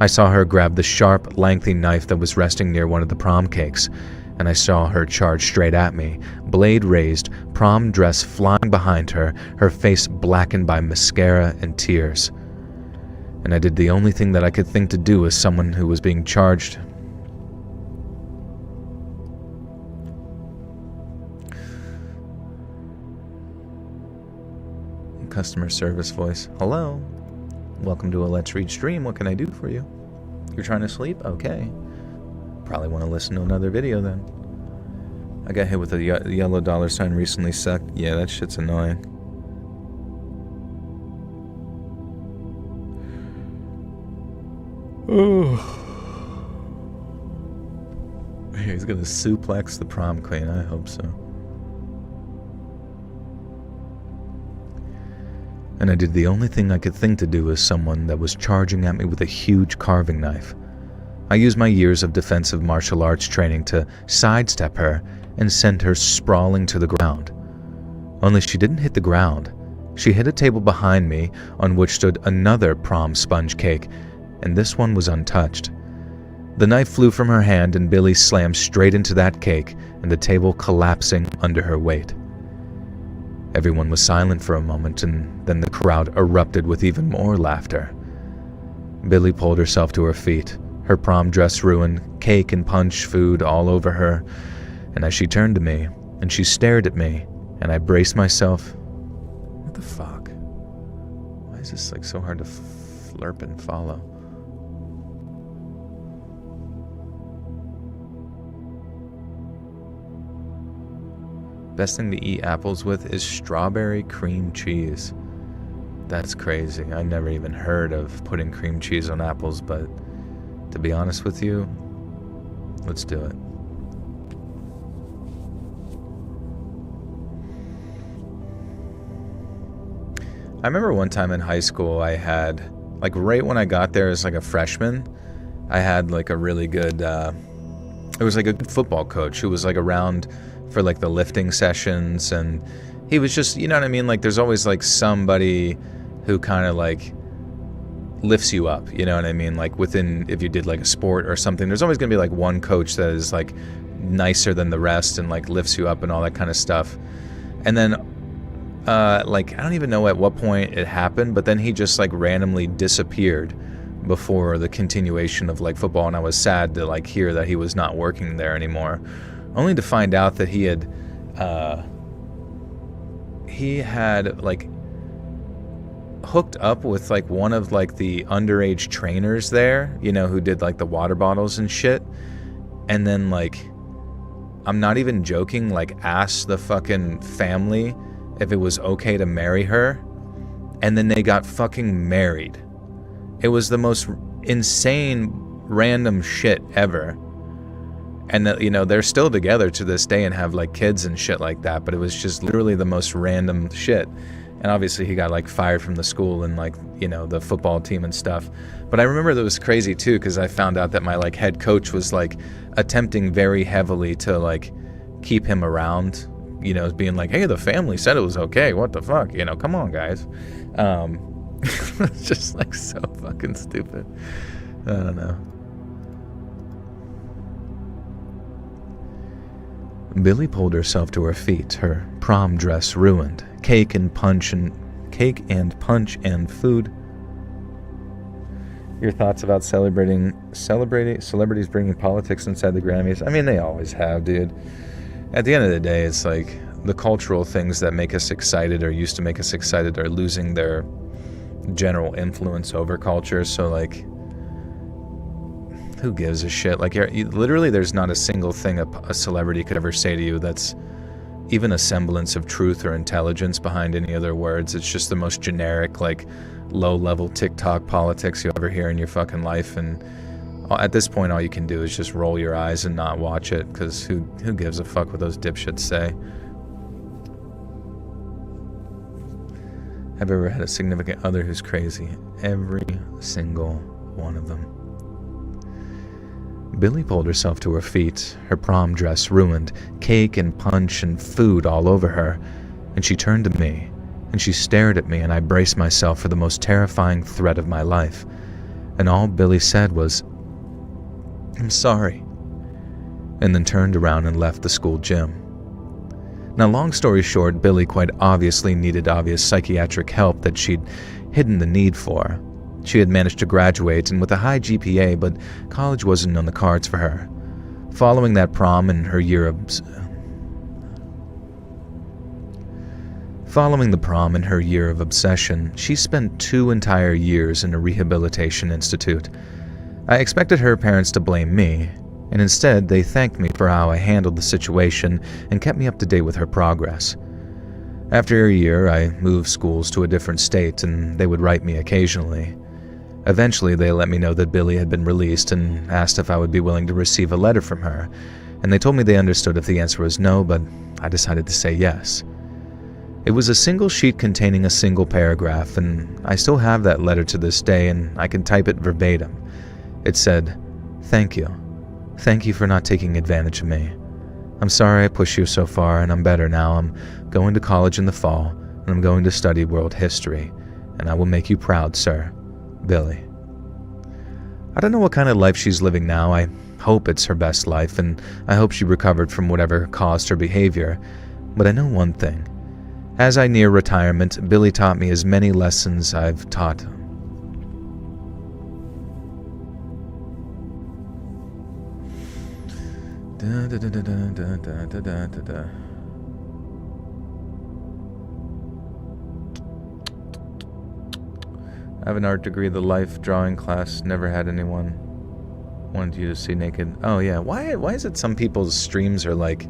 I saw her grab the sharp, lengthy knife that was resting near one of the prom cakes, and I saw her charge straight at me, blade raised, prom dress flying behind her, her face blackened by mascara and tears. And I did the only thing that I could think to do as someone who was being charged. Customer service voice. Hello. Welcome to a Let's Read stream. What can I do for you? You're trying to sleep? Okay. Probably want to listen to another video then. I got hit with a yellow dollar sign recently. Sucked. Yeah, that shit's annoying. Oh. He's gonna suplex the prom queen. I hope so. And I did the only thing I could think to do as someone that was charging at me with a huge carving knife. I used my years of defensive martial arts training to sidestep her and send her sprawling to the ground. Only she didn't hit the ground. She hit a table behind me on which stood another prom sponge cake, and this one was untouched. The knife flew from her hand and Billy slammed straight into that cake and the table collapsing under her weight. Everyone was silent for a moment, and then the crowd erupted with even more laughter. Billy pulled herself to her feet, her prom dress ruined, cake and punch food all over her, and as she turned to me, and she stared at me, and I braced myself. What the fuck? Why is this like so hard to flirp and follow? Best thing to eat apples with is strawberry cream cheese. That's crazy. I never even heard of putting cream cheese on apples, but to be honest with you, let's do it. I remember one time in high school I had, like right when I got there as like a freshman, I had like a really good, it was like a good football coach who was like around for like the lifting sessions, and he was just, you know what I mean, like there's always like somebody who kind of like lifts you up, you know what I mean, like within, if you did like a sport or something, there's always gonna be like one coach that is like nicer than the rest and like lifts you up and all that kind of stuff. And then like I don't even know at what point it happened, but then he just like randomly disappeared before the continuation of like football, and I was sad to like hear that he was not working there anymore, only to find out that he had like hooked up with like one of like the underage trainers there, you know, who did like the water bottles and shit, and then like, I'm not even joking, like asked the fucking family if it was okay to marry her, and then they got fucking married. It was the most insane random shit ever. And that, you know, they're still together to this day and have like kids and shit like that, but it was just literally the most random shit. And obviously he got like fired from the school and like, you know, the football team and stuff. But I remember that was crazy too, because I found out that my like head coach was like attempting very heavily to like keep him around, you know, being like, hey, the family said it was okay, what the fuck, you know, come on guys. It's just like so fucking stupid. I don't know. Billy pulled herself to her feet, her prom dress ruined, cake and punch and food. Your thoughts about celebrities bringing politics inside the Grammys? I mean, they always have, dude. At the end of the day, it's like the cultural things that make us excited or used to make us excited are losing their general influence over culture. So like, who gives a shit? Like, literally there's not a single thing a celebrity could ever say to you that's even a semblance of truth or intelligence behind any of their words. It's just the most generic, like, low-level TikTok politics you'll ever hear in your fucking life. And at this point, all you can do is just roll your eyes and not watch it, because who gives a fuck what those dipshits say? Have you ever had a significant other who's crazy? Every single one of them. Billy pulled herself to her feet, her prom dress ruined, cake and punch and food all over her, and she turned to me, and she stared at me, and I braced myself for the most terrifying threat of my life. And all Billy said was, "I'm sorry," and then turned around and left the school gym. Now, long story short, Billy quite obviously needed obvious psychiatric help that she'd hidden the need for. She had managed to graduate and with a high GPA, but college wasn't on the cards for her. Following that prom and her year of Following the prom and her year of obsession, she spent 2 entire years in a rehabilitation institute. I expected her parents to blame me, and instead they thanked me for how I handled the situation and kept me up to date with her progress. After a year, I moved schools to a different state and they would write me occasionally. Eventually, they let me know that Billy had been released and asked if I would be willing to receive a letter from her, and they told me they understood if the answer was no, but I decided to say yes. It was a single sheet containing a single paragraph, and I still have that letter to this day, and I can type it verbatim. It said, "Thank you. Thank you for not taking advantage of me. I'm sorry I pushed you so far, and I'm better now. I'm going to college in the fall, and I'm going to study world history, and I will make you proud, sir. Billy." I don't know what kind of life she's living now. I hope it's her best life, and I hope she recovered from whatever caused her behavior. But I know one thing. As I near retirement, Billy taught me as many lessons I've taught. I have an art degree. The life drawing class never had anyone wanted you to see naked. Oh yeah, why is it some people's streams are like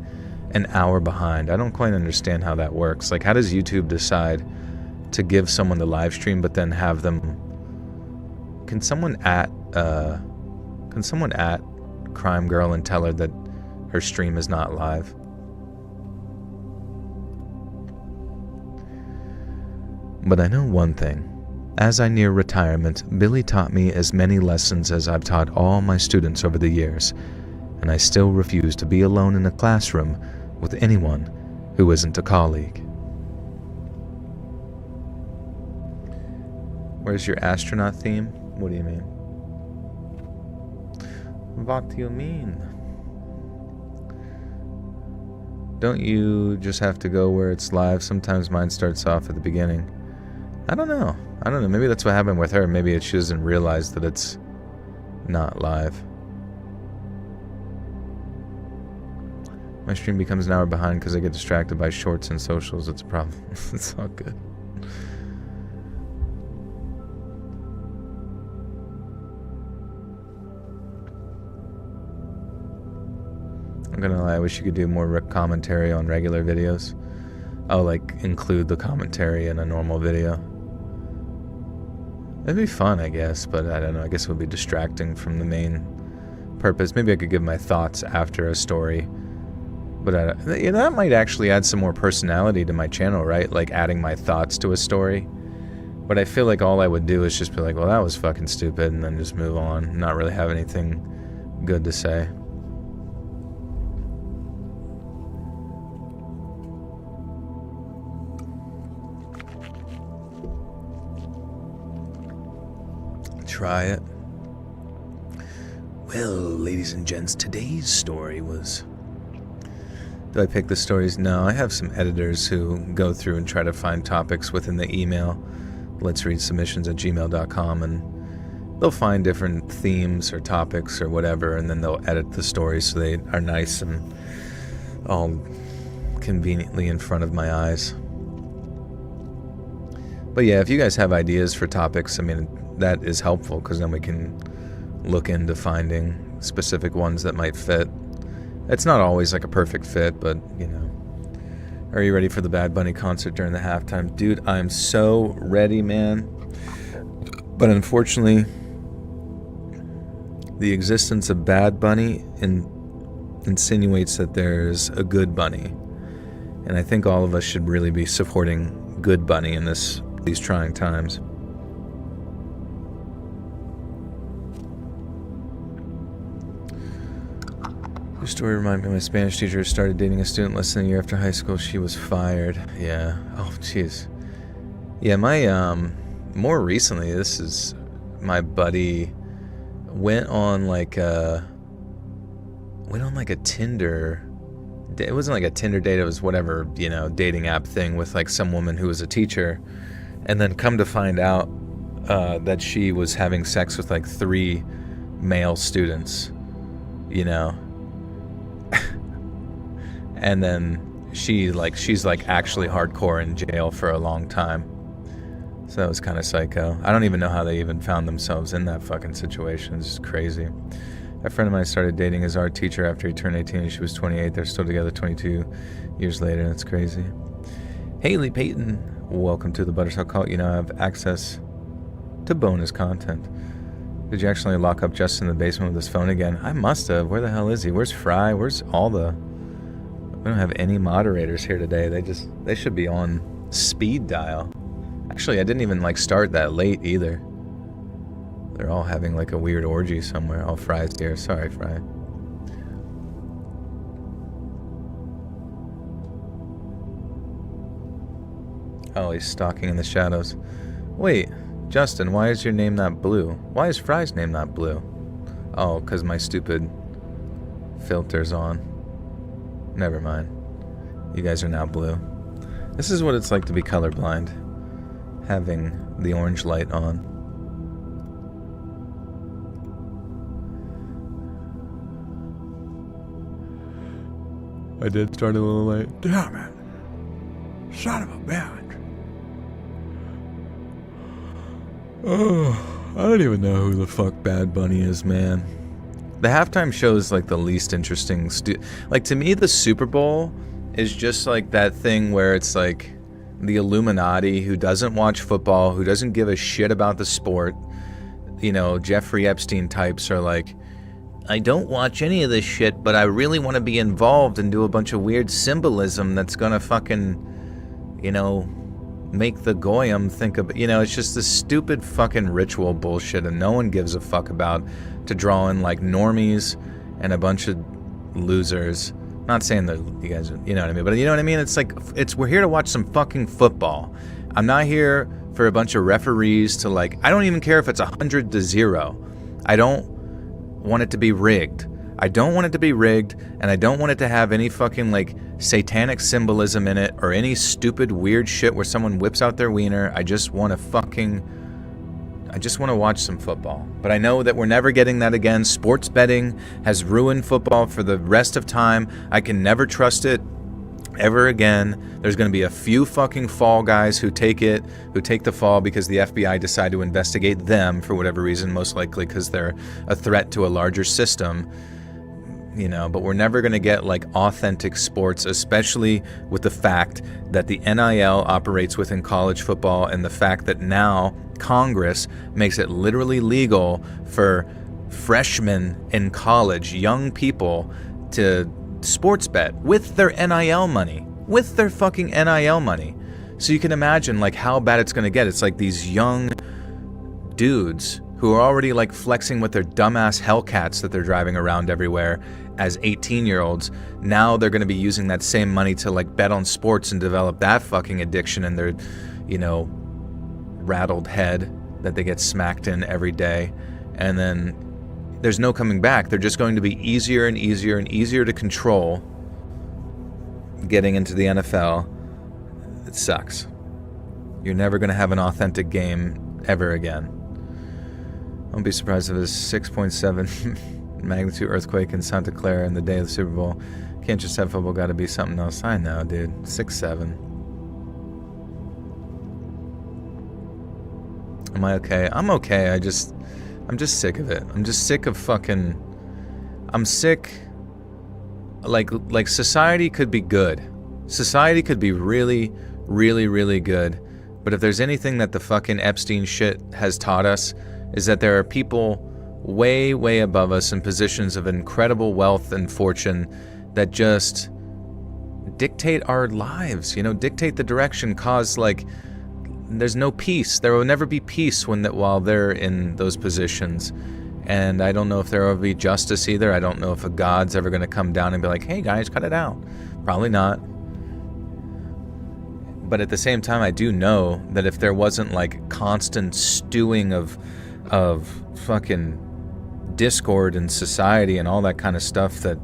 an hour behind? I don't quite understand how that works. Like, how does YouTube decide to give someone the live stream but then have them... Can someone at Crime Girl and tell her that her stream is not live? But I know one thing. As I near retirement, Billy taught me as many lessons as I've taught all my students over the years, and I still refuse to be alone in a classroom with anyone who isn't a colleague. Where's your astronaut theme? What do you mean? What do you mean? Don't you just have to go where it's live? Sometimes mine starts off at the beginning. I don't know. Maybe that's what happened with her. Maybe she doesn't realize that it's not live. My stream becomes an hour behind because I get distracted by shorts and socials. It's a problem. It's all good. I'm gonna lie, I wish you could do more commentary on regular videos. I'll like include the commentary in a normal video. It'd be fun, I guess, but I don't know. I guess it would be distracting from the main purpose. Maybe I could give my thoughts after a story. But that might actually add some more personality to my channel, right? Like adding my thoughts to a story. But I feel like all I would do is just be like, well, that was fucking stupid, and then just move on. Not really have anything good to say. Try it. Well, ladies and gents, today's story was... Do I pick the stories? No, I have some editors who go through and try to find topics within the email, letsreadsubmissions@gmail.com, and they'll find different themes or topics or whatever, and then they'll edit the stories so they are nice and all conveniently in front of my eyes. But yeah, if you guys have ideas for topics, I mean, that is helpful because then we can look into finding specific ones that might fit. It's not always like a perfect fit, but, you know. Are you ready for the Bad Bunny concert during the halftime? Dude, I'm so ready, man. But unfortunately, the existence of Bad Bunny insinuates that there's a good Bunny. And I think all of us should really be supporting good Bunny in these trying times. story reminded me of my Spanish teacher who started dating a student less than a year after high school. She was fired. Yeah. Oh, jeez. Yeah, more recently, this is my buddy went on like a Tinder. It wasn't like a Tinder date. It was whatever, dating app thing with like some woman who was a teacher. And then come to find out that she was having sex with like 3 male students, and then she's actually hardcore in jail for a long time. So that was kind of psycho. I don't even know how they even found themselves in that fucking situation. It's just crazy. A friend of mine started dating his art teacher after he turned 18 and she was 28. They're still together 22 years later. That's crazy. Haley Payton, welcome to the Butterscotch Cult. I have access to bonus content. Did you actually lock up Justin in the basement with his phone again? I must have. Where the hell is he? Where's Fry? Where's all the... We don't have any moderators here today. They should be on speed dial. Actually, I didn't even start that late either. They're all having a weird orgy somewhere. Oh, Fry's here. Sorry, Fry. Oh, he's stalking in the shadows. Wait, Justin, why is your name not blue? Why is Fry's name not blue? Oh, because my stupid filter's on. Never mind. You guys are now blue. This is what it's like to be colorblind. Having the orange light on. I did start a little late. Damn it. Son of a bitch. Oh, I don't even know who the fuck Bad Bunny is, man. The halftime show is the least interesting. To me, the Super Bowl is just that thing where it's the Illuminati who doesn't watch football, who doesn't give a shit about the sport. Jeffrey Epstein types are I don't watch any of this shit, but I really want to be involved and do a bunch of weird symbolism that's gonna fucking, make the Goyim think of, it's just this stupid fucking ritual bullshit and no one gives a fuck about, to draw in normies and a bunch of losers. Not saying that you guys, you know what I mean, but you know what I mean? It's we're here to watch some fucking football. I'm not here for a bunch of referees to I don't even care if it's 100-0. I don't want it to be rigged. I don't want it to be rigged, and I don't want it to have any fucking satanic symbolism in it or any stupid weird shit where someone whips out their wiener. I just want to watch some football. But I know that we're never getting that again. Sports betting has ruined football for the rest of time. I can never trust it ever again. There's going to be a few fucking fall guys who take the fall because the FBI decide to investigate them for whatever reason, most likely because they're a threat to a larger system. But we're never going to get authentic sports, especially with the fact that the NIL operates within college football and the fact that now Congress makes it literally legal for freshmen in college, young people, to sports bet with their NIL money, with their fucking NIL money. So you can imagine how bad it's going to get. It's these young dudes who are already flexing with their dumbass Hellcats that they're driving around everywhere as 18-year-olds. Now they're going to be using that same money to bet on sports and develop that fucking addiction in their, rattled head that they get smacked in every day. And then there's no coming back. They're just going to be easier and easier and easier to control getting into the NFL. It sucks. You're never going to have an authentic game ever again. I won't be surprised if it's 6.7 magnitude earthquake in Santa Clara in the day of the Super Bowl. Can't just have football, gotta be something else. I know, dude. 6.7. Am I okay? I'm okay. I'm just sick of it. I'm just sick of fucking... I'm sick... Like society could be good. Society could be really, really, really good. But if there's anything that the fucking Epstein shit has taught us, is that there are people way, way above us in positions of incredible wealth and fortune that just dictate our lives, dictate the direction, cause there's no peace. There will never be peace while they're in those positions. And I don't know if there will be justice either. I don't know if a God's ever going to come down and be like, hey guys, cut it out. Probably not. But at the same time, I do know that if there wasn't like constant stewing of fucking discord in society and all that kind of stuff, that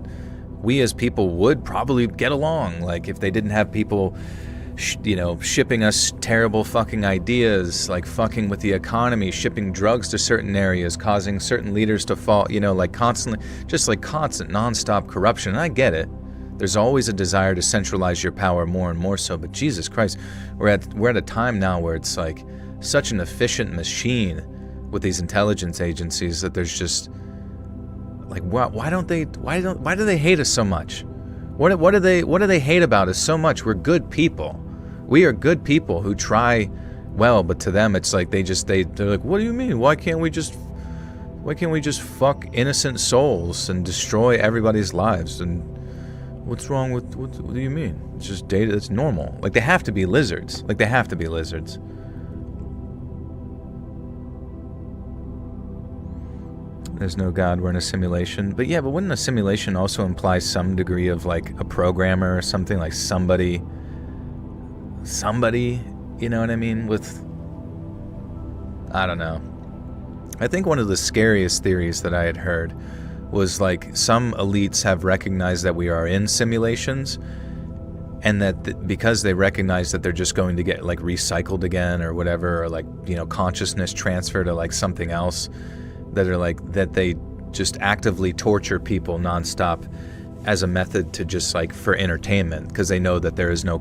we as people would probably get along. Like if they didn't have people shipping us terrible fucking ideas, like fucking with the economy, shipping drugs to certain areas, causing certain leaders to fall, like constantly, just like constant nonstop corruption. And I get it. There's always a desire to centralize your power more and more so, but Jesus Christ, we're at a time now where it's like such an efficient machine with these intelligence agencies that there's just like, why do they hate us so much? What do they hate about us so much? We're good people. We are good people who try well, but to them it's like they're like, what do you mean? Why can't we just fuck innocent souls and destroy everybody's lives? And what's wrong with what do you mean? It's just data. It's normal. Like they have to be lizards. There's no God, we're in a simulation. But wouldn't a simulation also imply some degree of like a programmer or something, like somebody, you know what I mean? I don't know. I think one of the scariest theories that I had heard was like some elites have recognized that we are in simulations, and that because they recognize that they're just going to get like recycled again or whatever, or like, consciousness transfer to like something else, that they just actively torture people nonstop as a method to just like for entertainment, because they know that there is no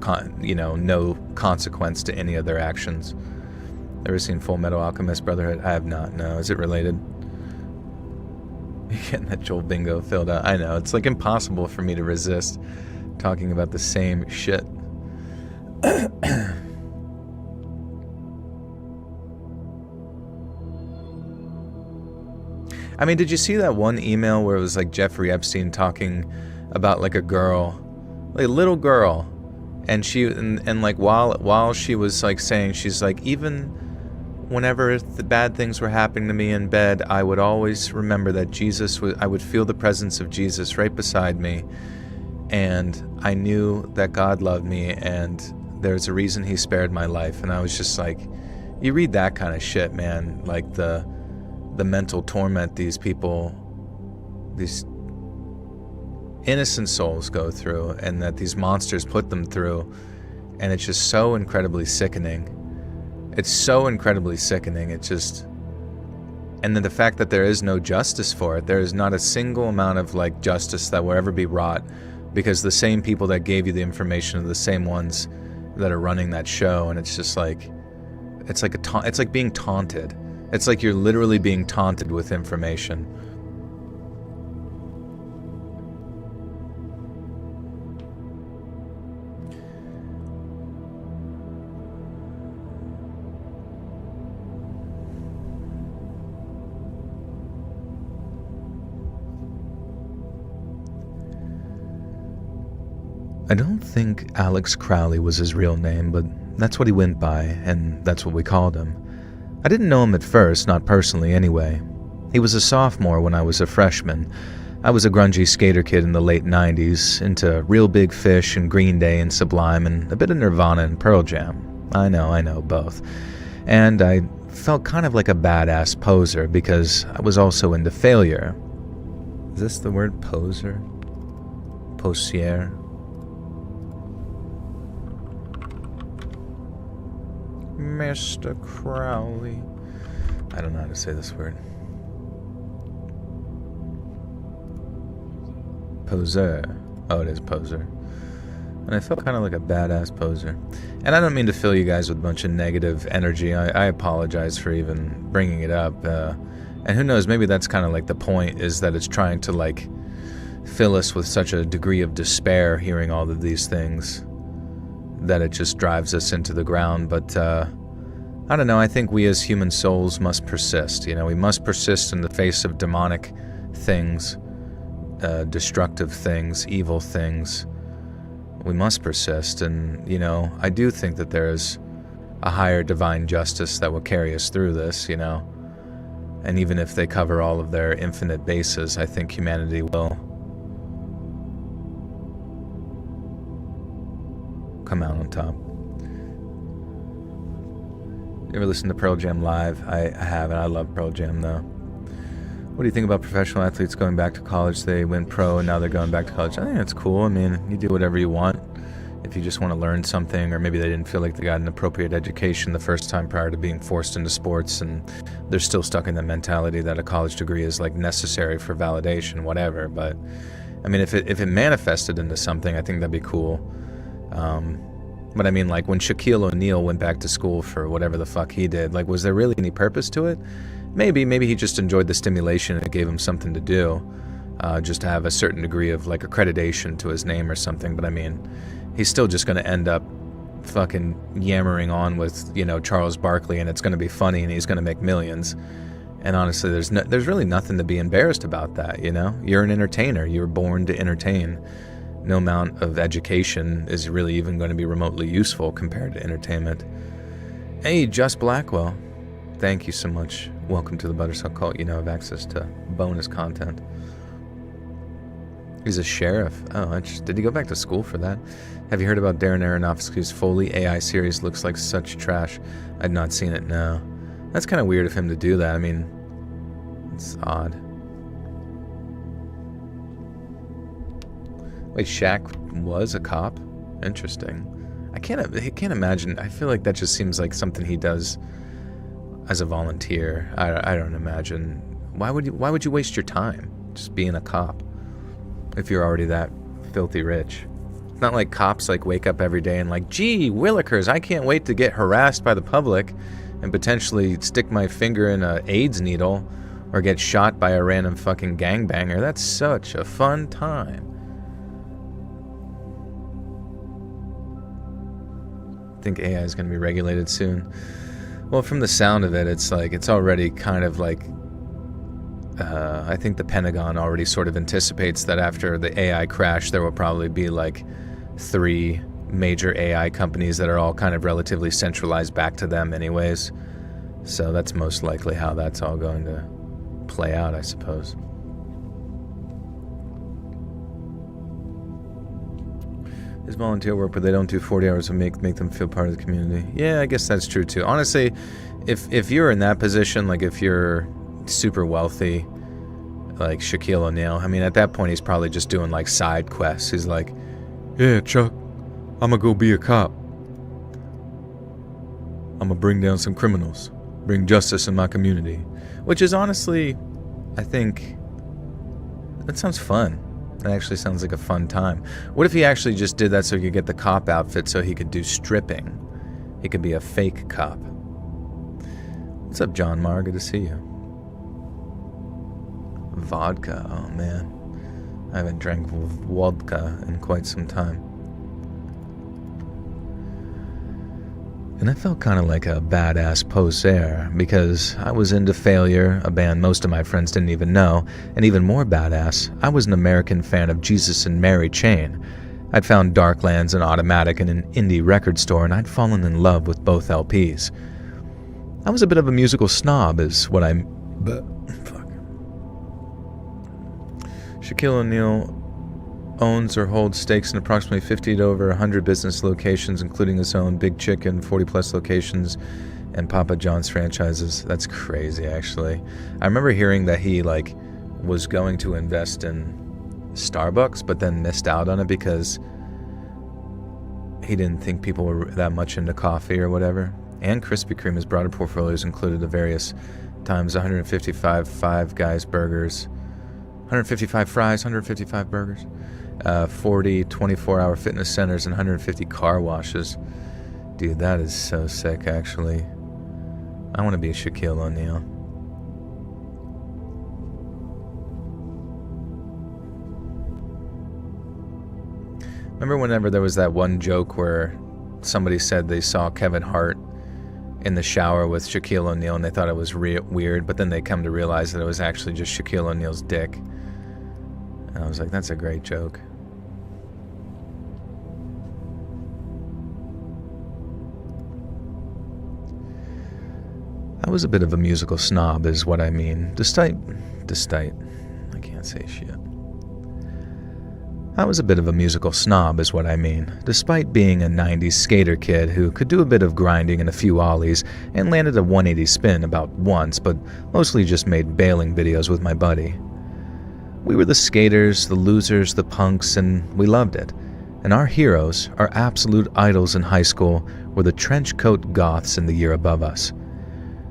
consequence to any of their actions. Ever seen Full Metal Alchemist Brotherhood? I have not. No. Is it related? You're getting that Joel bingo filled out. I know, it's like impossible for me to resist talking about the same shit. I mean, did you see that one email where it was like Jeffrey Epstein talking about like a girl, like a little girl, and she and like while she was like saying, she's like, even whenever the bad things were happening to me in bed, I would always remember that I would feel the presence of Jesus right beside me, and I knew that God loved me, and there's a reason he spared my life. And I was just like, you read that kind of shit, man, like the mental torment these people, these innocent souls go through, and that these monsters put them through, and it's just so incredibly sickening. It's so incredibly sickening. It just, and then the fact that there is no justice for it, there is not a single amount of like justice that will ever be wrought, because the same people that gave you the information are the same ones that are running that show. And it's just like, it's like being taunted. It's like you're literally being taunted with information. I don't think Alex Crowley was his real name, but that's what he went by, and that's what we called him. I didn't know him at first, not personally anyway. He was a sophomore when I was a freshman. I was a grungy skater kid in the late 90s, into Real Big Fish and Green Day and Sublime and a bit of Nirvana and Pearl Jam. I know, both. And I felt kind of like a badass poser because I was also into failure. Is this the word poser? Posier? Mr. Crowley. I don't know how to say this word. Poser. Oh, it is poser. And I felt kind of like a badass poser. And I don't mean to fill you guys with a bunch of negative energy. I apologize for even bringing it up. And who knows, maybe that's kind of like the point, is that it's trying to like fill us with such a degree of despair hearing all of these things that it just drives us into the ground. But I don't know, I think we as human souls must persist. We must persist in the face of demonic things, destructive things, evil things. We must persist. And, I do think that there is a higher divine justice that will carry us through this, And even if they cover all of their infinite bases, I think humanity will come out on top. You ever listen to Pearl Jam live? I haven't. I love Pearl Jam, though. What do you think about professional athletes going back to college? They went pro and now they're going back to college. I think that's cool. I mean, you do whatever you want. If you just want to learn something, or maybe they didn't feel like they got an appropriate education the first time prior to being forced into sports, and they're still stuck in the mentality that a college degree is like necessary for validation, whatever. But I mean, if it manifested into something, I think that'd be cool. But I mean, like when Shaquille O'Neal went back to school for whatever the fuck he did, like was there really any purpose to it? Maybe he just enjoyed the stimulation and it gave him something to do, just to have a certain degree of like accreditation to his name or something. But I mean, he's still just going to end up fucking yammering on with, Charles Barkley, and it's going to be funny and he's going to make millions. And honestly, there's really nothing to be embarrassed about that, You're an entertainer. You were born to entertain. No amount of education is really even going to be remotely useful compared to entertainment. Hey, Just Blackwell. Thank you so much. Welcome to the Butterskull Cult. You now have access to bonus content. He's a sheriff. Oh, did he go back to school for that? Have you heard about Darren Aronofsky's Foley AI series? Looks like such trash. I'd not seen it, no. That's kind of weird of him to do that. I mean, it's odd. Wait, Shaq was a cop? Interesting. I can't imagine. I feel like that just seems like something he does as a volunteer. I don't imagine. Why would you waste your time just being a cop if you're already that filthy rich? It's not like cops like wake up every day and like, gee, Willikers, I can't wait to get harassed by the public and potentially stick my finger in a AIDS needle or get shot by a random fucking gangbanger. That's such a fun time. I think AI is going to be regulated soon. Well, from the sound of it, it's like it's already kind of like I think the Pentagon already sort of anticipates that after the AI crash, there will probably be like 3 major AI companies that are all kind of relatively centralized back to them anyways. So that's most likely how that's all going to play out, I suppose. Is volunteer work, but they don't do 40 hours to make them feel part of the community. Yeah, I guess that's true too. Honestly, if you're in that position, like if you're super wealthy, like Shaquille O'Neal, I mean, at that point, he's probably just doing like side quests. He's like, yeah, Chuck, I'm gonna go be a cop. I'm gonna bring down some criminals, bring justice in my community. Which is honestly, I think, that sounds fun. That actually sounds like a fun time. What if he actually just did that so he could get the cop outfit so he could do stripping? He could be a fake cop. What's up, John Marr? Good to see you. Vodka. Oh, man. I haven't drank vodka in quite some time. And I felt kind of like a badass poser because I was into Failure, a band most of my friends didn't even know, and even more badass, I was an American fan of Jesus and Mary Chain. I'd found Darklands and Automatic in an indie record store, and I'd fallen in love with both LPs. I was a bit of a musical snob, is what I'm... Fuck. Shaquille O'Neal owns or holds stakes in approximately 50 to over 100 business locations, including his own Big Chicken, 40-plus locations, and Papa John's franchises. That's crazy, actually. I remember hearing that he, was going to invest in Starbucks, but then missed out on it because he didn't think people were that much into coffee or whatever. And Krispy Kreme, his broader portfolios included the various times 155 Five Guys burgers, 155 fries, 155 burgers, 40 24-hour fitness centers, and 150 car washes. Dude, that is so sick, actually. I want to be a Shaquille O'Neal. Remember whenever there was that one joke where somebody said they saw Kevin Hart in the shower with Shaquille O'Neal and they thought it was weird, but then they come to realize that it was actually just Shaquille O'Neal's dick. And I was like, that's a great joke. I was a bit of a musical snob is what I mean, despite, I can't say shit. I was a bit of a musical snob is what I mean, despite being a 90s skater kid who could do a bit of grinding and a few ollies and landed a 180 spin about once, but mostly just made bailing videos with my buddy. We were the skaters, the losers, the punks, and we loved it. And our heroes, our absolute idols in high school, were the trench coat goths in the year above us.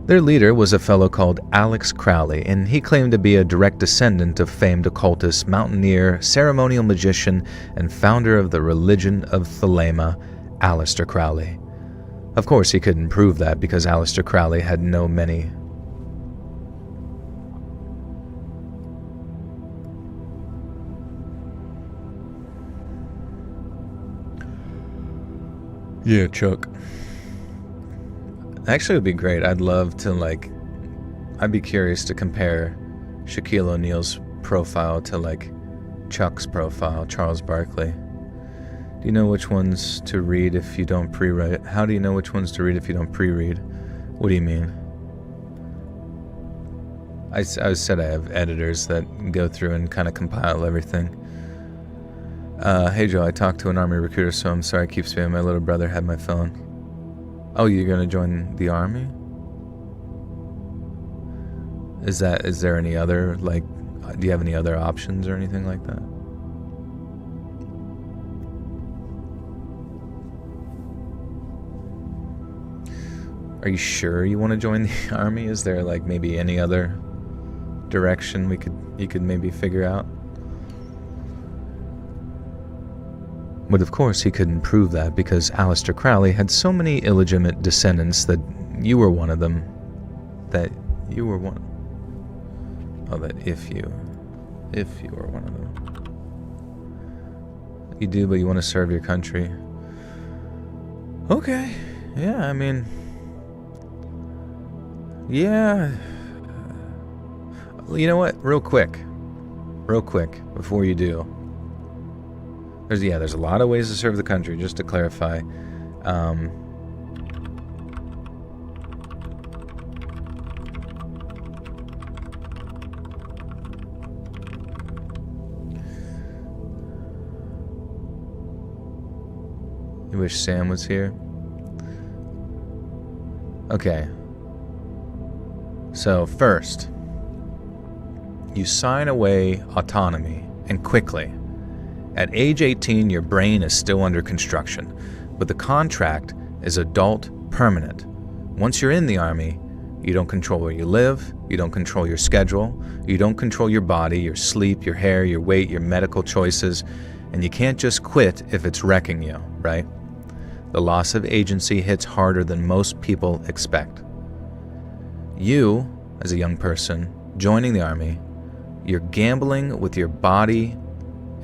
Their leader was a fellow called Alex Crowley, and he claimed to be a direct descendant of famed occultist, mountaineer, ceremonial magician, and founder of the religion of Thelema, Aleister Crowley. Of course, he couldn't prove that because Aleister Crowley had many. Yeah, Chuck. Actually, it would be great. I'd love to, I'd be curious to compare Shaquille O'Neal's profile to, Chuck's profile, Charles Barkley. Do you know which ones to read if you don't pre-read? How do you know which ones to read if you don't pre-read? What do you mean? I said I have editors that go through and kind of compile everything. Hey Joe, I talked to an army recruiter, so I'm sorry I keep spamming. My little brother had my phone. Oh, you're gonna join the army? Is there any other, do you have any other options or anything like that? Are you sure you want to join the army? Is there, maybe any other direction you could maybe figure out? But of course he couldn't prove that because Aleister Crowley had so many illegitimate descendants that you were one of them. That you were one. Oh, that if you were one of them. You do, but you want to serve your country. Okay. Yeah, I mean... Yeah. You know what? Real quick, before you do. There's a lot of ways to serve the country, just to clarify. You wish Sam was here? Okay. So first, you sign away autonomy, and quickly. At age 18, your brain is still under construction, but the contract is adult permanent. Once you're in the Army, you don't control where you live, you don't control your schedule, you don't control your body, your sleep, your hair, your weight, your medical choices, and you can't just quit if it's wrecking you, right? The loss of agency hits harder than most people expect. You, as a young person, joining the Army, you're gambling with your body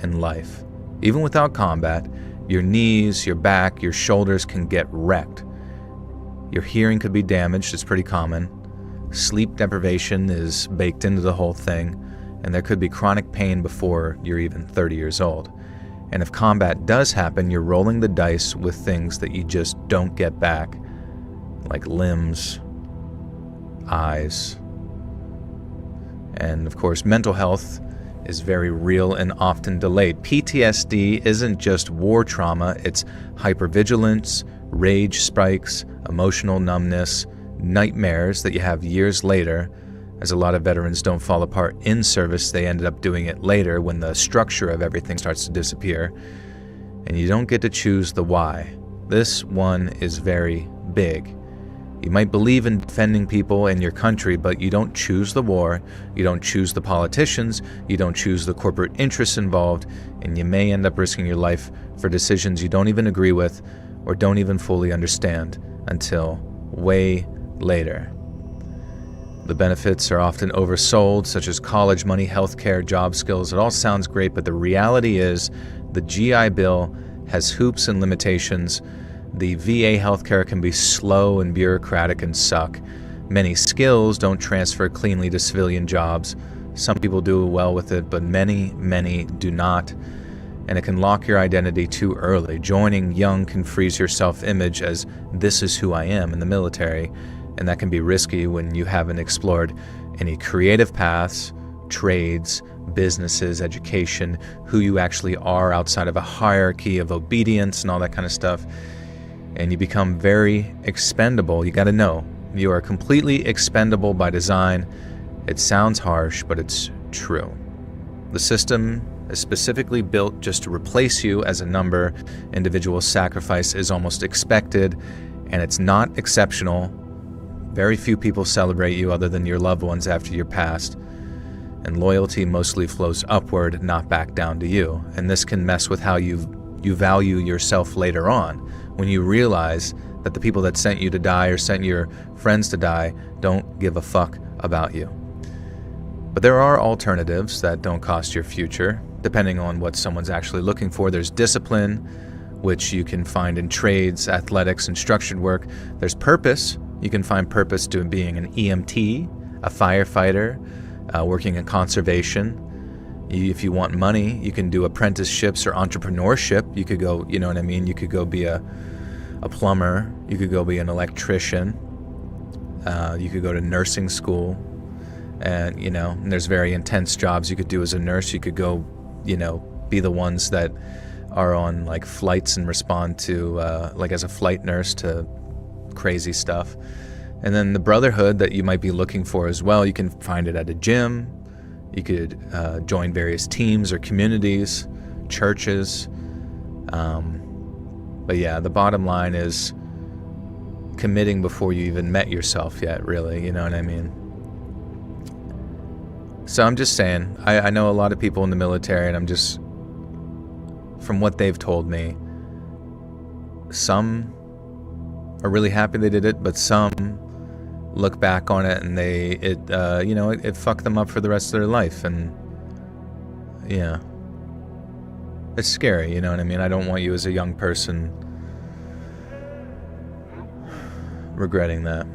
and life. Even without combat, your knees, your back, your shoulders can get wrecked. Your hearing could be damaged, it's pretty common. Sleep deprivation is baked into the whole thing, and there could be chronic pain before you're even 30 years old. And if combat does happen, you're rolling the dice with things that you just don't get back, like limbs, eyes, and of course mental health is very real and often delayed. PTSD isn't just war trauma, it's hypervigilance, rage spikes, emotional numbness, nightmares that you have years later. As a lot of veterans don't fall apart in service, they ended up doing it later when the structure of everything starts to disappear. And you don't get to choose the why. This one is very big. You might believe in defending people and your country, but you don't choose the war, you don't choose the politicians, you don't choose the corporate interests involved, and you may end up risking your life for decisions you don't even agree with or don't even fully understand until way later. The benefits are often oversold, such as college money, healthcare, job skills. It all sounds great, but the reality is the GI Bill has hoops and limitations. The VA healthcare can be slow and bureaucratic and suck. Many skills don't transfer cleanly to civilian jobs. Some people do well with it, but many do not. And it can lock your identity too early. Joining young can freeze your self-image as this is who I am in the military, And that can be risky when you haven't explored any creative paths, trades, businesses, education, who you actually are outside of a hierarchy of obedience and all that kind of stuff. And you become very expendable. You got to know, you are completely expendable by design. It sounds harsh, but it's true. The system is specifically built just to replace you as a number. Individual sacrifice is almost expected, and it's not exceptional. Very few people celebrate you other than your loved ones after you're passed. And loyalty mostly flows upward, not back down to you. And this can mess with how you value yourself later on, when you realize that the people that sent you to die or sent your friends to die don't give a fuck about you. But there are alternatives that don't cost your future, depending on what someone's actually looking for. There's discipline, which you can find in trades, athletics, and structured work. There's purpose. You can find purpose to being an EMT, a firefighter, working in conservation. If you want money, you can do apprenticeships or entrepreneurship. You could go, you know what I mean? You could go be a plumber. You could go be an electrician. You could go to nursing school. And, and there's very intense jobs you could do as a nurse. You could go, be the ones that are on like flights and respond to, like as a flight nurse to crazy stuff. And then the brotherhood that you might be looking for as well, you can find it at a gym. You could join various teams or communities, churches. But yeah, the bottom line is committing before you even met yourself yet, really, you know what I mean? So I'm just saying, I know a lot of people in the military, and I'm just, from what they've told me, some are really happy they did it, but some look back on it and it fucked them up for the rest of their life. And yeah, it's scary, you know what I mean? I don't want you as a young person regretting that.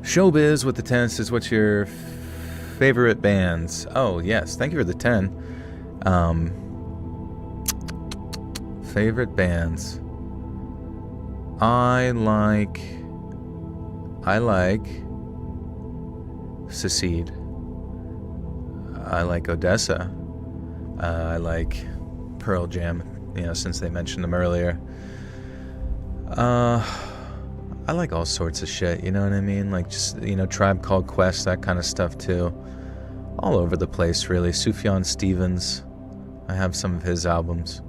Showbiz with the 10 says, what's your favorite bands? Oh, yes. Thank you for the 10. Favorite bands. I like Secede. I like Odessa. I like Pearl Jam, since they mentioned them earlier. I like all sorts of shit, you know what I mean? Like just, Tribe Called Quest, that kind of stuff too. All over the place, really. Sufjan Stevens. I have some of his albums.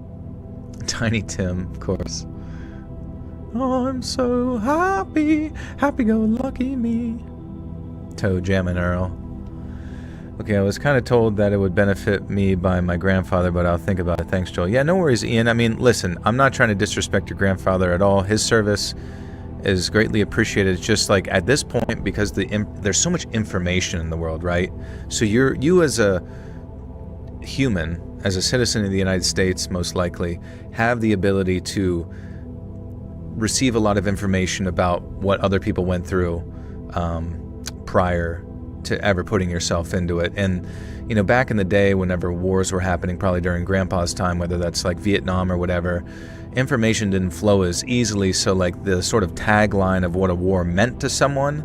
Tiny Tim, of course. I'm so happy, happy-go-lucky me. Toe Jam and Earl. Okay, I was kind of told that it would benefit me by my grandfather, but I'll think about it. Thanks, Joel. Yeah, no worries, Ian. I mean, listen, I'm not trying to disrespect your grandfather at all. His service is greatly appreciated. It's just like at this point, because there's so much information in the world, right? So you as a human, as a citizen of the United States, most likely, have the ability to receive a lot of information about what other people went through prior to ever putting yourself into it. And back in the day, whenever wars were happening, probably during Grandpa's time, whether that's like Vietnam or whatever, information didn't flow as easily. So like the sort of tagline of what a war meant to someone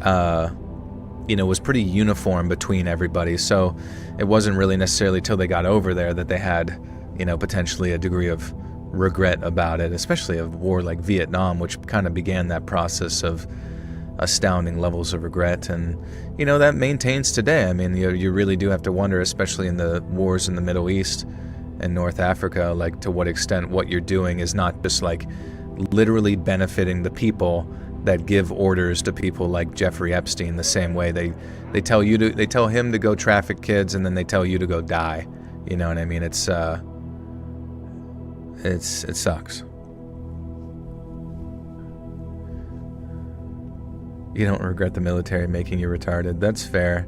was pretty uniform between everybody. So it wasn't really necessarily till they got over there that they had potentially a degree of regret about it, especially of war like Vietnam, which kind of began that process of astounding levels of regret. And that maintains today. I mean, you really do have to wonder, especially in the wars in the Middle East and North Africa, like to what extent what you're doing is not just like literally benefiting the people that give orders to people like Jeffrey Epstein, the same way they tell him to go traffic kids, and then they tell you to go die. You know what I mean? It sucks. You don't regret the military making you retarded. That's fair.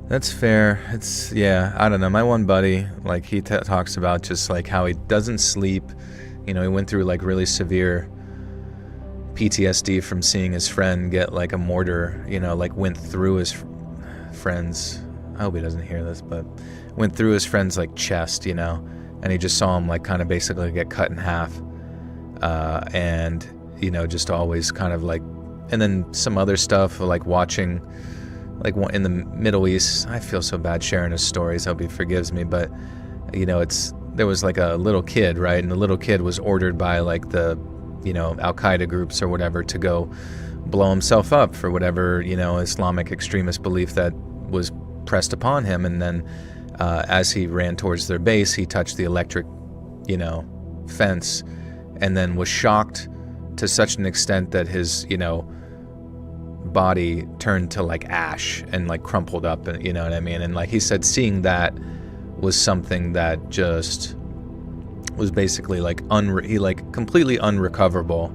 I don't know. My one buddy, like he talks about just like how he doesn't sleep. He went through like really severe PTSD from seeing his friend get like a mortar, like went through his friend's, I hope he doesn't hear this, but went through his friend's like chest, and he just saw him like kind of basically get cut in half. And just always kind of like, and then some other stuff like watching, like in the Middle East. I feel so bad sharing his stories. I hope he forgives me, but there was like a little kid, right? And the little kid was ordered by like the, Al-Qaeda groups or whatever to go blow himself up for whatever, Islamic extremist belief that was pressed upon him. And then as he ran towards their base, he touched the electric, fence, and then was shocked to such an extent that his, body turned to like ash and like crumpled up, and you know what I mean? And like he said, seeing that was something that just was basically like he like completely unrecoverable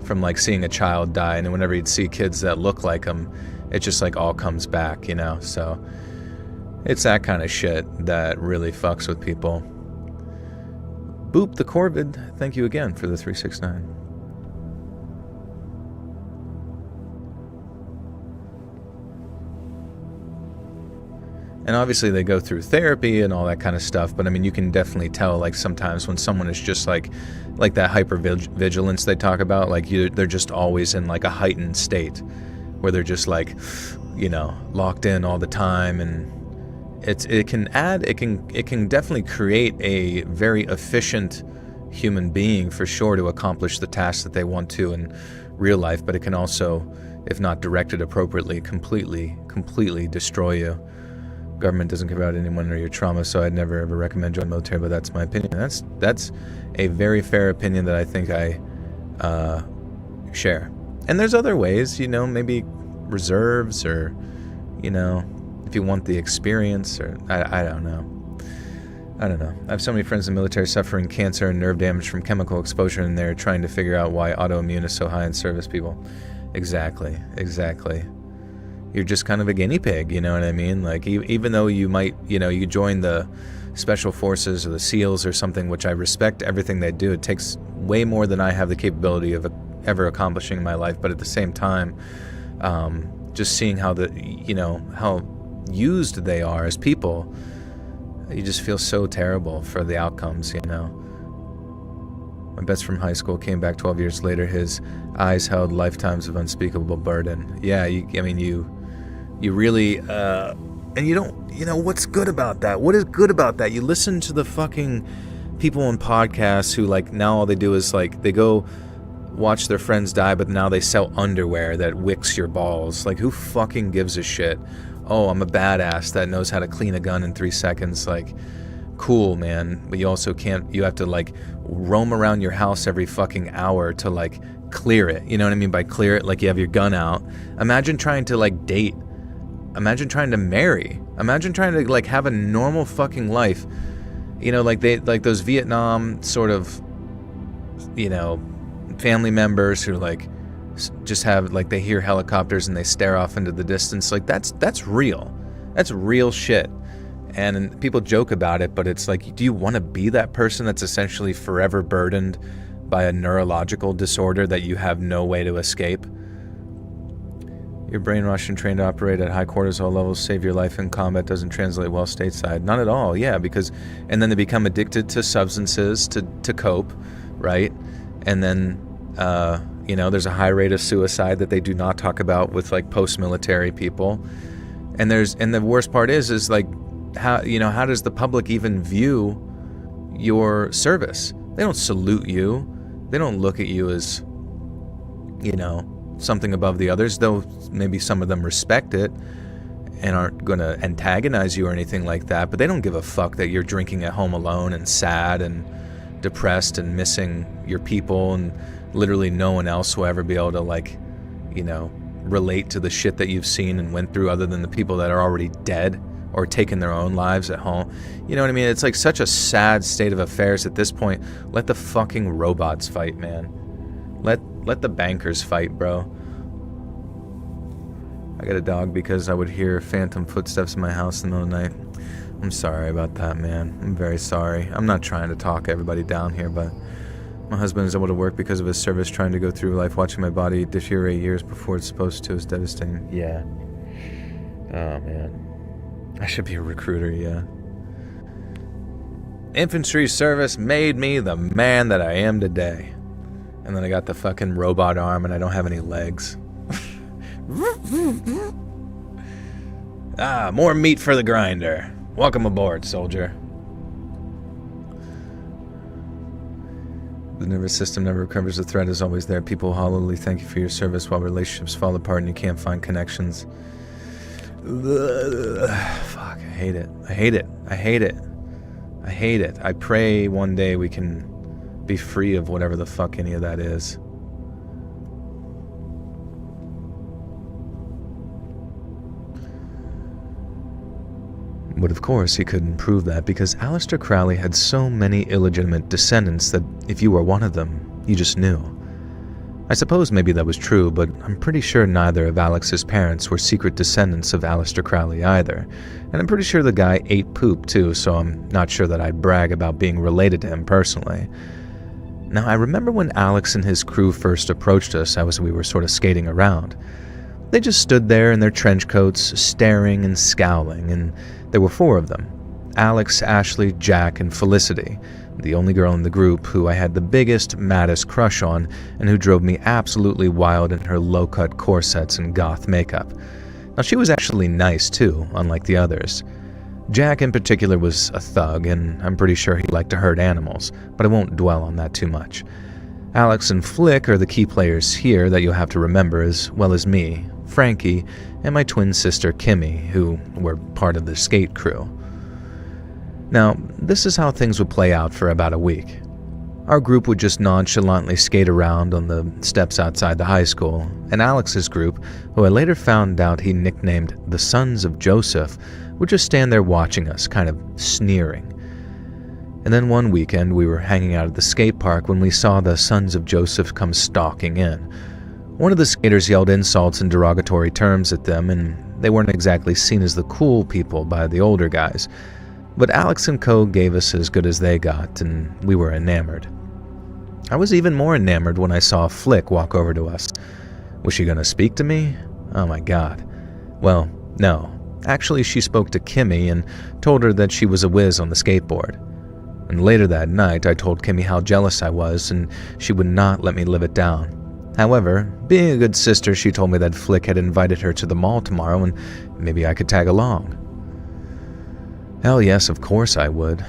from like seeing a child die. And whenever he'd see kids that look like him, it just like all comes back, so it's that kind of shit that really fucks with people. Boop the Corvid, thank you again for the 369. And obviously they go through therapy and all that kind of stuff, but I mean, you can definitely tell like sometimes when someone is just like that hypervigilance they talk about, like they're just always in like a heightened state where they're just like, locked in all the time. And it can definitely create a very efficient human being for sure to accomplish the tasks that they want to in real life, but it can also, if not directed appropriately, completely destroy you. Government doesn't care about anyone or your trauma, so I'd never ever recommend joining the military, but that's my opinion. That's a very fair opinion that I think I share. And there's other ways, maybe reserves, or if you want the experience, or I don't know. I have so many friends in the military suffering cancer and nerve damage from chemical exposure, and they're trying to figure out why autoimmune is so high in service people. Exactly. You're just kind of a guinea pig, you know what I mean? Like, even though you might, you join the Special Forces or the SEALs or something, which I respect everything they do. It takes way more than I have the capability of ever accomplishing in my life. But at the same time, just seeing how how used they are as people, you just feel so terrible for the outcomes, My best friend from high school came back 12 years later. His eyes held lifetimes of unspeakable burden. Yeah, you really, and you don't, what's good about that? What is good about that? You listen to the fucking people on podcasts who, like, now all they do is, like, they go watch their friends die, but now they sell underwear that wicks your balls. Like, who fucking gives a shit? Oh, I'm a badass that knows how to clean a gun in 3 seconds. Like, cool, man. But you also you have to, like, roam around your house every fucking hour to, like, clear it. You know what I mean by clear it? Like, you have your gun out. Imagine trying to, like, date. Imagine trying to marry. Imagine trying to, like, have a normal fucking life. Like those Vietnam sort of, family members who, like, just have, like, they hear helicopters and they stare off into the distance. Like, that's real. That's real shit. And people joke about it, but it's like, do you want to be that person that's essentially forever burdened by a neurological disorder that you have no way to escape? You're brainwashed and trained to operate at high cortisol levels, save your life in combat doesn't translate well stateside. Not at all, yeah, and then they become addicted to substances to cope, right? And then, there's a high rate of suicide that they do not talk about with, like, post-military people. And the worst part is like, how does the public even view your service? They don't salute you. They don't look at you as, something above the others, though maybe some of them respect it and aren't going to antagonize you or anything like that, but they don't give a fuck that you're drinking at home alone and sad and depressed and missing your people, and literally no one else will ever be able to, like, relate to the shit that you've seen and went through other than the people that are already dead or taking their own lives at home. You know what I mean? It's like such a sad state of affairs at this point. Let the fucking robots fight, man. Let the bankers fight, bro. I got a dog because I would hear phantom footsteps in my house in the middle of the night. I'm sorry about that, man. I'm very sorry. I'm not trying to talk everybody down here, but my husband is able to work because of his service. Trying to go through life watching my body deteriorate years before it's supposed to is devastating. Yeah. Oh, man. I should be a recruiter, yeah. Infantry service made me the man that I am today. And then I got the fucking robot arm and I don't have any legs. More meat for the grinder. Welcome aboard, soldier. The nervous system never recovers. The threat is always there. People hollowly thank you for your service while relationships fall apart and you can't find connections. Ugh. Fuck, I hate it. I hate it. I hate it. I hate it. I pray one day we can be free of whatever the fuck any of that is. But of course he couldn't prove that because Aleister Crowley had so many illegitimate descendants that if you were one of them, you just knew. I suppose maybe that was true, but I'm pretty sure neither of Alex's parents were secret descendants of Aleister Crowley either. And I'm pretty sure the guy ate poop too, so I'm not sure that I'd brag about being related to him personally. Now, I remember when Alex and his crew first approached us as we were sort of skating around. They just stood there in their trench coats, staring and scowling, and there were 4 of them. Alex, Ashley, Jack, and Felicity, the only girl in the group who I had the biggest, maddest crush on and who drove me absolutely wild in her low-cut corsets and goth makeup. Now, she was actually nice too, unlike the others. Jack in particular was a thug, and I'm pretty sure he liked to hurt animals, but I won't dwell on that too much. Alex and Flick are the key players here that you'll have to remember, as well as me, Frankie, and my twin sister Kimmy, who were part of the skate crew. Now, this is how things would play out for about a week. Our group would just nonchalantly skate around on the steps outside the high school, and Alex's group, who I later found out he nicknamed the Sons of Joseph, would just stand there watching us, kind of sneering. And then one weekend we were hanging out at the skate park when we saw the Sons of Joseph come stalking in. One of the skaters yelled insults and derogatory terms at them, and they weren't exactly seen as the cool people by the older guys. But Alex and co gave us as good as they got, and we were enamored. I was even more enamored when I saw Flick walk over to us. Was she going to speak to me? Oh my god. Well, no. Actually, she spoke to Kimmy and told her that she was a whiz on the skateboard. And later that night, I told Kimmy how jealous I was, and she would not let me live it down. However, being a good sister, she told me that Flick had invited her to the mall tomorrow and maybe I could tag along. Hell yes, of course I would.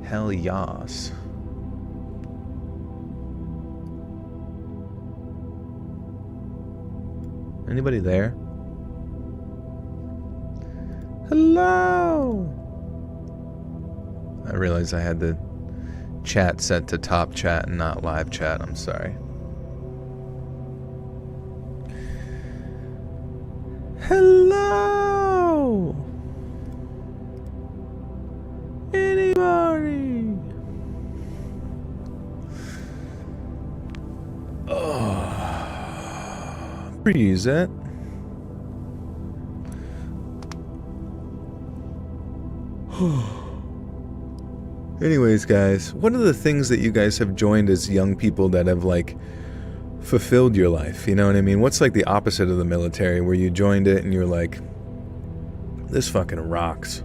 Hell yas. Anybody there? Hello! I realized I had the chat set to top chat and not live chat. I'm sorry. Hello! Anybody? Oh, breeze it. Anyways, guys, what are the things that you guys have joined as young people that have, like, fulfilled your life? You know what I mean? What's, like, the opposite of the military, where you joined it and you're like, this fucking rocks.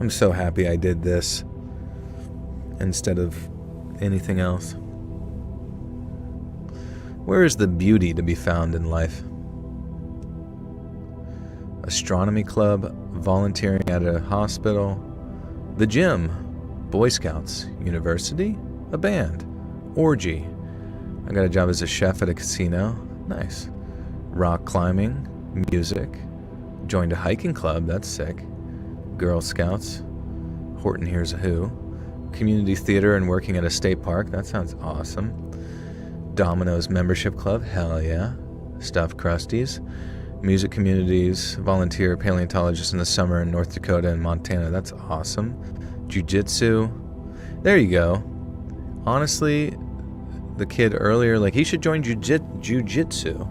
I'm so happy I did this instead of anything else. Where is the beauty to be found in life? Astronomy club, volunteering at a hospital, the gym, Boy Scouts, university, a band, orgy. I got a job as a chef at a casino. Nice. Rock climbing, music. Joined a hiking club, that's sick. Girl Scouts. Horton Hears a Who. Community theater and working at a state park, that sounds awesome. Domino's membership club, hell yeah. Stuffed Crusties. Music communities, volunteer paleontologist in the summer in North Dakota and Montana, that's awesome. Jiu-jitsu. There you go. Honestly, the kid earlier, like, he should join jiu-jitsu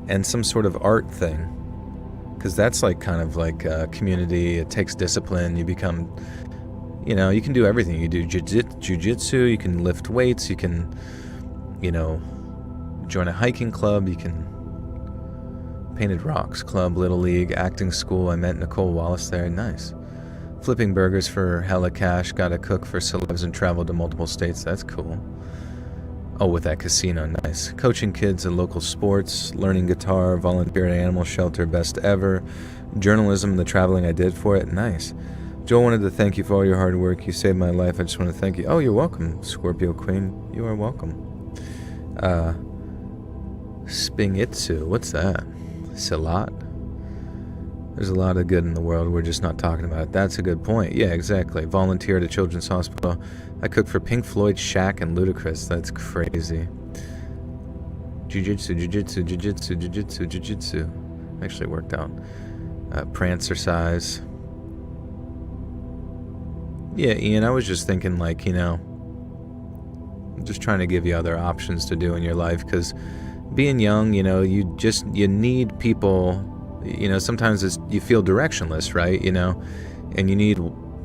and some sort of art thing, because that's like kind of like a community. It takes discipline. You become, you know, you can do everything. You do jiu-jitsu, you can lift weights, you can, you know, join a hiking club, you can Painted Rocks Club, Little League, acting school. I met Nicole Wallace there. Nice. Flipping burgers for hella cash, gotta cook for celebs and travel to multiple states. That's cool. Oh, with that casino, nice. Coaching kids in local sports, learning guitar, volunteer at animal shelter, best ever. Journalism and the traveling I did for it, nice. Joel wanted to thank you for all your hard work. You saved my life. I just want to thank you. Oh, you're welcome, Scorpio Queen. You are welcome. Spingitsu, what's that? Salat? There's a lot of good in the world. We're just not talking about it. That's a good point. Yeah, exactly. Volunteer at a children's hospital. I cooked for Pink Floyd, Shaq, and Ludacris. That's crazy. Jiu-jitsu, jiu-jitsu, jiu-jitsu, jiu-jitsu, jiu-jitsu. Actually worked out. Prancercise. Yeah, Ian, I was just thinking, like, you know, I'm just trying to give you other options to do in your life, because being young, you know, you need people, you know, sometimes you feel directionless, right, you know, and you need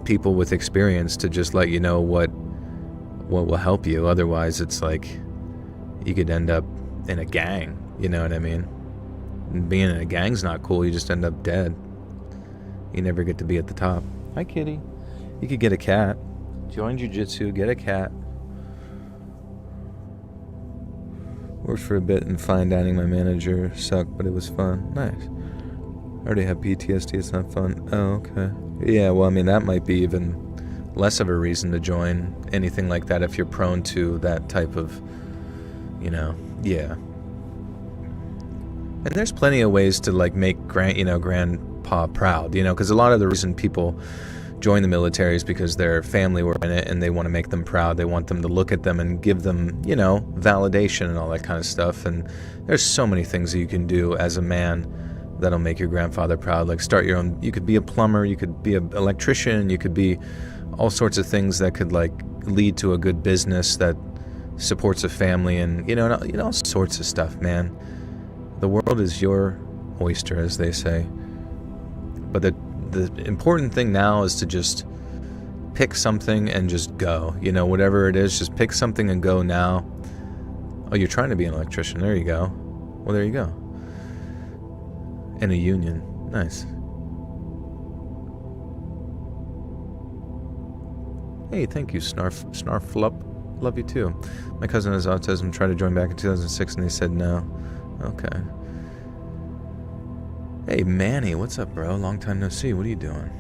people with experience to just let you know what will help you. Otherwise, it's like you could end up in a gang, you know what I mean? And being in a gang's not cool. You just end up dead. You never get to be at the top. Hi, kitty. You could get a cat. Join jiu-jitsu, get a cat. Worked for a bit in fine dining. My manager sucked, but it was fun. Nice. I already have PTSD. It's not fun. Oh, okay. Yeah, well, I mean, that might be even less of a reason to join anything like that if you're prone to that type of, you know, yeah. And there's plenty of ways to, like, make grandpa proud, you know, because a lot of the reason people join the military is because their family were in it and they want to make them proud. They want them to look at them and give them, you know, validation and all that kind of stuff. And there's so many things that you can do as a man that'll make your grandfather proud. Like, start your own. You could be a plumber, you could be an electrician, you could be all sorts of things that could, like, lead to a good business that supports a family, and you know all sorts of stuff, man. The world is your oyster, as they say. But the important thing now is to just pick something and just go. You know, whatever it is, just pick something and go now. Oh, you're trying to be an electrician. There you go. Well, there you go. In a union. Nice. Hey, thank you, Snarflup. Love you too. My cousin has autism. Tried to join back in 2006 and they said no. Okay. Hey, Manny, what's up, bro? Long time no see. What are you doing?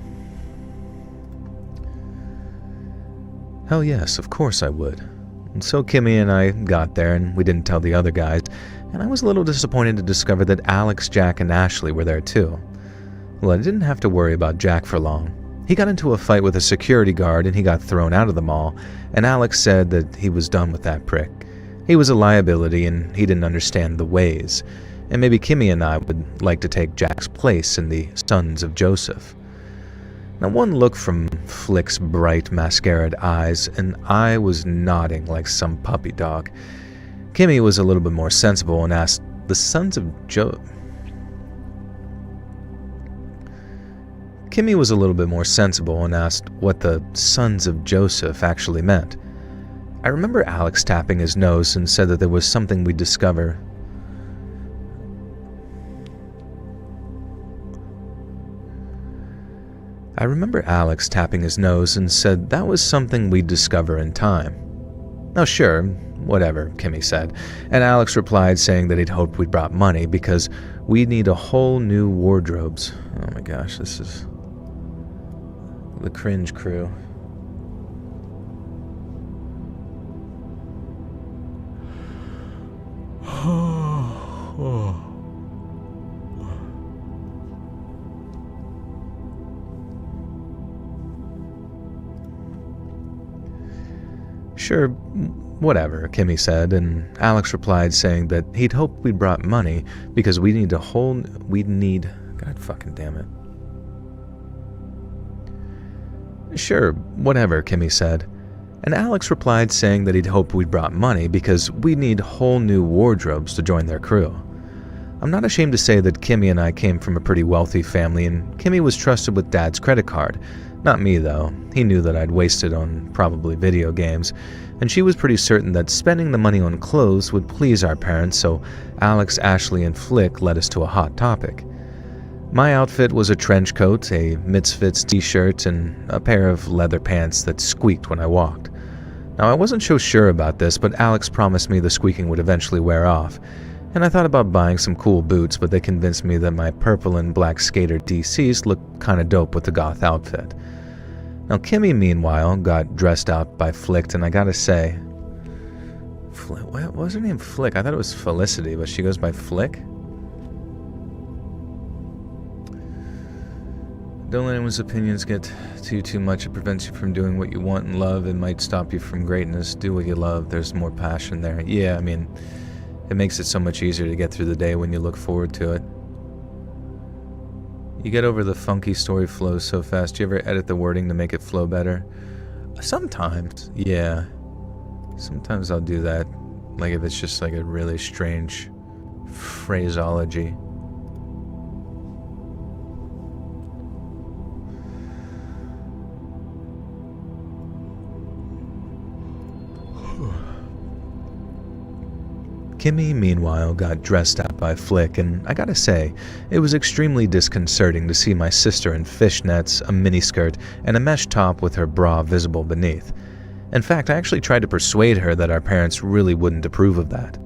Hell yes, of course I would. And so Kimmy and I got there, and we didn't tell the other guys, and I was a little disappointed to discover that Alex, Jack, and Ashley were there too. Well, I didn't have to worry about Jack for long. He got into a fight with a security guard, and he got thrown out of the mall, and Alex said that he was done with that prick. He was a liability, and he didn't understand the ways. And maybe Kimmy and I would like to take Jack's place in the Sons of Joseph. Now, one look from Flick's bright, mascaraed eyes, and I was nodding like some puppy dog. Kimmy was a little bit more sensible and asked, "The Sons of Kimmy was a little bit more sensible and asked what the Sons of Joseph actually meant. I remember Alex tapping his nose and said that there was something we'd discover. I remember Alex tapping his nose and said that was something we'd discover in time. Oh, sure, whatever, Kimmy said, and Alex replied saying that he'd hoped we'd brought money because we'd need a whole new wardrobes. Oh my gosh, this is the cringe crew. Sure, whatever, Kimmy said, and Alex replied saying that he'd hoped we'd brought money because we'd need, God fucking damn it. Sure, whatever, Kimmy said, and Alex replied saying that he'd hoped we'd brought money because we'd need whole new wardrobes to join their crew. I'm not ashamed to say that Kimmy and I came from a pretty wealthy family, and Kimmy was trusted with Dad's credit card. Not me, though. He knew that I'd wasted on probably video games, and she was pretty certain that spending the money on clothes would please our parents, so Alex, Ashley, and Flick led us to a hot topic. My outfit was a trench coat, a Misfits t-shirt, and a pair of leather pants that squeaked when I walked. Now, I wasn't so sure about this, but Alex promised me the squeaking would eventually wear off, and I thought about buying some cool boots, but they convinced me that my purple and black skater DCs looked kinda dope with the goth outfit. Now, Kimmy, meanwhile, got dressed out by Flicked, and I gotta say... what was her name? Flick? I thought it was Felicity, but she goes by Flick? Don't let anyone's opinions get to you too much. It prevents you from doing what you want and love. It might stop you from greatness. Do what you love. There's more passion there. Yeah, I mean, it makes it so much easier to get through the day when you look forward to it. You get over the funky story flows so fast. Do you ever edit the wording to make it flow better? Sometimes, yeah. Sometimes I'll do that. Like if it's just like a really strange phraseology. Kimmy, meanwhile, got dressed out by Flick, and I gotta say, it was extremely disconcerting to see my sister in fishnets, a miniskirt, and a mesh top with her bra visible beneath. In fact, I actually tried to persuade her that our parents really wouldn't approve of that.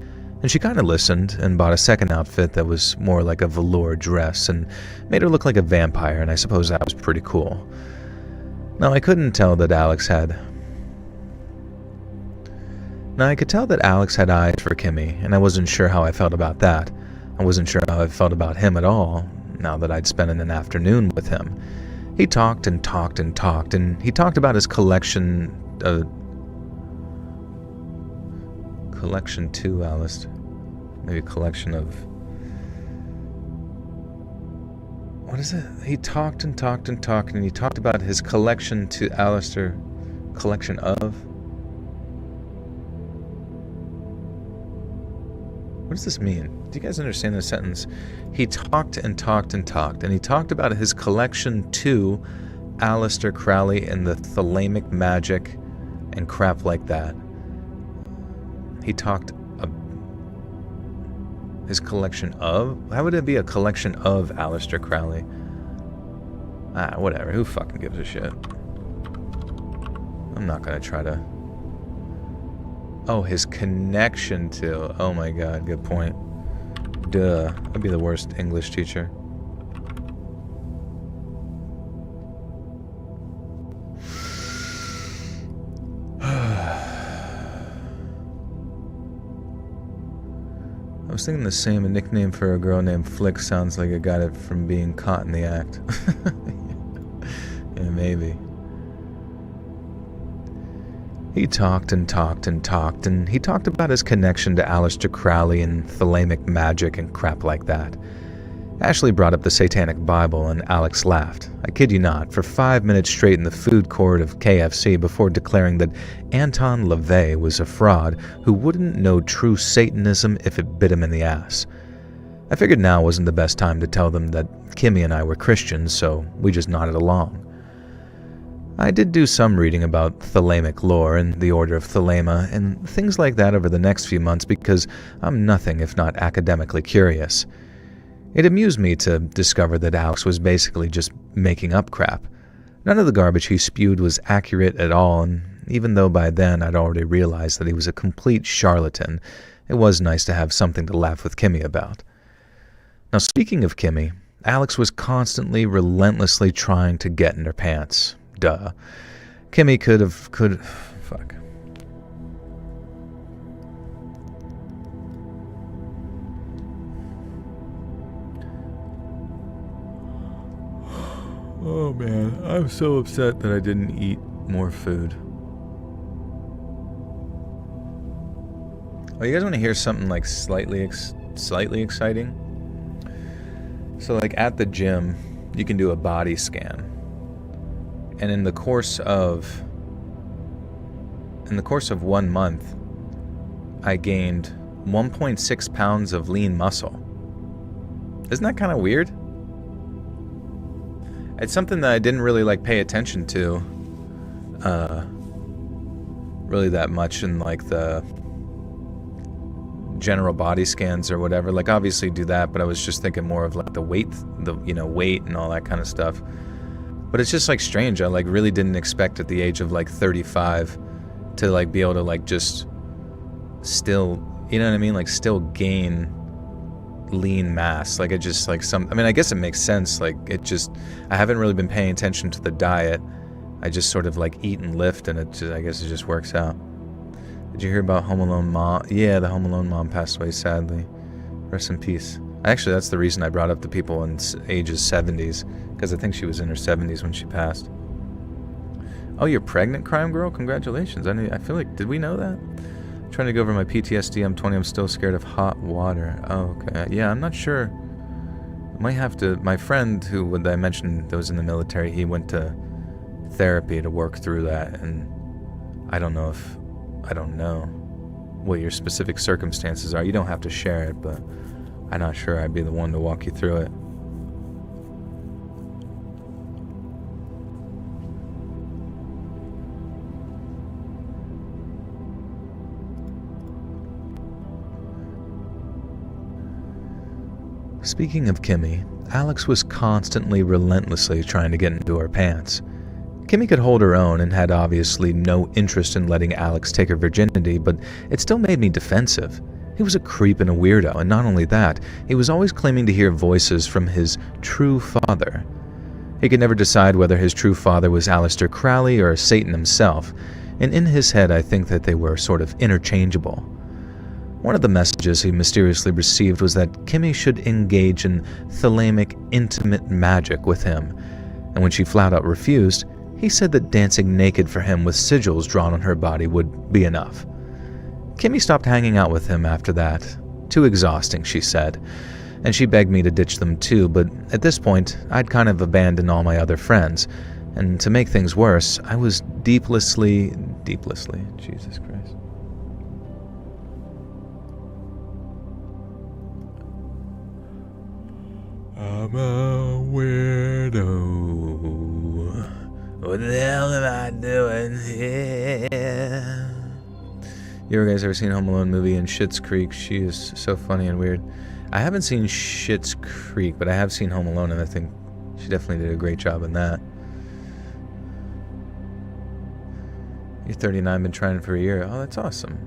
And she kinda listened and bought a second outfit that was more like a velour dress and made her look like a vampire, and I suppose that was pretty cool. Now, I could tell that Alex had eyes for Kimmy, and I wasn't sure how I felt about that. I wasn't sure how I felt about him at all, now that I'd spent an afternoon with him. He talked and talked and talked, and he talked about his collection to Alice. Maybe a collection of... What is it? He talked and talked and talked, and he talked about his collection to Alistair. Collection of... What does this mean? Do you guys understand this sentence? He talked and talked and talked, and he talked about his collection to Aleister Crowley and the thalamic magic and crap like that. He talked his collection of? How would it be a collection of Aleister Crowley? Whatever. Who fucking gives a shit? I'm not gonna try to... Oh, his connection to... Oh my god, good point. Duh. I'd be the worst English teacher. I was thinking the same. A nickname for a girl named Flick sounds like it got it from being caught in the act. Yeah, maybe. He talked and talked and talked, and he talked about his connection to Aleister Crowley and thalamic magic and crap like that. Ashley brought up the Satanic Bible, and Alex laughed. I kid you not, for 5 minutes straight in the food court of KFC before declaring that Anton LaVey was a fraud who wouldn't know true Satanism if it bit him in the ass. I figured now wasn't the best time to tell them that Kimmy and I were Christians, so we just nodded along. I did do some reading about thalamic lore and the Order of Thelema and things like that over the next few months because I'm nothing if not academically curious. It amused me to discover that Alex was basically just making up crap. None of the garbage he spewed was accurate at all, and even though by then I'd already realized that he was a complete charlatan, it was nice to have something to laugh with Kimmy about. Now, speaking of Kimmy, Alex was constantly, relentlessly trying to get in her pants. Duh. Kimmy fuck. Oh man, I'm so upset that I didn't eat more food. Oh, you guys want to hear something like slightly exciting? So like at the gym, you can do a body scan. And in the course of 1 month, I gained 1.6 pounds of lean muscle. Isn't that kind of weird? It's something that I didn't really like pay attention to really that much in like the general body scans or whatever. Like obviously do that, but I was just thinking more of like the weight the weight and all that kind of stuff. But it's just like strange. I like really didn't expect at the age of like 35 to like be able to like just still, you know what I mean? Like still gain lean mass. Like it just like I guess it makes sense. Like it just, I haven't really been paying attention to the diet. I just sort of like eat and lift, and I guess it just works out. Did you hear about Home Alone mom? Yeah, the Home Alone mom passed away, sadly. Rest in peace. Actually, that's the reason I brought up the people in ages 70s, because I think she was in her 70s when she passed. Oh, you're pregnant, Crime Girl? Congratulations. I feel like, did we know that? I'm trying to go over my PTSD. I'm 20. I'm still scared of hot water. Oh, okay. Yeah, I'm not sure. Might have to. My friend who I mentioned that was in the military, he went to therapy to work through that, and I don't know what your specific circumstances are. You don't have to share it, but I'm not sure I'd be the one to walk you through it. Speaking of Kimmy, Alex was constantly, relentlessly trying to get into her pants. Kimmy could hold her own and had obviously no interest in letting Alex take her virginity, but it still made me defensive. He was a creep and a weirdo, and not only that, he was always claiming to hear voices from his true father. He could never decide whether his true father was Aleister Crowley or Satan himself, and in his head I think that they were sort of interchangeable. One of the messages he mysteriously received was that Kimmy should engage in thalamic, intimate magic with him, and when she flat out refused, he said that dancing naked for him with sigils drawn on her body would be enough. Kimmy stopped hanging out with him after that. Too exhausting, she said, and she begged me to ditch them too, but at this point, I'd kind of abandoned all my other friends, and to make things worse, I was deeplessly, Jesus Christ. I'm a weirdo. What the hell am I doing here? You guys ever seen Home Alone movie in Schitt's Creek? She is so funny and weird. I haven't seen Schitt's Creek, but I have seen Home Alone, and I think she definitely did a great job in that. You're 39, been trying for a year. Oh, that's awesome.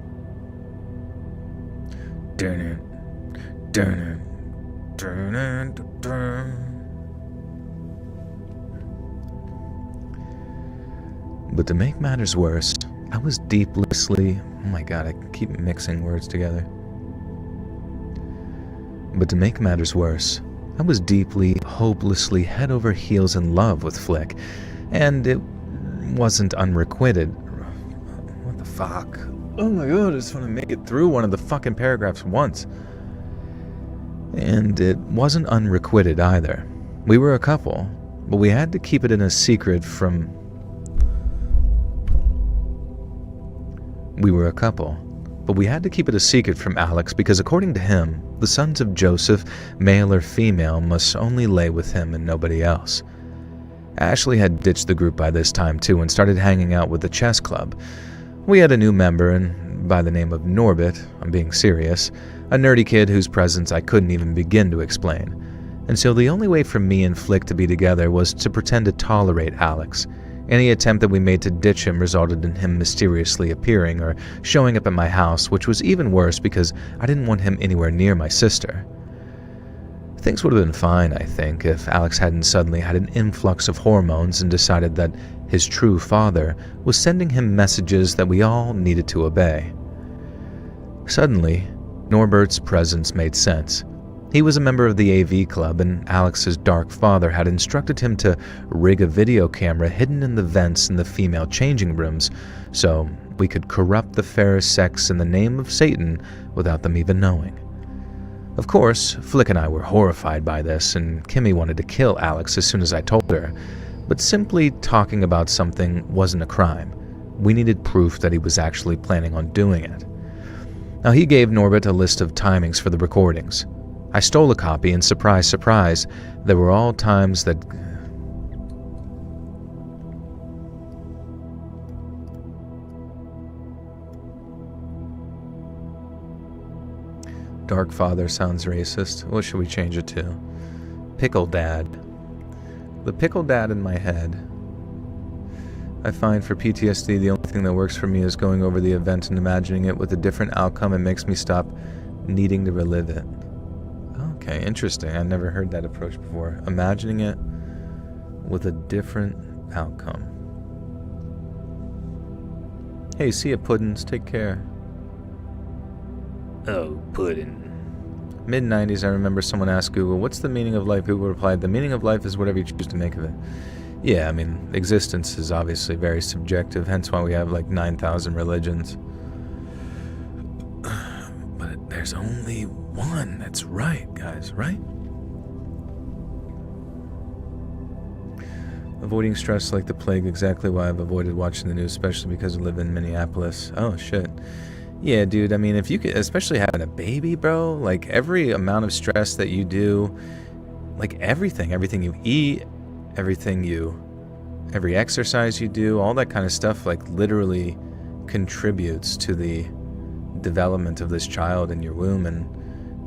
But to make matters worse, I was deeplessly... Oh my god, I keep mixing words together. But to make matters worse, I was deeply, hopelessly, head over heels in love with Flick, and it wasn't unrequited. What the fuck? Oh my god, I just want to make it through one of the fucking paragraphs once. And it wasn't unrequited either. We were a couple, but we had to keep it in a secret from... We were a couple, but we had to keep it a secret from Alex because according to him, the sons of Joseph, male or female, must only lay with him and nobody else. Ashley had ditched the group by this time too and started hanging out with the chess club. We had a new member, and by the name of Norbit, I'm being serious, a nerdy kid whose presence I couldn't even begin to explain. And so the only way for me and Flick to be together was to pretend to tolerate Alex. Any attempt that we made to ditch him resulted in him mysteriously appearing or showing up at my house, which was even worse because I didn't want him anywhere near my sister. Things would have been fine, I think, if Alex hadn't suddenly had an influx of hormones and decided that his true father was sending him messages that we all needed to obey. Suddenly, Norbert's presence made sense. He was a member of the AV club, and Alex's dark father had instructed him to rig a video camera hidden in the vents in the female changing rooms so we could corrupt the fair sex in the name of Satan without them even knowing. Of course, Flick and I were horrified by this, and Kimmy wanted to kill Alex as soon as I told her, but simply talking about something wasn't a crime. We needed proof that he was actually planning on doing it. Now, he gave Norbert a list of timings for the recordings. I stole a copy, and surprise, surprise, there were all times that... Dark Father sounds racist. What should we change it to? Pickle Dad. The Pickle Dad in my head. I find for PTSD, the only thing that works for me is going over the event and imagining it with a different outcome. It makes me stop needing to relive it. Okay, interesting. I never heard that approach before. Imagining it with a different outcome. Hey, see ya, Puddins. Take care. Oh, Puddin'. Mid-90s, I remember someone asked Google, what's the meaning of life? Google replied, the meaning of life is whatever you choose to make of it. Yeah, I mean, existence is obviously very subjective, hence why we have like 9,000 religions. But there's only one that's right, guys, right? Avoiding stress like the plague, exactly why I've avoided watching the news, especially because I live in Minneapolis. Oh, shit. Yeah, dude, I mean, if you could, especially having a baby, bro, like every amount of stress that you do, like everything you eat, every exercise you do, all that kind of stuff, like literally contributes to the development of this child in your womb. And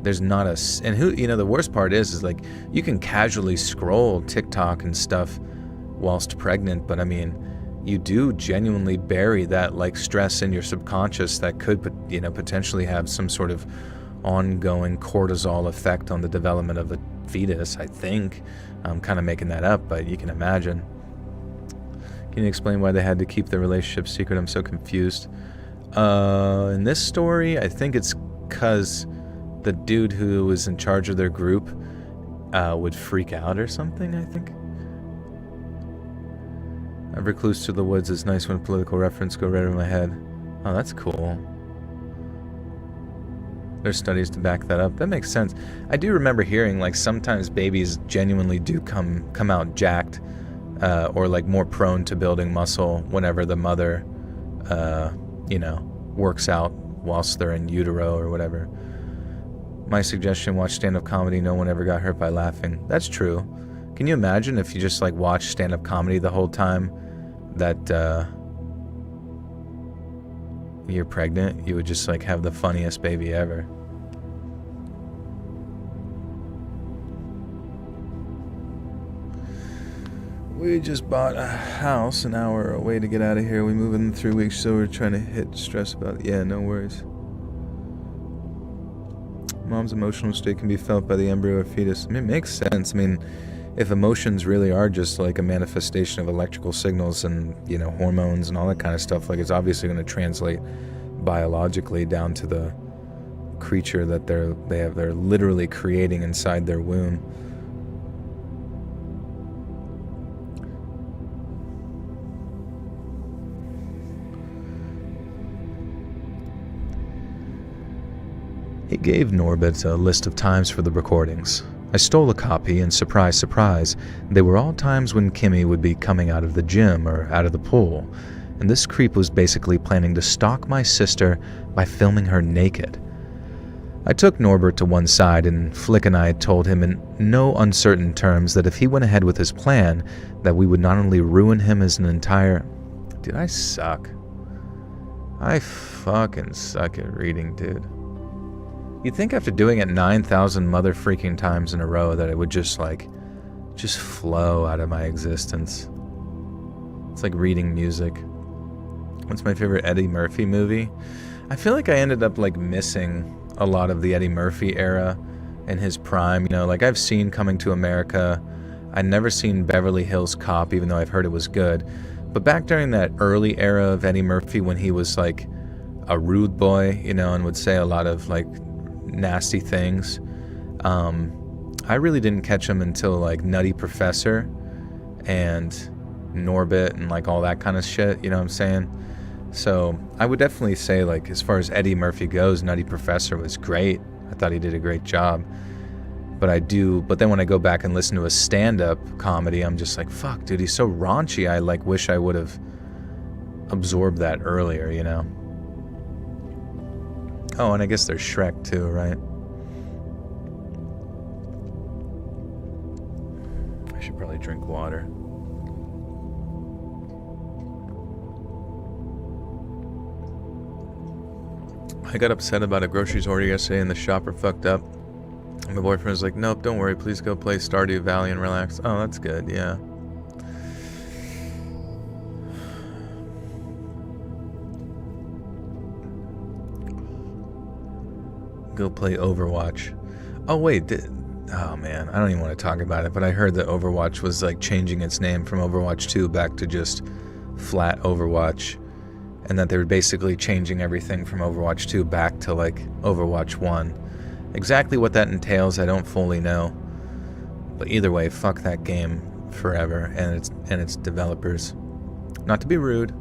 there's not and who, the worst part is like you can casually scroll TikTok and stuff whilst pregnant, but I mean, you do genuinely bury that like stress in your subconscious that could, potentially have some sort of ongoing cortisol effect on the development of the fetus, I think. I'm kind of making that up, but you can imagine. Can you explain why they had to keep the relationship secret? I'm so confused. In this story, I think it's because the dude who was in charge of their group would freak out or something, I think. A recluse to the woods is nice when political reference go right over my head. Oh, that's cool. There's studies to back that up. That makes sense. I do remember hearing like sometimes babies genuinely do come out jacked, or like more prone to building muscle whenever the mother, works out whilst they're in utero or whatever. My suggestion: watch stand-up comedy. No one ever got hurt by laughing. That's true. Can you imagine if you just like watch stand-up comedy the whole time that you're pregnant? You would just like have the funniest baby ever. We just bought a house an hour away to get out of here. We move in 3 weeks, so we're trying to hit stress about it. Yeah, no worries. Mom's emotional state can be felt by the embryo or fetus. I mean, it makes sense. I mean, if emotions really are just like a manifestation of electrical signals and, hormones and all that kind of stuff, like it's obviously going to translate biologically down to the creature that they're literally creating inside their womb. He gave Norbert a list of times for the recordings. I stole a copy, and surprise, surprise, they were all times when Kimmy would be coming out of the gym or out of the pool, and this creep was basically planning to stalk my sister by filming her naked. I took Norbert to one side, and Flick and I told him in no uncertain terms that if he went ahead with his plan, that we would not only ruin him as an entire... Dude, I suck. I fucking suck at reading, dude. You'd think after doing it 9,000 mother freaking times in a row that it would just flow out of my existence. It's like reading music. What's my favorite Eddie Murphy movie? I feel like I ended up like missing a lot of the Eddie Murphy era in his prime. Like I've seen Coming to America. I'd never seen Beverly Hills Cop, even though I've heard it was good. But back during that early era of Eddie Murphy when he was like a rude boy, and would say a lot of like nasty things. I really didn't catch him until like Nutty Professor and Norbit and like all that kind of shit, you know what I'm saying? So I would definitely say like as far as Eddie Murphy goes, Nutty Professor was great. I thought he did a great job. But then when I go back and listen to a stand-up comedy, I'm just like, fuck, dude, he's so raunchy. I like wish I would have absorbed that earlier, Oh, and I guess there's Shrek too, right? I should probably drink water. I got upset about a groceries order yesterday and the shopper fucked up. And my boyfriend was like, nope, don't worry, please go play Stardew Valley and relax. Oh, that's good, yeah. Go play Overwatch. Oh, wait, oh man, I don't even want to talk about it, but I heard that Overwatch was like changing its name from Overwatch 2 back to just flat Overwatch, and that they were basically changing everything from Overwatch 2 back to like Overwatch 1. Exactly what that entails, I don't fully know. But either way, fuck that game forever and its developers. Not to be rude,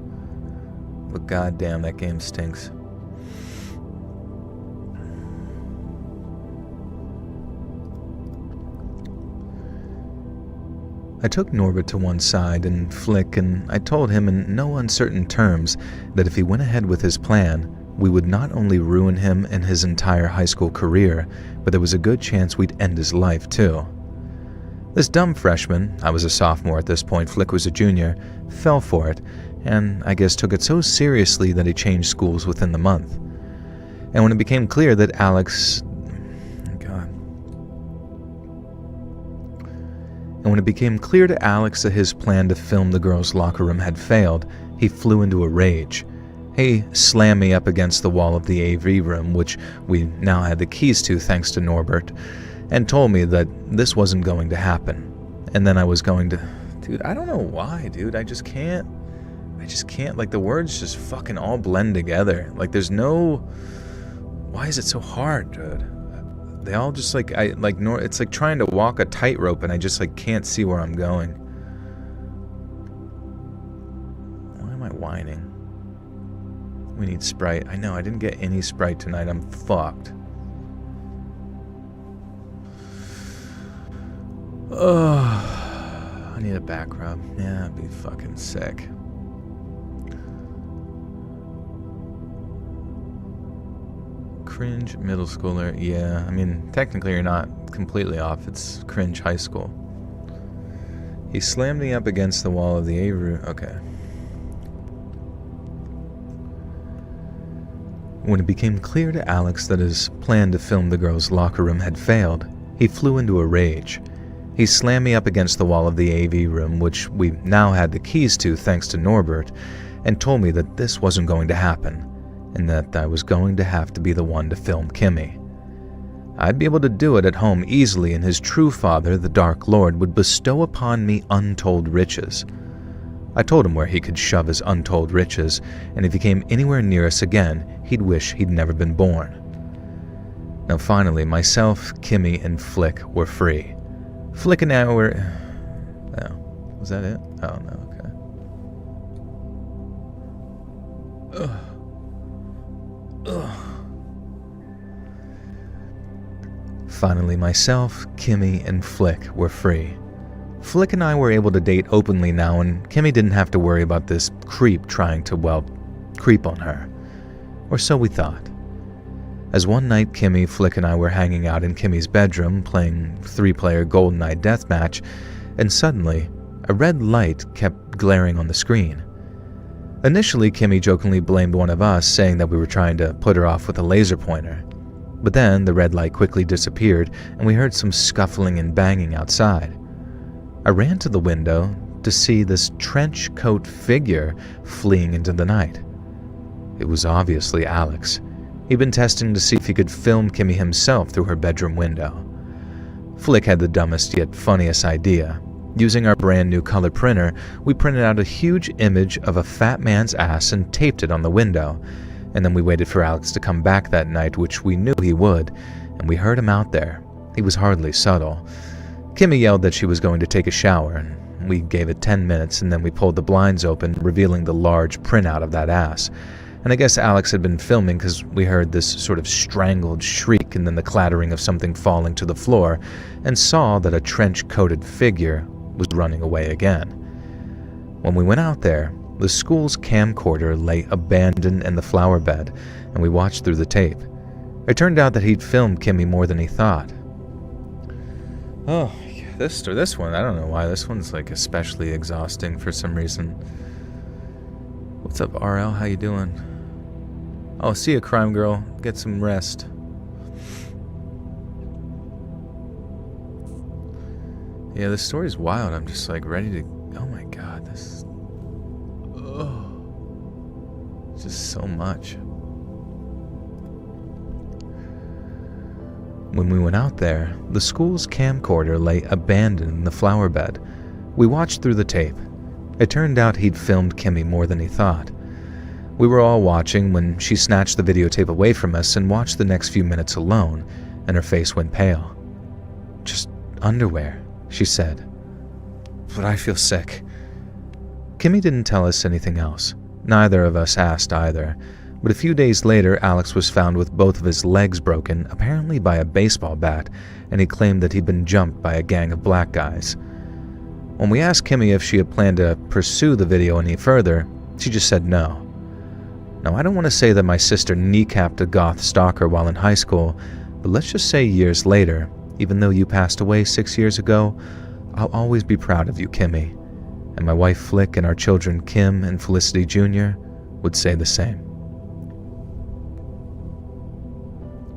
but goddamn, that game stinks. I took Norbert to one side and Flick, and I told him in no uncertain terms that if he went ahead with his plan, we would not only ruin him and his entire high school career, but there was a good chance we'd end his life too. This dumb freshman, I was a sophomore at this point, Flick was a junior, fell for it, and I guess took it so seriously that he changed schools within the month. And when it became clear that Alex... And when it became clear to Alex that his plan to film the girls' locker room had failed, he flew into a rage. He slammed me up against the wall of the AV room, which we now had the keys to thanks to Norbert, and told me that this wasn't going to happen. And then I was going to... Dude, I don't know why, dude. I just can't, like, the words just fucking all blend together. Like, there's no... Why is it so hard, dude? They all just like, it's like trying to walk a tightrope and I just like can't see where I'm going. Why am I whining? We need Sprite. I know, I didn't get any Sprite tonight. I'm fucked. Oh, I need a back rub. Yeah, I'd be fucking sick. Cringe middle schooler, yeah. I mean, technically you're not completely off. It's cringe high school. He slammed me up against the wall of the A room. Okay. When it became clear to Alex that his plan to film the girls' locker room had failed, he flew into a rage. He slammed me up against the wall of the AV room, which we now had the keys to thanks to Norbert, and told me that this wasn't going to happen, and that I was going to have to be the one to film Kimmy. I'd be able to do it at home easily, and his true father, the Dark Lord, would bestow upon me untold riches. I told him where he could shove his untold riches, and if he came anywhere near us again, he'd wish he'd never been born. Now finally, myself, Kimmy, and Flick were free. Flick and I were... Oh, was that it? Oh, no, okay. Ugh. Finally, myself, Kimmy, and Flick were free. Flick and I were able to date openly now, and Kimmy didn't have to worry about this creep trying to, well, creep on her. Or so we thought. As one night Kimmy, Flick, and I were hanging out in Kimmy's bedroom playing 3-player GoldenEye deathmatch, and suddenly, a red light kept glaring on the screen. Initially, Kimmy jokingly blamed one of us, saying that we were trying to put her off with a laser pointer. But then the red light quickly disappeared, and we heard some scuffling and banging outside. I ran to the window to see this trench coat figure fleeing into the night. It was obviously Alex. He'd been testing to see if he could film Kimmy himself through her bedroom window. Flick had the dumbest yet funniest idea. Using our brand new color printer, we printed out a huge image of a fat man's ass and taped it on the window, and then we waited for Alex to come back that night, which we knew he would, and we heard him out there. He was hardly subtle. Kimmy yelled that she was going to take a shower, and we gave it 10 minutes, and then we pulled the blinds open, revealing the large printout of that ass. And I guess Alex had been filming because we heard this sort of strangled shriek and then the clattering of something falling to the floor, and saw that a trench-coated figure was running away again. When we went out there, the school's camcorder lay abandoned in the flower bed, and we watched through the tape. It turned out that he'd filmed Kimmy more than he thought. Oh, this one, I don't know why. This one's like especially exhausting for some reason. What's up, RL? How you doing? Oh, see ya, crime girl. Get some rest. Yeah, this story's wild. I'm just like ready to... Oh my god, this... Oh. It's just so much. When we went out there, the school's camcorder lay abandoned in the flower bed. We watched through the tape. It turned out he'd filmed Kimmy more than he thought. We were all watching when she snatched the videotape away from us and watched the next few minutes alone, and her face went pale. "Just underwear," she said. "But I feel sick." Kimmy didn't tell us anything else. Neither of us asked either. But a few days later, Alex was found with both of his legs broken, apparently by a baseball bat, and he claimed that he'd been jumped by a gang of black guys. When we asked Kimmy if she had planned to pursue the video any further, she just said no. Now, I don't want to say that my sister kneecapped a goth stalker while in high school, but let's just say years later, even though you passed away 6 years ago, I'll always be proud of you, Kimmy. And my wife Flick and our children Kim and Felicity Jr. would say the same.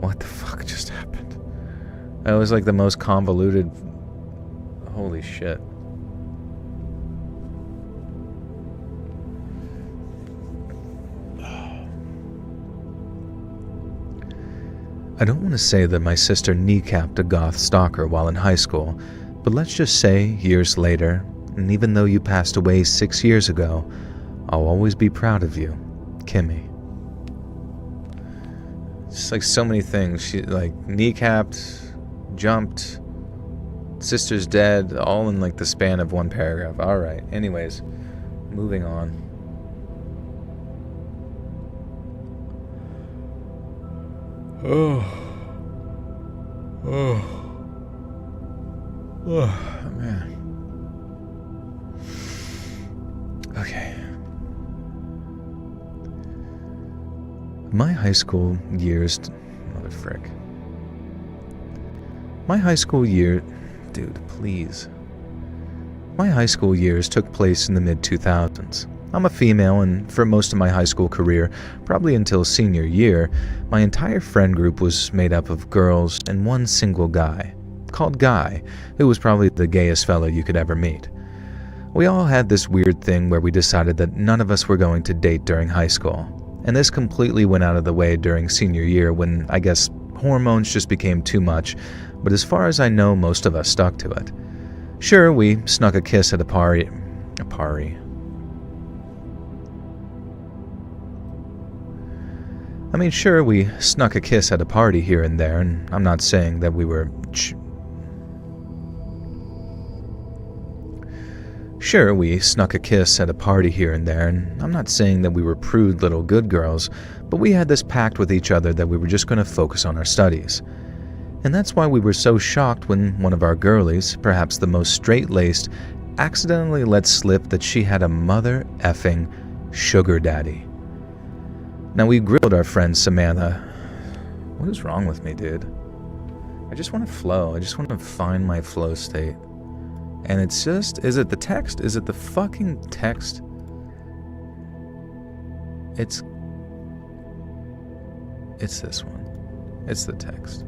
What the fuck just happened? That was like the most convoluted... Holy shit. I don't want to say that my sister kneecapped a goth stalker while in high school, but let's just say, years later, and even though you passed away 6 years ago, I'll always be proud of you, Kimmy. It's like so many things. She like kneecapped, jumped, sister's dead, all in like the span of one paragraph. Alright, anyways, moving on. Oh, Man. Okay. My high school years... Mother frick. My high school year... Dude, please. My high school years took place in the mid-2000s. I'm a female, and for most of my high school career, probably until senior year, my entire friend group was made up of girls and one single guy, called Guy, who was probably the gayest fellow you could ever meet. We all had this weird thing where we decided that none of us were going to date during high school, and this completely went out of the way during senior year when, I guess, hormones just became too much, but as far as I know, most of us stuck to it. Sure, we snuck a kiss at a party. Sure, we snuck a kiss at a party here and there, and I'm not saying that we were... Sure, we snuck a kiss at a party here and there, and I'm not saying that we were prude little good girls, but we had this pact with each other that we were just going to focus on our studies. And that's why we were so shocked when one of our girlies, perhaps the most straight-laced, accidentally let slip that she had a mother-effing sugar daddy. Now, we grilled our friend Samantha. What is wrong with me, dude? I just want to flow. I just want to find my flow state. And it's just... Is it the text? Is it the fucking text? It's this one. It's the text.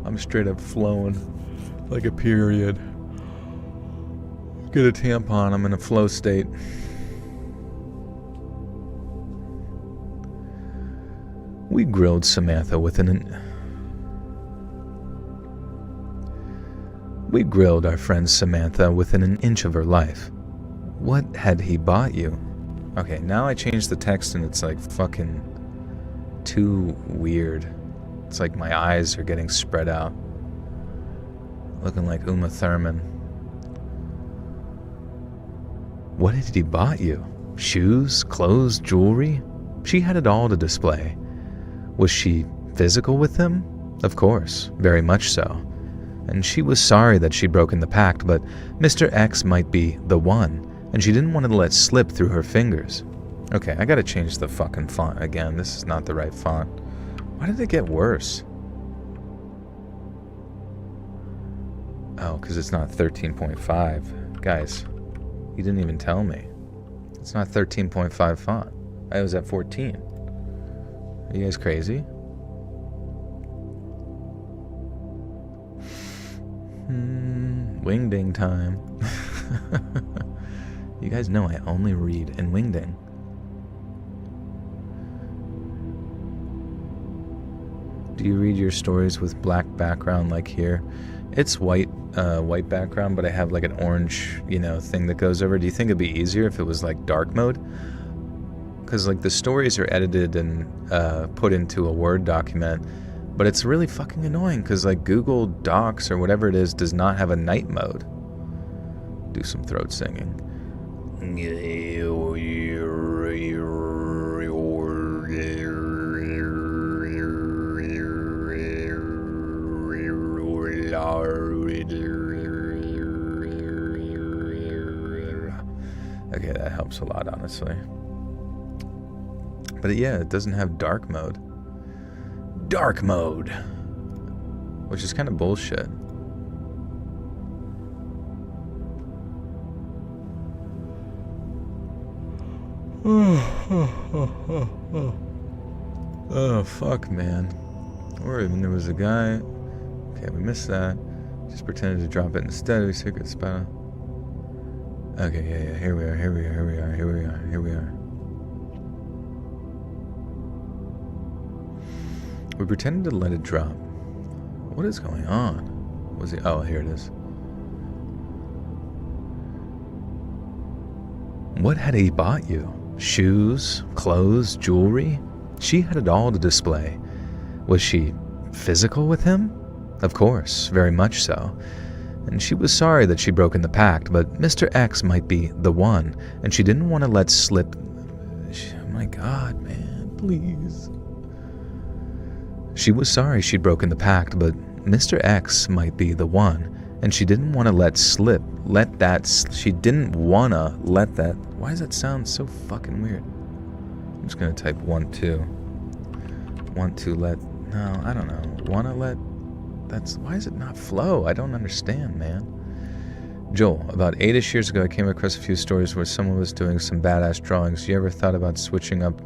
I'm straight up flowing like a period. Get a tampon, I'm in a flow state. We grilled Samantha We grilled our friend Samantha within an inch of her life. What had he bought you? Okay, now I changed the text and it's like fucking too weird. It's like my eyes are getting spread out. Looking like Uma Thurman. What had he bought you? Shoes, clothes, jewelry? She had it all to display. Was she physical with him? Of course, very much so. And she was sorry that she'd broken the pact, but Mr. X might be the one, and she didn't want to let slip through her fingers. Okay, I gotta change the fucking font again. This is not the right font. Why did it get worse? Oh, because it's not 13.5. Guys, you didn't even tell me. It's not 13.5 font. I was at 14. Are you guys crazy? Wingding time. You guys know I only read in Wingding. Do you read your stories with black background like here? It's white background, but I have like an orange, thing that goes over. Do you think it'd be easier if it was like dark mode? Because like the stories are edited and put into a Word document, but it's really fucking annoying because like Google Docs or whatever it is does not have a night mode. Do some throat singing. Okay, that helps a lot, honestly. But yeah, it doesn't have dark mode. Dark mode! Which is kind of bullshit. Oh, fuck, man. Or even there was a guy. Okay, we missed that. Just pretended to drop it instead. We secret spell. Okay, yeah, here we are. We pretended to let it drop. What is going on? Was he? Oh, here it is. What had he bought you? Shoes, clothes, jewelry? She had it all to display. Was she physical with him? Of course, very much so. And she was sorry that she'd broken the pact, but Mr. X might be the one, and she didn't want to let slip. Oh my God, man, please. She was sorry she'd broken the pact, but Mr. X might be the one, and she didn't want to let slip. She didn't want to let that. Why does that sound so fucking weird? I'm just going to type 1, 2. Want to let. No, I don't know. Want to let. That's. Why does it not flow? I don't understand, man. Joel, about 8-ish years ago, I came across a few stories where someone was doing some badass drawings. You ever thought about switching up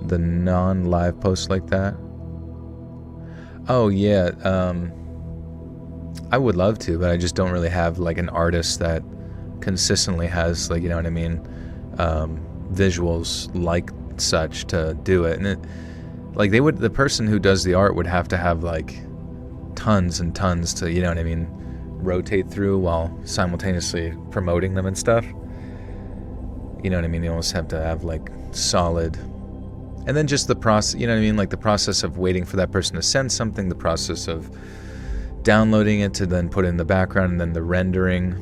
the non-live posts like that? Oh, yeah. I would love to, but I just don't really have like an artist that consistently has, like, you know what I mean, visuals like such to do it. And it, like, the person who does the art would have to have like tons and tons to, you know what I mean, rotate through while simultaneously promoting them and stuff. You know what I mean? You almost have to have like solid. And then just the process, you know what I mean? Like the process of waiting for that person to send something, the process of downloading it to then put in the background, and then the rendering.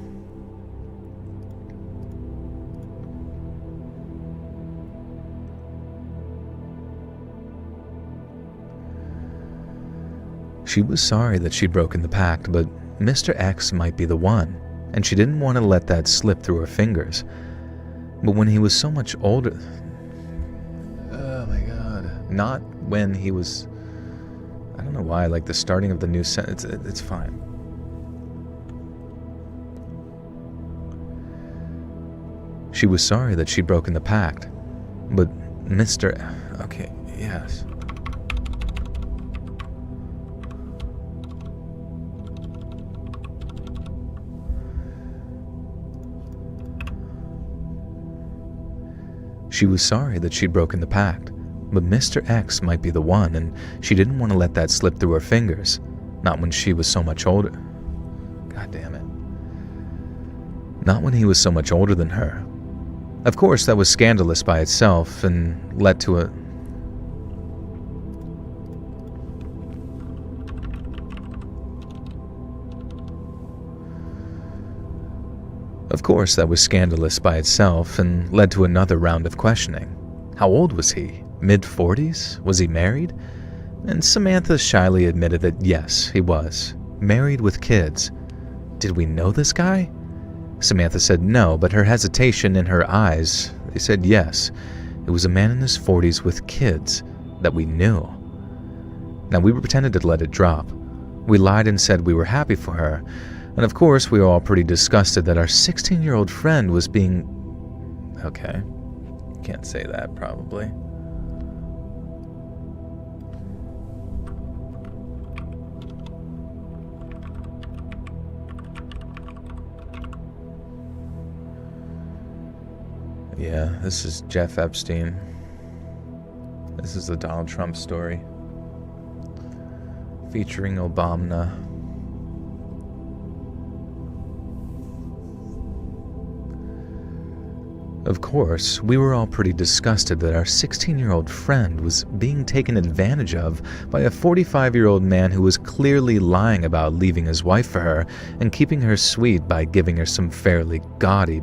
She was sorry that she'd broken the pact, but Mr. X might be the one, and she didn't want to let that slip through her fingers. But when he was so much older... Oh my God. Not when he was... I don't know why, like the starting of the new sentence, it's fine. She was sorry that she'd broken the pact, but Mr. Okay, yes. She was sorry that she'd broken the pact, but Mr. X might be the one, and she didn't want to let that slip through her fingers, not when she was so much older. God damn it. Not when he was so much older than her. Of course, that was scandalous by itself, and led to a... Of course, that was scandalous by itself, and led to another round of questioning. How old was he? Mid-40s? Was he married? And Samantha shyly admitted that yes, he was. Married with kids. Did we know this guy? Samantha said no, but her hesitation in her eyes, they said yes. It was a man in his 40s with kids that we knew. Now, we pretended to let it drop. We lied and said we were happy for her. And of course, we were all pretty disgusted that our 16-year-old friend was being... Okay. Can't say that, probably. Yeah, this is Jeff Epstein. This is the Donald Trump story. Featuring Obama. Of course, we were all pretty disgusted that our 16-year-old friend was being taken advantage of by a 45-year-old man who was clearly lying about leaving his wife for her and keeping her sweet by giving her some fairly gaudy.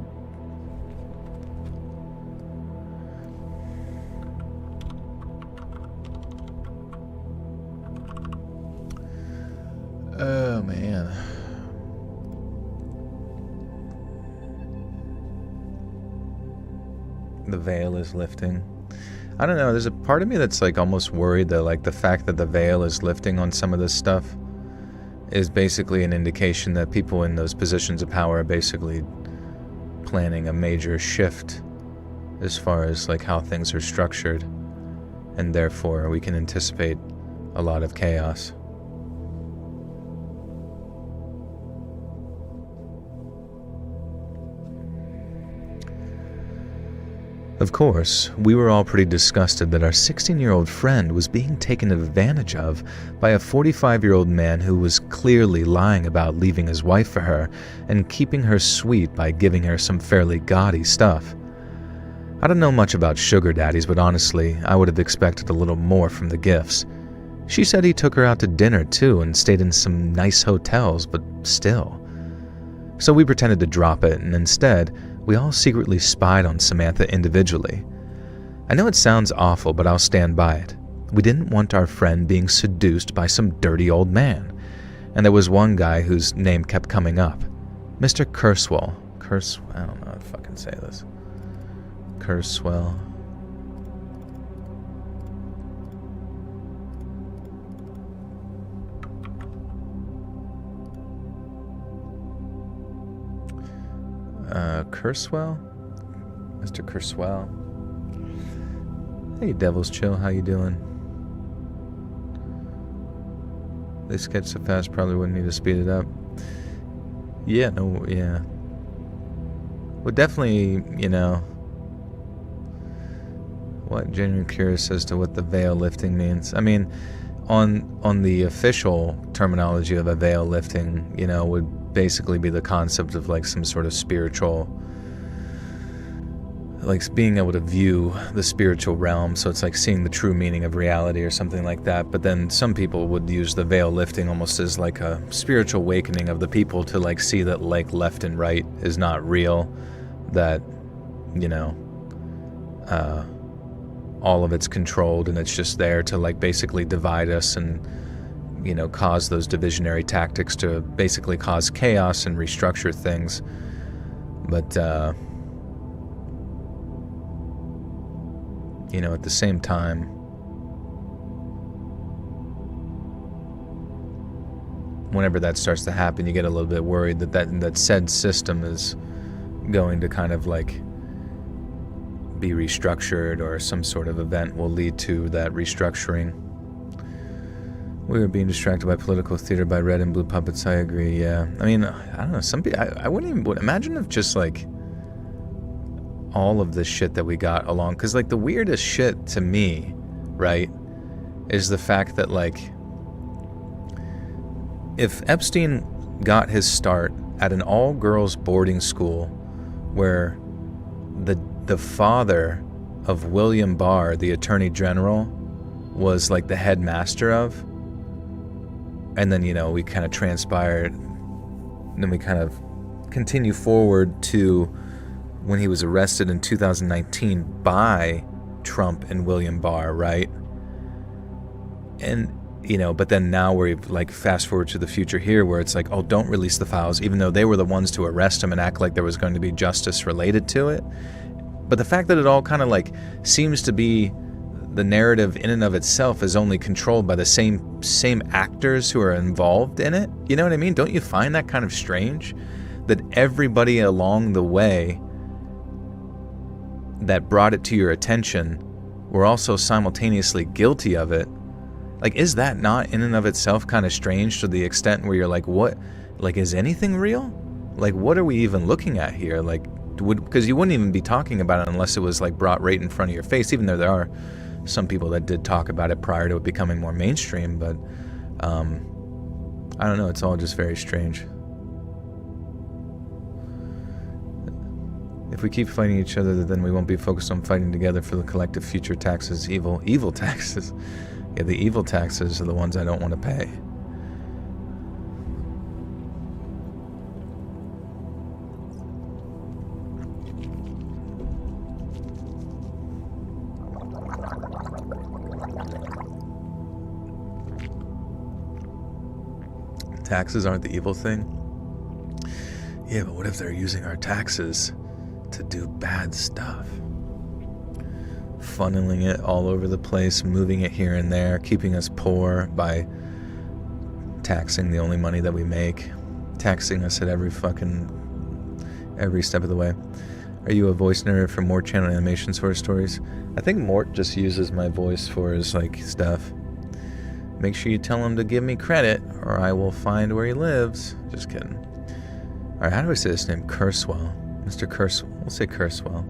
Oh, man. The veil is lifting. I don't know, there's a part of me that's like almost worried that like the fact that the veil is lifting on some of this stuff is basically an indication that people in those positions of power are basically planning a major shift as far as like how things are structured, and therefore we can anticipate a lot of chaos. Of course, we were all pretty disgusted that our 16-year-old friend was being taken advantage of by a 45-year-old man who was clearly lying about leaving his wife for her and keeping her sweet by giving her some fairly gaudy stuff. I don't know much about sugar daddies, but honestly, I would have expected a little more from the gifts. She said he took her out to dinner too and stayed in some nice hotels, but still. So we pretended to drop it, and instead, we all secretly spied on Samantha individually. I know it sounds awful, but I'll stand by it. We didn't want our friend being seduced by some dirty old man. And there was one guy whose name kept coming up. Mr. Kurswell. I don't know how to fucking say this. Kurswell. Kurswell? Mr. Kurswell. Hey, Devil's Chill, how you doing? They sketch so fast, probably wouldn't need to speed it up. Yeah. Well, definitely, you know, what genuinely curious as to what the veil lifting means. I mean, on the official terminology of a veil lifting, you know, would basically be the concept of like some sort of spiritual, like being able to view the spiritual realm. So it's like seeing the true meaning of reality or something like that. But then some people would use the veil lifting almost as like a spiritual awakening of the people to like see that like left and right is not real, that, you know, all of it's controlled and it's just there to like basically divide us and, you know, cause those divisionary tactics to basically cause chaos and restructure things. But, you know, at the same time, whenever that starts to happen, you get a little bit worried that said system is going to kind of like be restructured, or some sort of event will lead to that restructuring. We were being distracted by political theater by red and blue puppets. I agree, yeah. I mean, I don't know, some people, I wouldn't even, imagine if just like all of this shit that we got along, because like the weirdest shit to me, right, is the fact that like if Epstein got his start at an all-girls boarding school where the father of William Barr, the Attorney General, was like the headmaster of, and then, you know, we kind of transpired, and then we kind of continue forward to when he was arrested in 2019 by Trump and William Barr, right? And, you know, but then now we're like fast forward to the future here where it's like, oh, don't release the files, even though they were the ones to arrest him and act like there was going to be justice related to it. But the fact that it all kind of like seems to be the narrative in and of itself is only controlled by the same actors who are involved in it. You know what I mean? Don't you find that kind of strange? That everybody along the way that brought it to your attention were also simultaneously guilty of it, like, is that not in and of itself kind of strange to the extent where you're like, what, like, is anything real? Like, what are we even looking at here? Like, because you wouldn't even be talking about it unless it was like brought right in front of your face, even though there are some people that did talk about it prior to it becoming more mainstream. But I don't know, it's all just very strange. If we keep fighting each other, then we won't be focused on fighting together for the collective future. Taxes, evil taxes. Yeah, the evil taxes are the ones I don't want to pay. Taxes aren't the evil thing? Yeah, but what if they're using our taxes to do bad stuff? Funneling it all over the place, moving it here and there, keeping us poor by taxing the only money that we make, taxing us at every step of the way. Are you a voice narrator for Mort channel animations for his stories? I think Mort just uses my voice for his stuff. Make sure you tell him to give me credit or I will find where he lives. Just kidding. Alright, how do I say this name? Kurswell. Mr. Kurswell. We'll say Kurswell.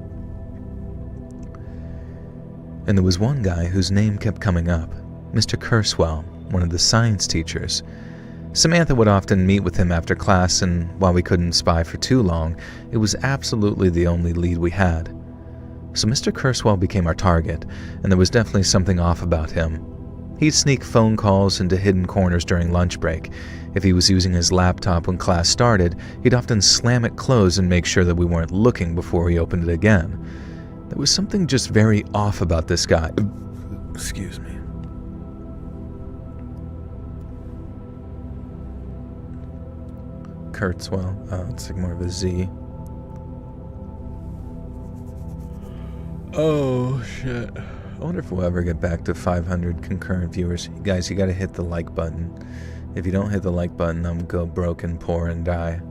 And there was one guy whose name kept coming up. Mr. Kurswell, one of the science teachers. Samantha would often meet with him after class, and while we couldn't spy for too long, it was absolutely the only lead we had. So Mr. Kurswell became our target, and there was definitely something off about him. He'd sneak phone calls into hidden corners during lunch break. If he was using his laptop when class started, he'd often slam it closed and make sure that we weren't looking before he opened it again. There was something just very off about this guy. Excuse me. Kurtzwell. Oh, it's like more of a Z. Oh, shit. I wonder if we'll ever get back to 500 concurrent viewers. Guys, you gotta hit the like button. If you don't hit the like button, I'm gonna go broke and poor and die.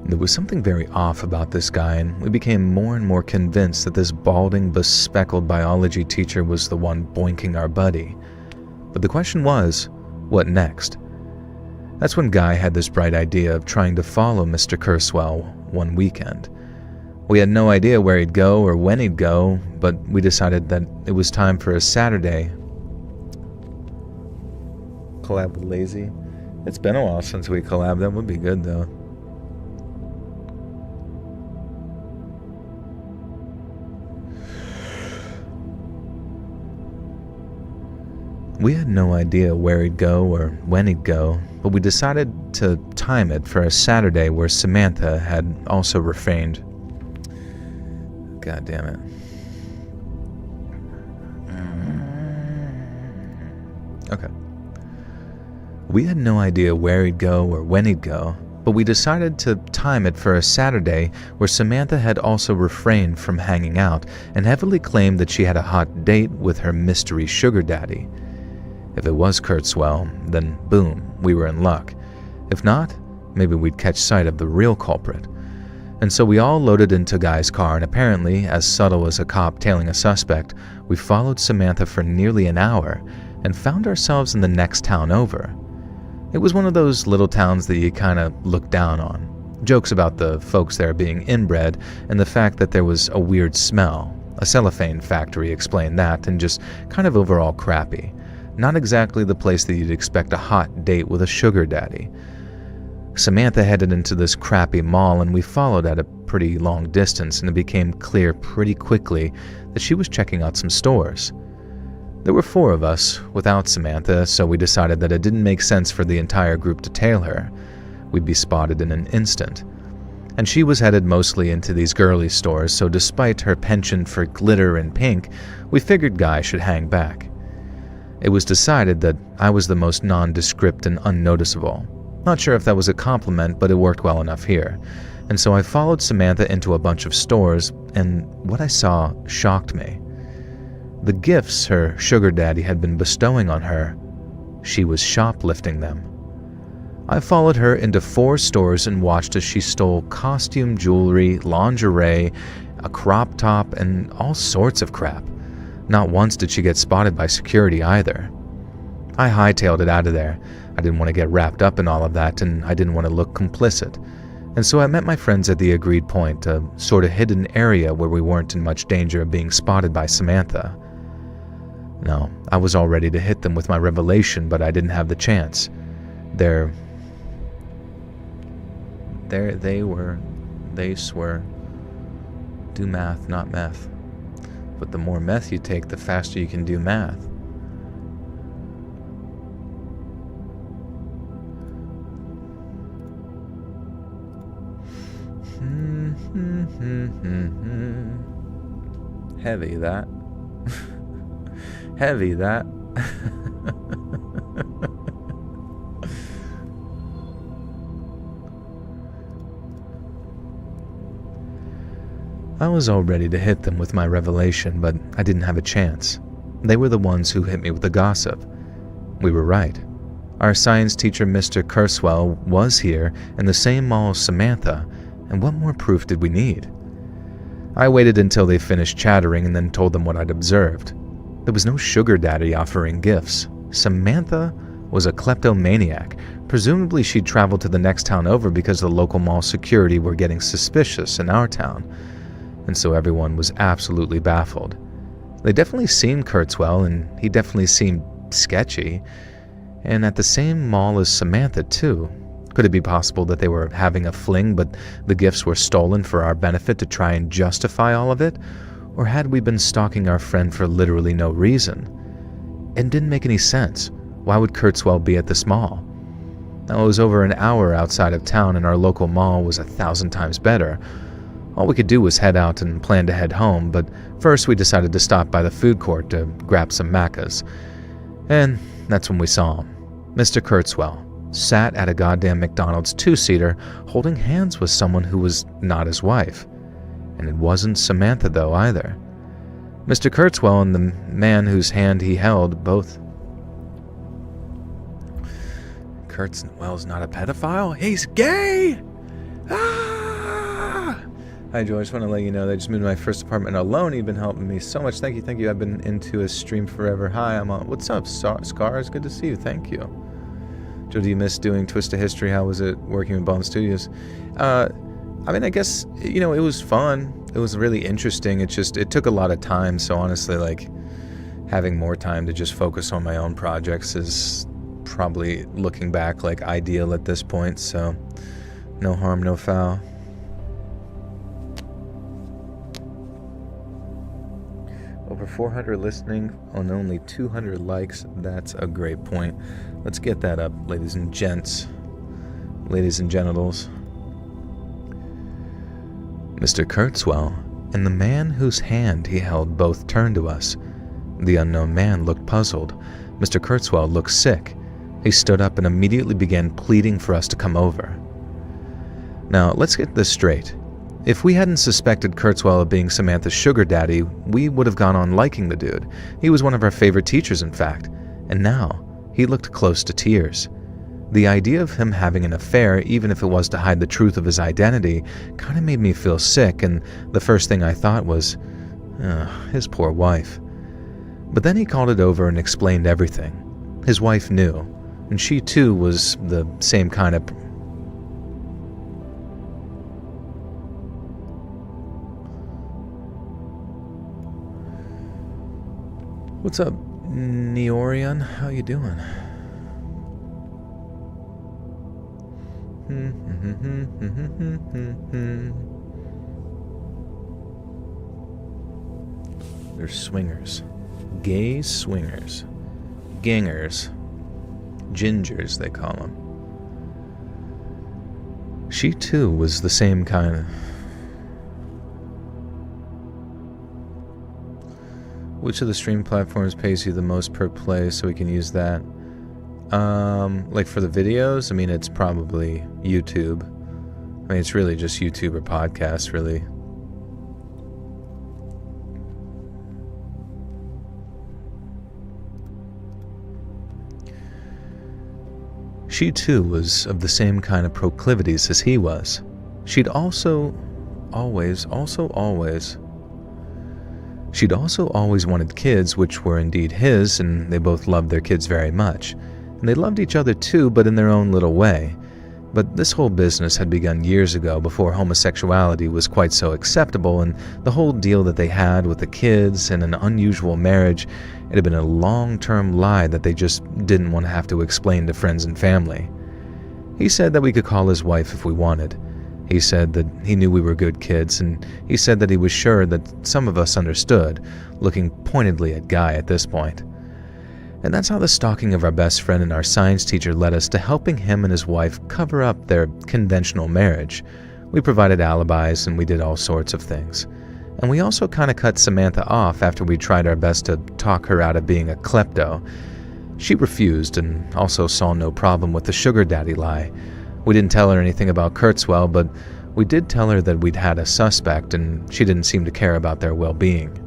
There was something very off about this guy, and we became more and more convinced that this balding, bespectacled biology teacher was the one boinking our buddy. But the question was, what next? That's when Guy had this bright idea of trying to follow Mr. Kurswell one weekend. We had no idea where he'd go or when he'd go, but we decided that it was time for a Saturday. Collab with Lazy? It's been a while since we collabed. That would be good, though. We had no idea where he'd go or when he'd go, but we decided to time it for a Saturday where Samantha had also refrained. God damn it. Okay. We had no idea where he'd go or when he'd go, but we decided to time it for a Saturday where Samantha had also refrained from hanging out and heavily claimed that she had a hot date with her mystery sugar daddy. If it was Kurtzwell, then boom, we were in luck. If not, maybe we'd catch sight of the real culprit. And so we all loaded into Guy's car, and apparently, as subtle as a cop tailing a suspect, we followed Samantha for nearly an hour and found ourselves in the next town over. It was one of those little towns that you kind of look down on. Jokes about the folks there being inbred and the fact that there was a weird smell. A cellophane factory explained that, and just kind of overall crappy. Not exactly the place that you'd expect a hot date with a sugar daddy. Samantha headed into this crappy mall, and we followed at a pretty long distance, and it became clear pretty quickly that she was checking out some stores. There were 4 of us without Samantha, so we decided that it didn't make sense for the entire group to tail her. We'd be spotted in an instant. And she was headed mostly into these girly stores, so despite her penchant for glitter and pink, we figured Guy should hang back. It was decided that I was the most nondescript and unnoticeable. Not sure if that was a compliment, but it worked well enough here. And so I followed Samantha into a bunch of stores, and what I saw shocked me. The gifts her sugar daddy had been bestowing on her, she was shoplifting them. I followed her into 4 stores and watched as she stole costume jewelry, lingerie, a crop top, and all sorts of crap. Not once did she get spotted by security either. I hightailed it out of there. I didn't want to get wrapped up in all of that, and I didn't want to look complicit. And so I met my friends at the agreed point, a sort of hidden area where we weren't in much danger of being spotted by Samantha. No, I was all ready to hit them with my revelation, but I didn't have the chance. They swear. Do math, not meth. But the more meth you take, the faster you can do math. Heavy that. Heavy that. I was all ready to hit them with my revelation, but I didn't have a chance. They were the ones who hit me with the gossip. We were right. Our science teacher, Mr. Kurzweil, was here in the same mall as Samantha, and what more proof did we need? I waited until they finished chattering and then told them what I'd observed. There was no sugar daddy offering gifts. Samantha was a kleptomaniac. Presumably she'd traveled to the next town over because the local mall security were getting suspicious in our town. And so everyone was absolutely baffled. They definitely seen Kurzweil, and he definitely seemed sketchy. And at the same mall as Samantha, too. Could it be possible that they were having a fling, but the gifts were stolen for our benefit to try and justify all of it? Or had we been stalking our friend for literally no reason? It didn't make any sense. Why would Kurzweil be at this mall? Now, it was over an hour outside of town, and our local mall was 1,000 times better. All we could do was head out and plan to head home, but first we decided to stop by the food court to grab some macas. And that's when we saw him. Mr. Kurzweil sat at a goddamn McDonald's 2-seater holding hands with someone who was not his wife. And it wasn't Samantha, though, either. Mr. Kurzweil and the man whose hand he held both... Kurzweil's not a pedophile? He's gay! Ah! Hi, Joe. I just want to let you know that I just moved to my first apartment alone. You've been helping me so much. Thank you. I've been into a stream forever. Hi, I'm on. What's up, Scars? Good to see you. Thank you. Joe, do you miss doing Twist of History? How was it working with Bomb Studios? I mean, I guess, it was fun. It was really interesting. It took a lot of time. So honestly, like, having more time to just focus on my own projects is probably, looking back, like, ideal at this point. So no harm, no foul. Over 400 listening on only 200 likes. That's a great point. Let's get that up, ladies and gents. Ladies and genitals. Mr. Kurzweil and the man whose hand he held both turned to us. The unknown man looked puzzled. Mr. Kurzweil looked sick. He stood up and immediately began pleading for us to come over. Now, let's get this straight. If we hadn't suspected Kurzweil of being Samantha's sugar daddy, we would have gone on liking the dude. He was one of our favorite teachers, in fact. And now, he looked close to tears. The idea of him having an affair, even if it was to hide the truth of his identity, kind of made me feel sick, and the first thing I thought was, his poor wife. But then he called it over and explained everything. His wife knew, and she too was the same kind of... What's up, Neorion? How you doing? They're swingers. Gay swingers. Gangers. Gingers, they call them. She too was the same kind of... Which of the stream platforms pays you the most per play so we can use that? Like for the videos, I mean, it's probably YouTube. I mean, it's really just YouTube or podcasts, really. She too was of the same kind of proclivities as he was. She'd also always wanted kids, which were indeed his, and they both loved their kids very much. And they loved each other too, but in their own little way. But this whole business had begun years ago, before homosexuality was quite so acceptable, and the whole deal that they had with the kids and an unusual marriage, it had been a long-term lie that they just didn't want to have to explain to friends and family. He said that we could call his wife if we wanted. He said that he knew we were good kids, and he said that he was sure that some of us understood, looking pointedly at Guy at this point. And that's how the stalking of our best friend and our science teacher led us to helping him and his wife cover up their conventional marriage. We provided alibis and we did all sorts of things. And we also kind of cut Samantha off after we tried our best to talk her out of being a klepto. She refused and also saw no problem with the sugar daddy lie. We didn't tell her anything about Kurtzwell, but we did tell her that we'd had a suspect and she didn't seem to care about their well-being.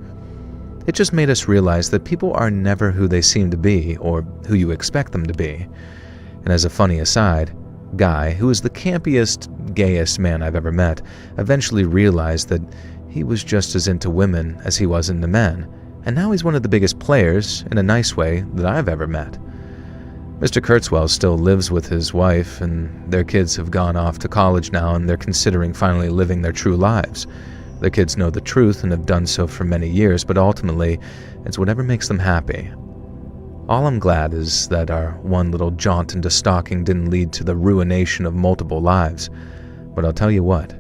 It just made us realize that people are never who they seem to be or who you expect them to be. And as a funny aside, Guy, who is the campiest, gayest man I've ever met, eventually realized that he was just as into women as he was into men, and now he's one of the biggest players, in a nice way, that I've ever met. Mr. Kurtzwell still lives with his wife, and their kids have gone off to college now, and they're considering finally living their true lives. Their kids know the truth and have done so for many years, but ultimately, it's whatever makes them happy. All I'm glad is that our one little jaunt into stalking didn't lead to the ruination of multiple lives. But I'll tell you what,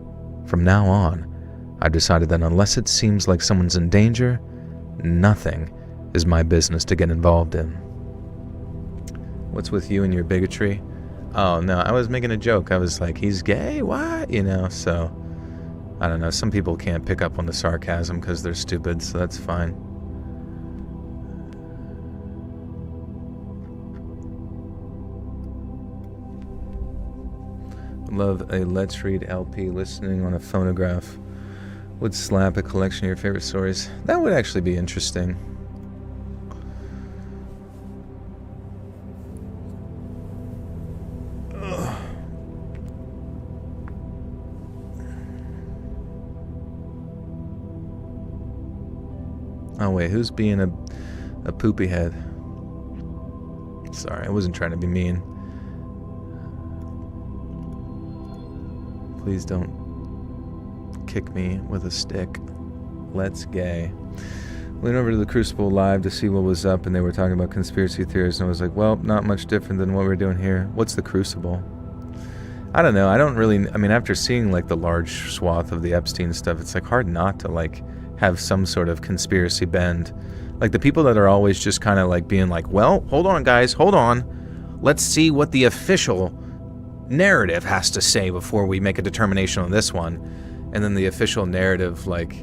from now on, I've decided that unless it seems like someone's in danger, nothing is my business to get involved in. What's with you and your bigotry? Oh no, I was making a joke. I was like, he's gay? What? So... I don't know, some people can't pick up on the sarcasm because they're stupid, so that's fine. Love a Let's Read LP. Listening on a phonograph would slap a collection of your favorite stories. That would actually be interesting. Oh wait, who's being a poopy head? Sorry, I wasn't trying to be mean. Please don't kick me with a stick. Let's gay. Went over to the Crucible Live to see what was up, and they were talking about conspiracy theories, and I was like, well, not much different than what we're doing here. What's the Crucible? I don't know. After seeing like the large swath of the Epstein stuff, it's like hard not to like have some sort of conspiracy bend. Like the people that are always just kind of like being like, well, hold on guys, hold on. Let's see what the official narrative has to say before we make a determination on this one. And then the official narrative like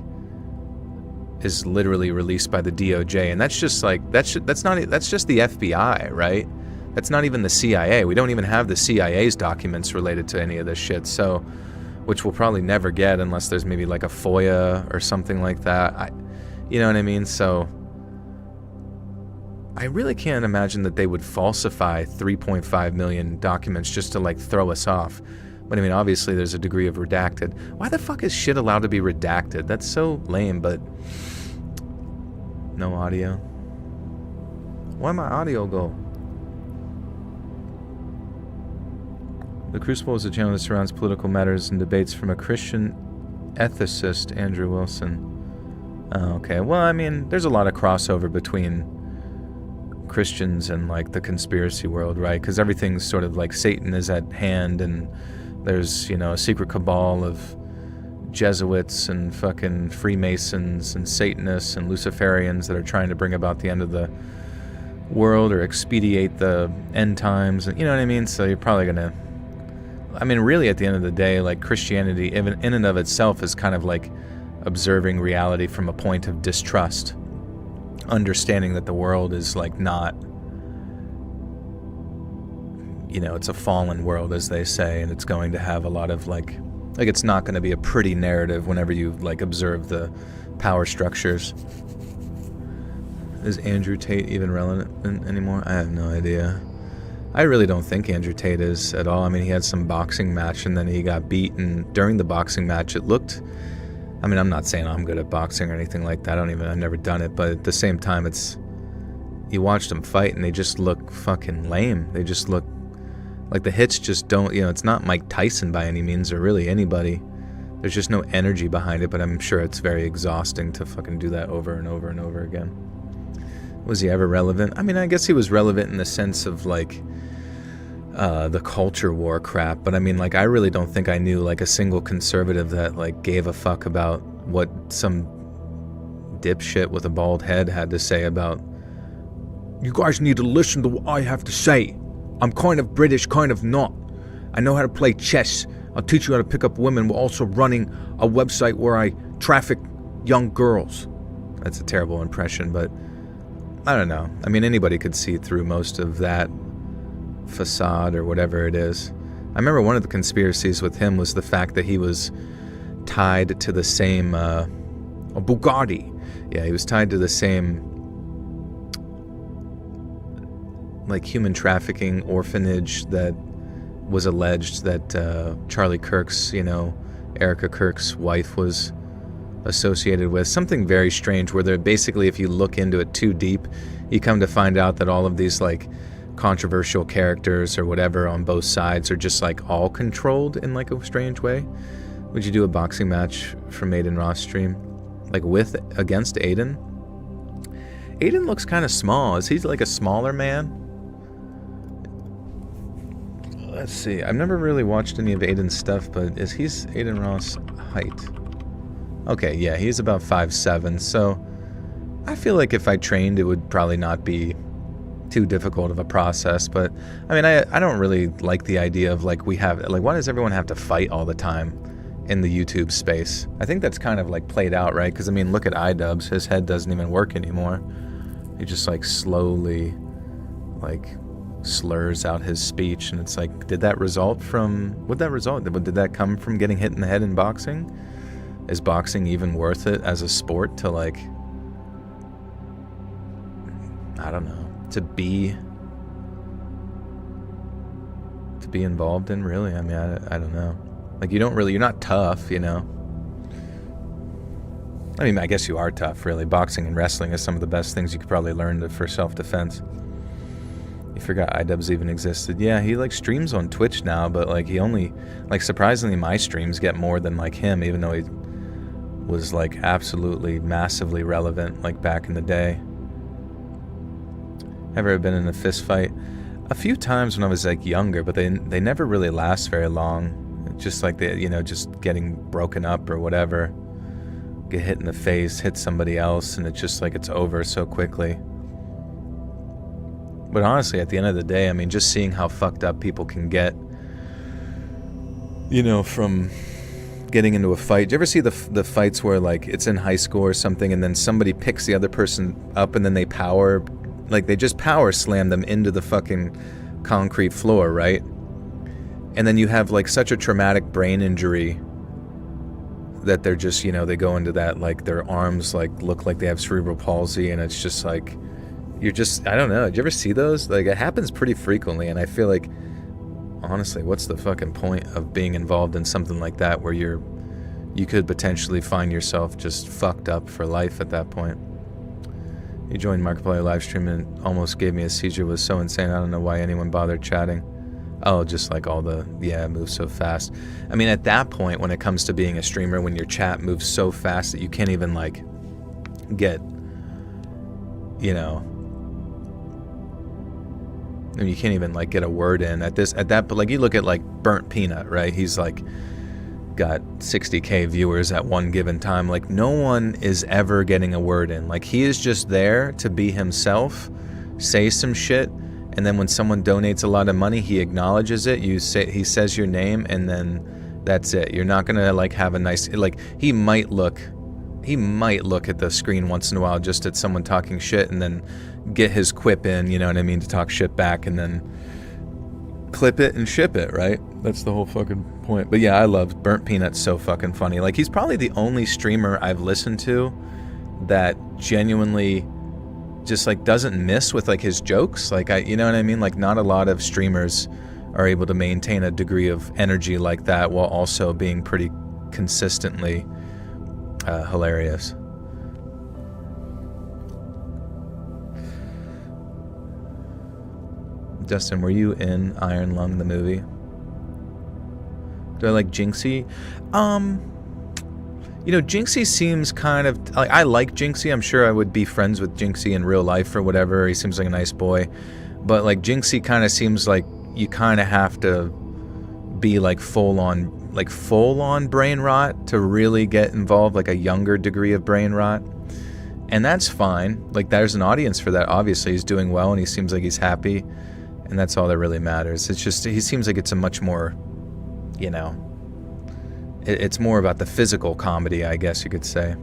is literally released by the DOJ. And that's just like, that's just the FBI, right? That's not even the CIA. We don't even have the CIA's documents related to any of this shit. So, which we'll probably never get unless there's maybe like a FOIA or something like that. You know what I mean? So I really can't imagine that they would falsify 3.5 million documents just to like throw us off. But I mean, obviously there's a degree of redacted. Why the fuck is shit allowed to be redacted? That's so lame, but no audio. Why my audio go? The Crucible is a channel that surrounds political matters and debates from a Christian ethicist, Andrew Wilson. Oh, okay. Well, I mean, there's a lot of crossover between Christians and like the conspiracy world, right? Because everything's sort of like Satan is at hand, and there's, a secret cabal of Jesuits and fucking Freemasons and Satanists and Luciferians that are trying to bring about the end of the world or expedite the end times. You know what I mean? So you're probably gonna... really, at the end of the day, like Christianity, even in and of itself, is kind of like observing reality from a point of distrust, understanding that the world is like not, it's a fallen world, as they say, and it's going to have a lot of like it's not going to be a pretty narrative whenever you like observe the power structures. Is Andrew Tate even relevant anymore? I have no idea. I really don't think Andrew Tate is at all. I mean, he had some boxing match and then he got beat, and during the boxing match it looked, I mean, I'm not saying I'm good at boxing or anything like that. I've never done it, but at the same time, you watch them fight and they just look fucking lame. They just look like the hits just don't, it's not Mike Tyson by any means or really anybody. There's just no energy behind it, but I'm sure it's very exhausting to fucking do that over and over and over again. Was he ever relevant? I mean, I guess he was relevant in the sense of like the culture war crap, but I mean, like, I really don't think I knew like a single conservative that like gave a fuck about what some dipshit with a bald head had to say about, you guys need to listen to what I have to say. I'm kind of British, kind of not. I know how to play chess. I'll teach you how to pick up women while also running a website where I traffic young girls. That's a terrible impression, but I don't know. I mean, anybody could see through most of that facade or whatever it is. I remember one of the conspiracies with him was the fact that he was tied to the same a Bugatti. Yeah, he was tied to the same like human trafficking orphanage that was alleged that Charlie Kirk's, Erica Kirk's wife was associated with. Something very strange where they're basically, if you look into it too deep, you come to find out that all of these like controversial characters or whatever on both sides are just like all controlled in like a strange way. Would you do a boxing match from Aiden Ross' stream? Like against Aiden? Aiden looks kind of small. Is he like a smaller man? Let's see. I've never really watched any of Aiden's stuff, but he's Aiden Ross' height? Okay, yeah, he's about 5'7", so I feel like if I trained, it would probably not be too difficult of a process. But I mean, I don't really like the idea of like why does everyone have to fight all the time in the YouTube space? I think that's kind of like played out, right? Because I mean, look at iDubbbz. His head doesn't even work anymore. He just like slowly like slurs out his speech, and it's like, did that result? Did that come from getting hit in the head in boxing? Is boxing even worth it as a sport to like, I don't know, to be involved in, really? I mean, I don't know. Like, you're not tough, I mean, I guess you are tough, really. Boxing and wrestling is some of the best things you could probably learn for self-defense. You forgot iDubbbz even existed. Yeah, he like streams on Twitch now, but like he only, like, surprisingly my streams get more than like him, even though he was like absolutely massively relevant like back in the day. Ever been in a fist fight? A few times when I was like younger, but they never really last very long. Just like just getting broken up or whatever. Get hit in the face, hit somebody else, and it's just like it's over so quickly. But honestly, at the end of the day, I mean, just seeing how fucked up people can get, from getting into a fight. Do you ever see the fights where like it's in high school or something, and then somebody picks the other person up and then they just power slam them into the fucking concrete floor, right? And then you have like such a traumatic brain injury that they're just, they go into that, like their arms like look like they have cerebral palsy, and it's just like, I don't know. Did you ever see those? Like, it happens pretty frequently, and I feel like, honestly, what's the fucking point of being involved in something like that where you could potentially find yourself just fucked up for life at that point? You joined Markiplier livestream and almost gave me a seizure. It was so insane. I don't know why anyone bothered chatting. Oh, just like it moves so fast. I mean, at that point, when it comes to being a streamer, when your chat moves so fast that you can't even like get, you can't even like get a word in but like you look at like Burnt Peanut, right? He's like got 60K viewers at one given time. Like, no one is ever getting a word in. Like, he is just there to be himself, say some shit, and then when someone donates a lot of money, he acknowledges it. He says your name, and then that's it. You're not gonna like have a nice, like, he might look at the screen once in a while just at someone talking shit and then get his quip in, you know what I mean, to talk shit back, and then clip it and ship it, right? That's the whole fucking point. But yeah, I love Burnt Peanut. So fucking funny. Like, he's probably the only streamer I've listened to that genuinely just like doesn't miss with like his jokes. Like you know what I mean? Like not a lot of streamers are able to maintain a degree of energy like that while also being pretty consistently hilarious. Justin, were you in Iron Lung, the movie? Do I like Jinxie? You know, Jinxie seems kind of... like, I like Jinxie. I'm sure I would be friends with Jinxie in real life or whatever. He seems like a nice boy. But, like, Jinxie kind of seems like you kind of have to be, like, full-on brain rot to really get involved, like a younger degree of brain rot. And that's fine. Like, there's an audience for that. Obviously, he's doing well and he seems like he's happy. And that's all that really matters. It's just, he seems like it's a much more, you know... it's more about the physical comedy, I guess you could say.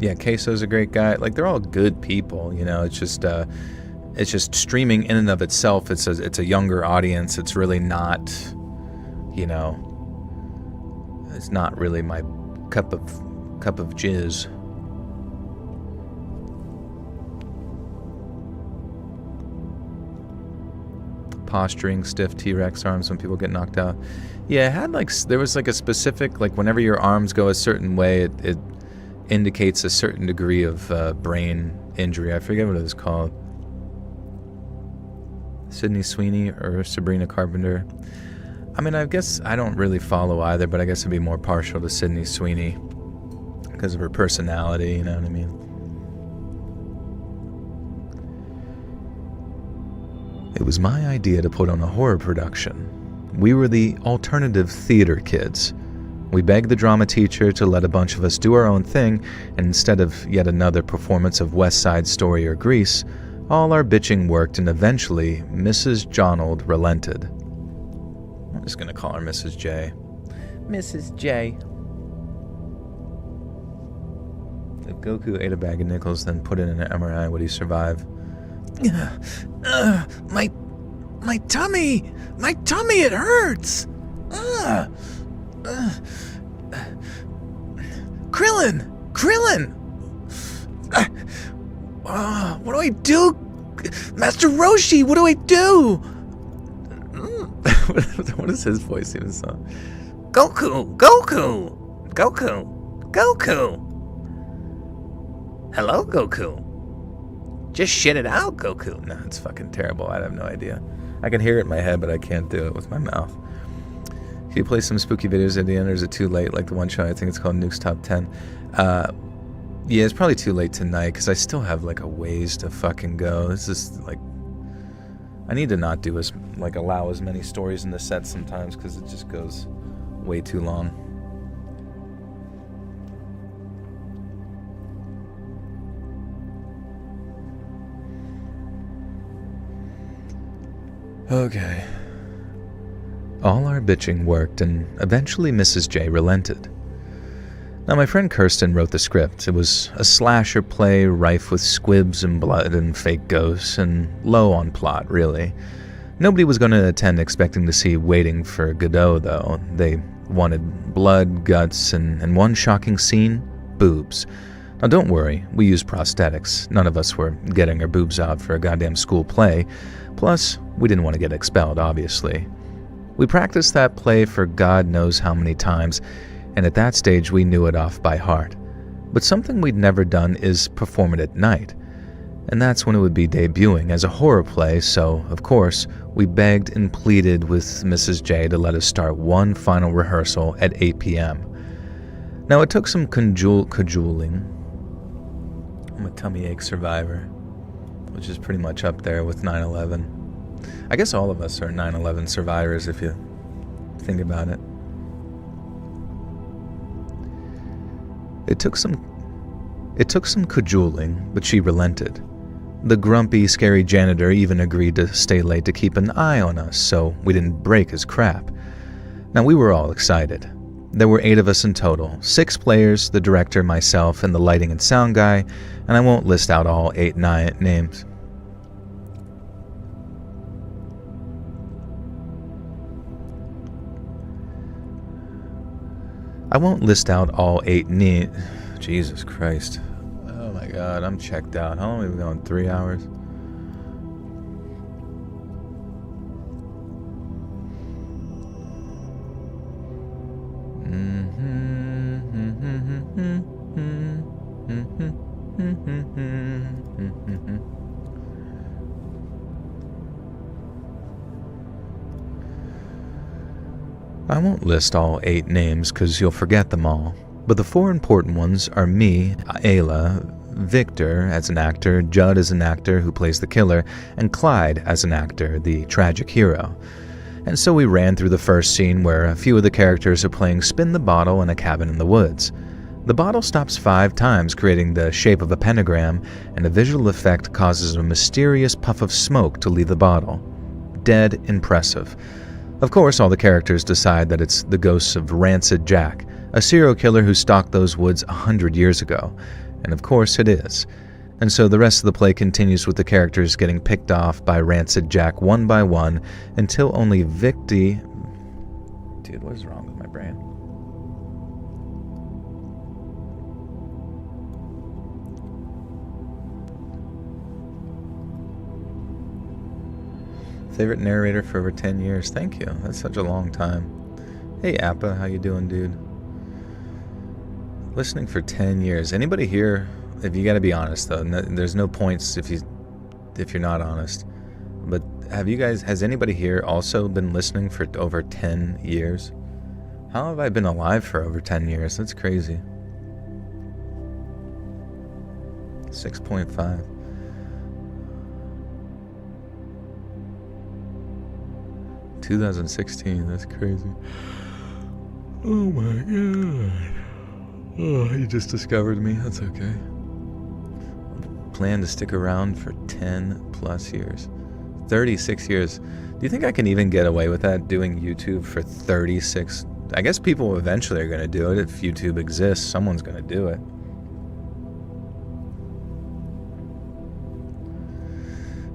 Yeah, Queso's a great guy. Like, they're all good people, you know. It's just streaming in and of itself. It's a younger audience. It's really not, you know, it's not really my cup of jizz. Posturing, stiff T-Rex arms when people get knocked out. Yeah, it had like, there was like a specific, like whenever your arms go a certain way, it indicates a certain degree of brain injury. I forget what it was called. Sydney Sweeney or Sabrina Carpenter. I mean, I guess I don't really follow either, but I guess I'd be more partial to Sydney Sweeney because of her personality, you know what I mean? It was my idea to put on a horror production. We were the alternative theater kids. We begged the drama teacher to let a bunch of us do our own thing, and instead of yet another performance of West Side Story or Grease, all our bitching worked, and eventually Mrs. Jonold relented. I'm just gonna call her Mrs. J. Mrs. J. If Goku ate a bag of nickels, then put it in an MRI, would he survive? My tummy! My tummy, it hurts! Krillin! What do I do? Master Roshi, what do I do? What is his voice even sound? Goku! Hello, Goku. Just shit it out, Goku. No, it's fucking terrible. I have no idea. I can hear it in my head, but I can't do it with my mouth. Can you play some spooky videos at the end, or is it too late? Like the one show, I think it's called Nuke's Top 10. Yeah, it's probably too late tonight, because I still have, like, a ways to fucking go. This is, like... I need to not do allow as many stories in the set sometimes, because it just goes way too long. Okay. All our bitching worked, and eventually Mrs. J relented. Now, my friend Kirsten wrote the script. It was a slasher play rife with squibs and blood and fake ghosts, and low on plot, really. Nobody was going to attend expecting to see Waiting for Godot, though. They wanted blood, guts, and one shocking scene, boobs. Now, don't worry, we used prosthetics. None of us were getting our boobs out for a goddamn school play. Plus, we didn't want to get expelled, obviously. We practiced that play for God knows how many times, and at that stage we knew it off by heart. But something we'd never done is perform it at night. And that's when it would be debuting as a horror play, so, of course, we begged and pleaded with Mrs. J to let us start one final rehearsal at 8 p.m. Now, it took some cajoling. I'm a tummy ache survivor, which is pretty much up there with 9/11. I guess all of us are 9/11 survivors if you think about it. It took some cajoling, but she relented. The grumpy, scary janitor even agreed to stay late to keep an eye on us so we didn't break his crap. Now, we were all excited. There were 8 of us in total, 6 players, the director, myself, and the lighting and sound guy, and I won't list out all 8 names. I won't list out all 8 Jesus Christ. god, I'm checked out. How long have we been going? 3 hours? I won't list all 8 names because you'll forget them all, but the 4 important ones are me, Ayla, Victor as an actor, Judd as an actor who plays the killer, and Clyde as an actor, the tragic hero. And so we ran through the first scene where a few of the characters are playing spin the bottle in a cabin in the woods. The bottle stops 5 times, creating the shape of a pentagram, and a visual effect causes a mysterious puff of smoke to leave the bottle. Dead impressive. Of course, all the characters decide that it's the ghosts of Rancid Jack, a serial killer who stalked those woods 100 years ago. And of course it is. And so the rest of the play continues with the characters getting picked off by Rancid Jack one by one until only Victy... Dude, what is wrong with my brain? Favorite narrator for over 10 years. Thank you. That's such a long time. Hey, Appa. How you doing, dude? Listening for 10 years. Anybody here, if you gotta be honest, though, there's no points if you're not honest. But has anybody here also been listening for over 10 years? How have I been alive for over 10 years? That's crazy. 6.5. $2016, that's crazy. Oh my god. Oh, you just discovered me, that's okay. Plan to stick around for 10 plus years. 36 years. Do you think I can even get away with that, doing YouTube for 36? I guess people eventually are going to do it. If YouTube exists, someone's going to do it.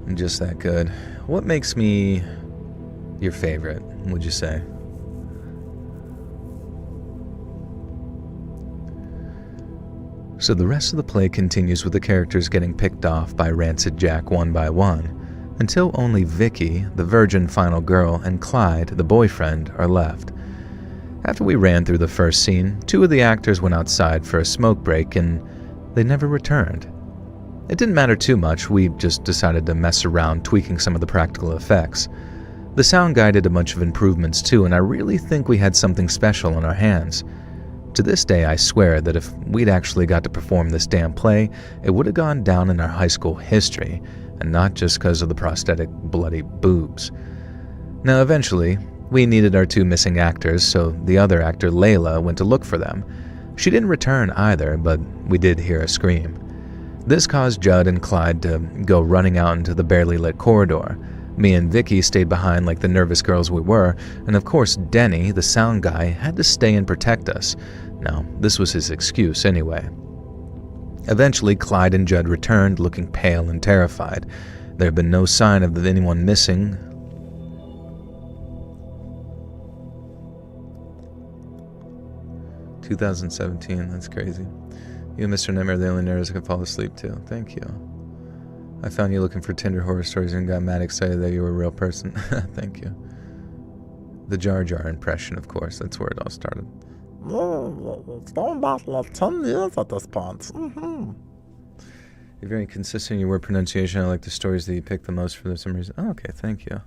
I'm just that good. What makes me your favorite, would you say? So the rest of the play continues with the characters getting picked off by Rancid Jack one by one, until only Vicky, the virgin final girl, and Clyde, the boyfriend, are left. After we ran through the first scene, 2 of the actors went outside for a smoke break and they never returned. It didn't matter too much, we just decided to mess around tweaking some of the practical effects. The sound guy did a bunch of improvements too, and I really think we had something special on our hands. To this day, I swear that if we'd actually got to perform this damn play, it would have gone down in our high school history, and not just because of the prosthetic bloody boobs. Now eventually, we needed our 2 missing actors, so the other actor, Layla, went to look for them. She didn't return either, but we did hear a scream. This caused Judd and Clyde to go running out into the barely lit corridor. Me and Vicky stayed behind like the nervous girls we were, and of course Denny, the sound guy, had to stay and protect us. Now, this was his excuse anyway. Eventually, Clyde and Judd returned, looking pale and terrified. There had been no sign of anyone missing. "2017, that's crazy. You and Mr. Nightmare are the only nerds I can fall asleep to. Thank you. I found you looking for Tinder horror stories and got mad excited that you were a real person. Thank you." The Jar Jar impression, of course. That's where it all started. It's going back like 10 years at this point. You're very consistent in your word pronunciation. I like the stories that you pick the most for some reason. Oh, okay, thank you.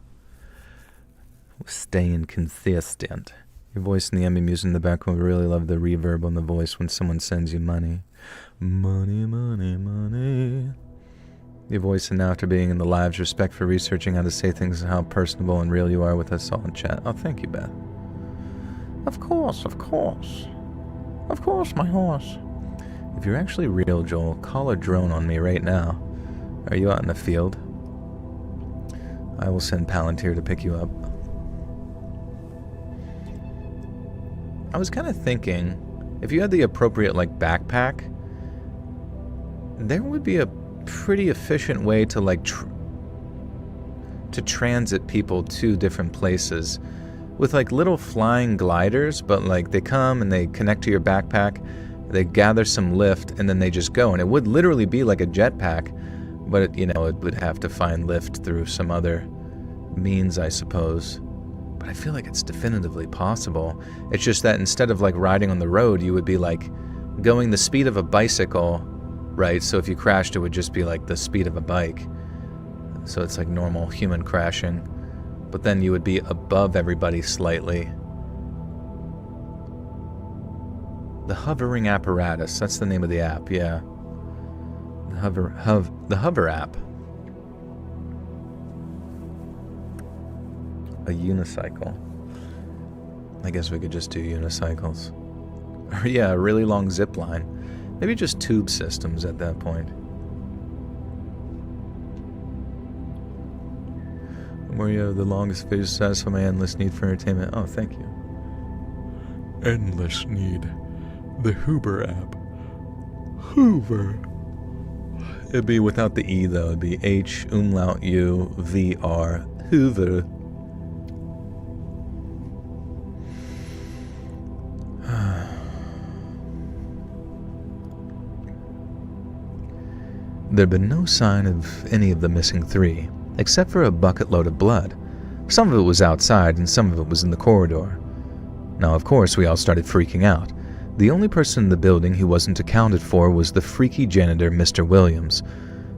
Staying consistent. Your voice and the ambient music in the background. We really love the reverb on the voice when someone sends you money. Money, money, money. Your voice and now after being in the lives, respect for researching how to say things and how personable and real you are with us all in chat. Oh, thank you, Beth. Of course, of course. Of course, my horse. If you're actually real, Joel, call a drone on me right now. Are you out in the field? I will send Palantir to pick you up. I was kind of thinking, if you had the appropriate, backpack, there would be a pretty efficient way to, to transit people to different places. With, little flying gliders, but, they come and they connect to your backpack, They gather some lift, and then they just go. And it would literally be like a jetpack, but it would have to find lift through some other means, I suppose. But I feel like it's definitively possible. It's just that instead of like riding on the road, you would be like going the speed of a bicycle, right? So if you crashed, it would just be like the speed of a bike. So it's like normal human crashing. But then you would be above everybody slightly. The hovering apparatus, that's the name of the app, yeah. The hover app. A unicycle. I guess we could just do unicycles. Or yeah, a really long zip line. Maybe just tube systems at that point. Where you have the longest fish satisfy my endless need for entertainment. Oh, thank you. Endless need. The Hoover app. Hoover. It'd be without the E though. It'd be H-U-V-R. Hoover. There'd been no sign of any of the missing three, except for a bucket load of blood. Some of it was outside and some of it was in the corridor. Now, of course, we all started freaking out. The only person in the building who wasn't accounted for was the freaky janitor, Mr. Williams.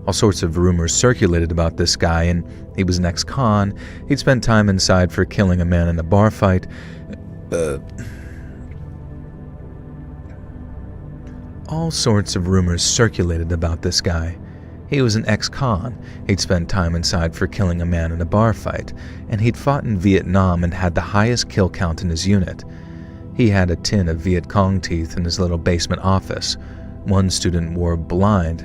All sorts of rumors circulated about this guy, and he was an ex-con. He'd spent time inside for killing a man in a bar fight. All sorts of rumors circulated about this guy. He was an ex-con. He'd spent time inside for killing a man in a bar fight, and he'd fought in Vietnam and had the highest kill count in his unit. He had a tin of Viet Cong teeth in his little basement office. One student swore blind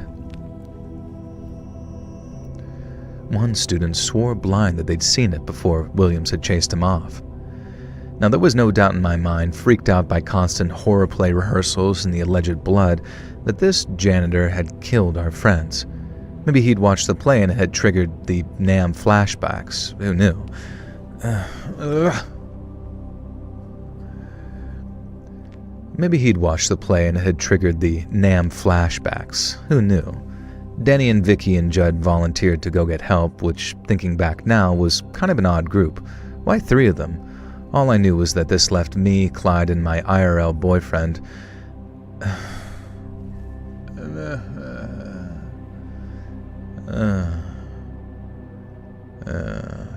that they'd seen it before Williams had chased him off. Now, there was no doubt in my mind, freaked out by constant horror play rehearsals and the alleged blood, that this janitor had killed our friends. Maybe he'd watched the play and it had triggered the Nam flashbacks. Who knew? Maybe he'd watched the play and it had triggered the Nam flashbacks. Who knew? Denny and Vicky and Judd volunteered to go get help, which, thinking back now, was kind of an odd group. Why 3 of them? All I knew was that this left me, Clyde, and my IRL boyfriend.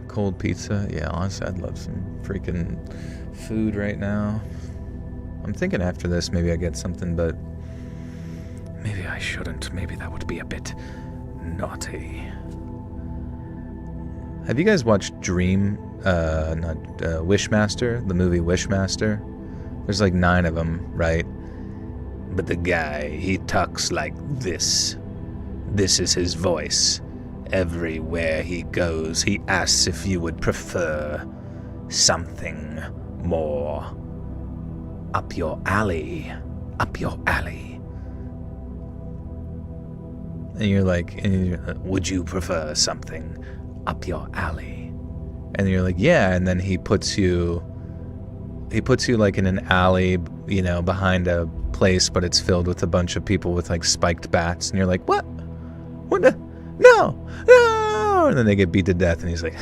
Cold pizza? Yeah, honestly, I'd love some freaking food right now. I'm thinking after this maybe I get something, but maybe I shouldn't. Maybe that would be a bit naughty. Have you guys watched Wishmaster? The movie Wishmaster? There's like 9 of them, right? But the guy, he talks like this. This is his voice. Everywhere he goes, he asks if you would prefer something more up your alley. Up your alley. And you're like, would you prefer something up your alley? And you're like, yeah. And then he puts you like in an alley, behind a place, but it's filled with a bunch of people with like spiked bats. And you're like, what? What the? No! And then they get beat to death. And he's like,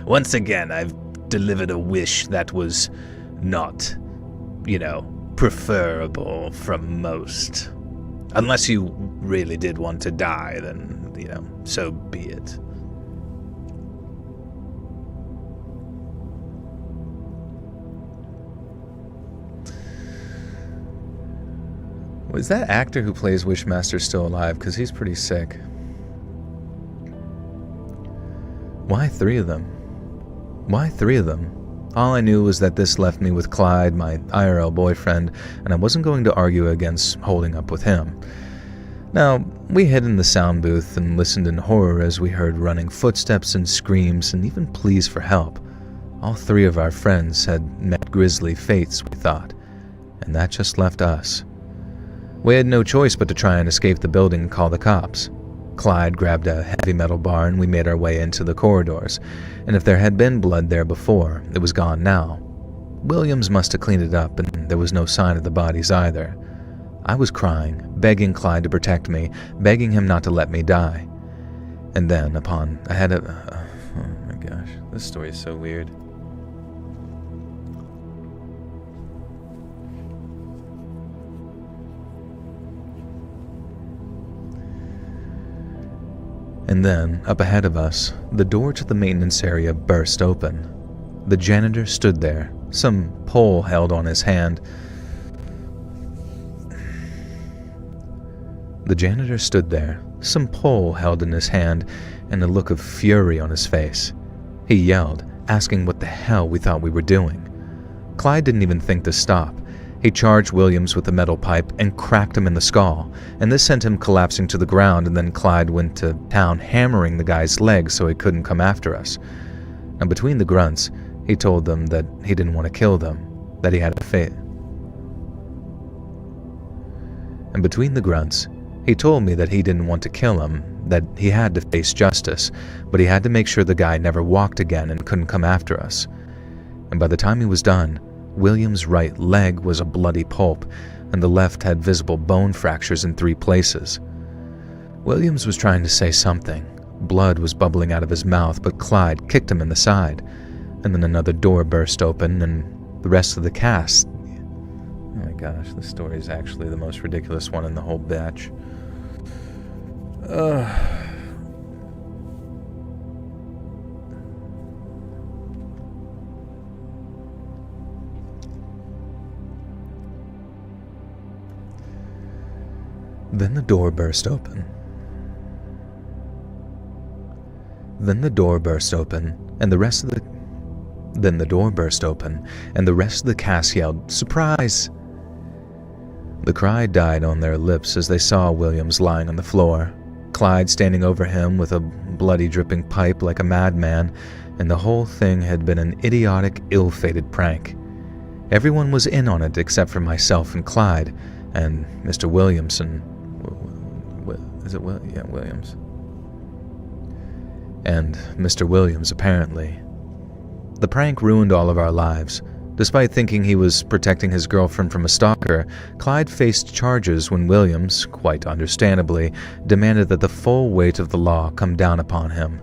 once again, I've delivered a wish that was not, preferable from most. Unless you really did want to die, then, so be it. Was that actor who plays Wishmaster still alive? Because he's pretty sick. Why 3 of them? Why 3 of them? All I knew was that this left me with Clyde, my IRL boyfriend, and I wasn't going to argue against holding up with him. Now, we hid in the sound booth and listened in horror as we heard running footsteps and screams and even pleas for help. All 3 of our friends had met grisly fates, we thought, and that just left us. We had no choice but to try and escape the building and call the cops. Clyde grabbed a heavy metal bar and we made our way into the corridors, and if there had been blood there before, it was gone now. Williams must have cleaned it up, and there was no sign of the bodies either. I was crying, begging Clyde to protect me, begging him not to let me die. And then, oh my gosh, this story is so weird. And then, up ahead of us, the door to the maintenance area burst open. The janitor stood there, some pole held on his hand. The janitor stood there, some pole held in his hand, and a look of fury on his face. He yelled, asking what the hell we thought we were doing. Clyde didn't even think to stop. He charged Williams with a metal pipe and cracked him in the skull, and this sent him collapsing to the ground, and then Clyde went to town hammering the guy's legs so he couldn't come after us. Now, between the grunts, he told them that he didn't want to kill them, that he had a fate. And between the grunts, he told me that he didn't want to kill him, that he had to face justice, but he had to make sure the guy never walked again and couldn't come after us. And by the time he was done, William's right leg was a bloody pulp, and the left had visible bone fractures in 3 places. Williams was trying to say something. Blood was bubbling out of his mouth, but Clyde kicked him in the side. And then another door burst open, and the rest of the cast... Oh my gosh, this story is actually the most ridiculous one in the whole batch. Then the door burst open. Then the door burst open, and the rest of the cast yelled, "Surprise!" The cry died on their lips as they saw Williams lying on the floor, Clyde standing over him with a bloody dripping pipe like a madman, and the whole thing had been an idiotic, ill-fated prank. Everyone was in on it except for myself and Clyde, and Mr. Williamson. Is it Will? Yeah, Williams. And Mr. Williams, apparently. The prank ruined all of our lives. Despite thinking he was protecting his girlfriend from a stalker, Clyde faced charges when Williams, quite understandably, demanded that the full weight of the law come down upon him.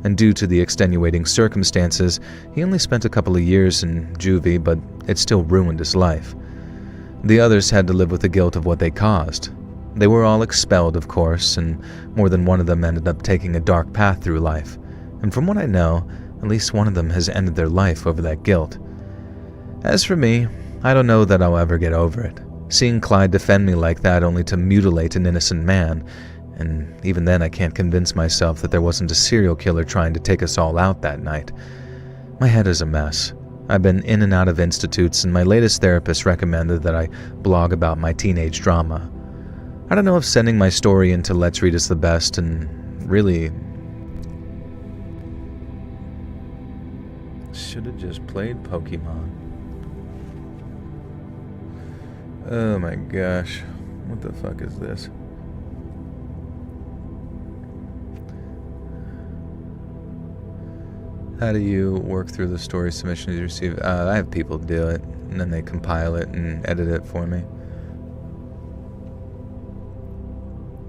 And due to the extenuating circumstances, he only spent a couple of years in juvie, but it still ruined his life. The others had to live with the guilt of what they caused. They were all expelled, of course, and more than one of them ended up taking a dark path through life. And from what I know, at least one of them has ended their life over that guilt. As for me, I don't know that I'll ever get over it. Seeing Clyde defend me like that only to mutilate an innocent man, and even then I can't convince myself that there wasn't a serial killer trying to take us all out that night. My head is a mess. I've been in and out of institutes, and my latest therapist recommended that I blog about my teenage drama. I don't know if sending my story into Let's Read is the best, and really... should have just played Pokemon. Oh my gosh. What the fuck is this? How do you work through the story submissions you receive? I have people do it, and then they compile it and edit it for me.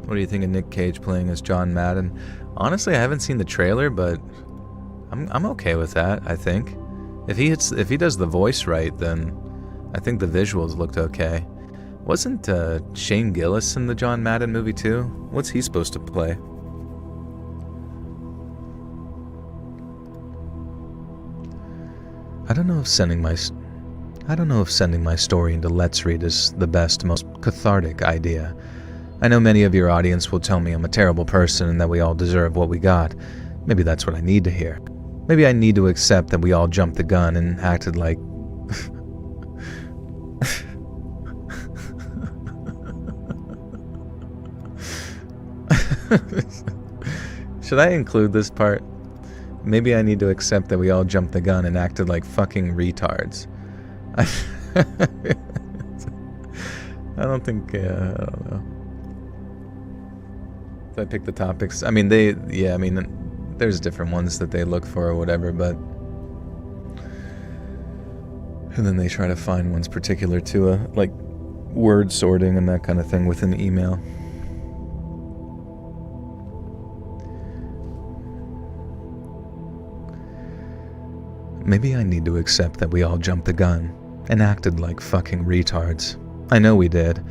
What do you think of Nick Cage playing as John Madden? Honestly, I haven't seen the trailer, but I'm okay with that, I think. If he does the voice right, then I think the visuals looked okay. Wasn't Shane Gillis in the John Madden movie too? What's he supposed to play? I don't know if sending my story into Let's Read is the best, most cathartic idea. I know many of your audience will tell me I'm a terrible person and that we all deserve what we got. Maybe that's what I need to hear. Maybe I need to accept that we all jumped the gun and acted like... Should I include this part? Maybe I need to accept that we all jumped the gun and acted like fucking retards. I don't think... I don't know. I pick the topics. I mean, there's different ones that they look for or whatever, but And then they try to find ones particular to like word sorting and that kind of thing with an email. Maybe I need to accept that we all jumped the gun and acted like fucking retards. I know we did.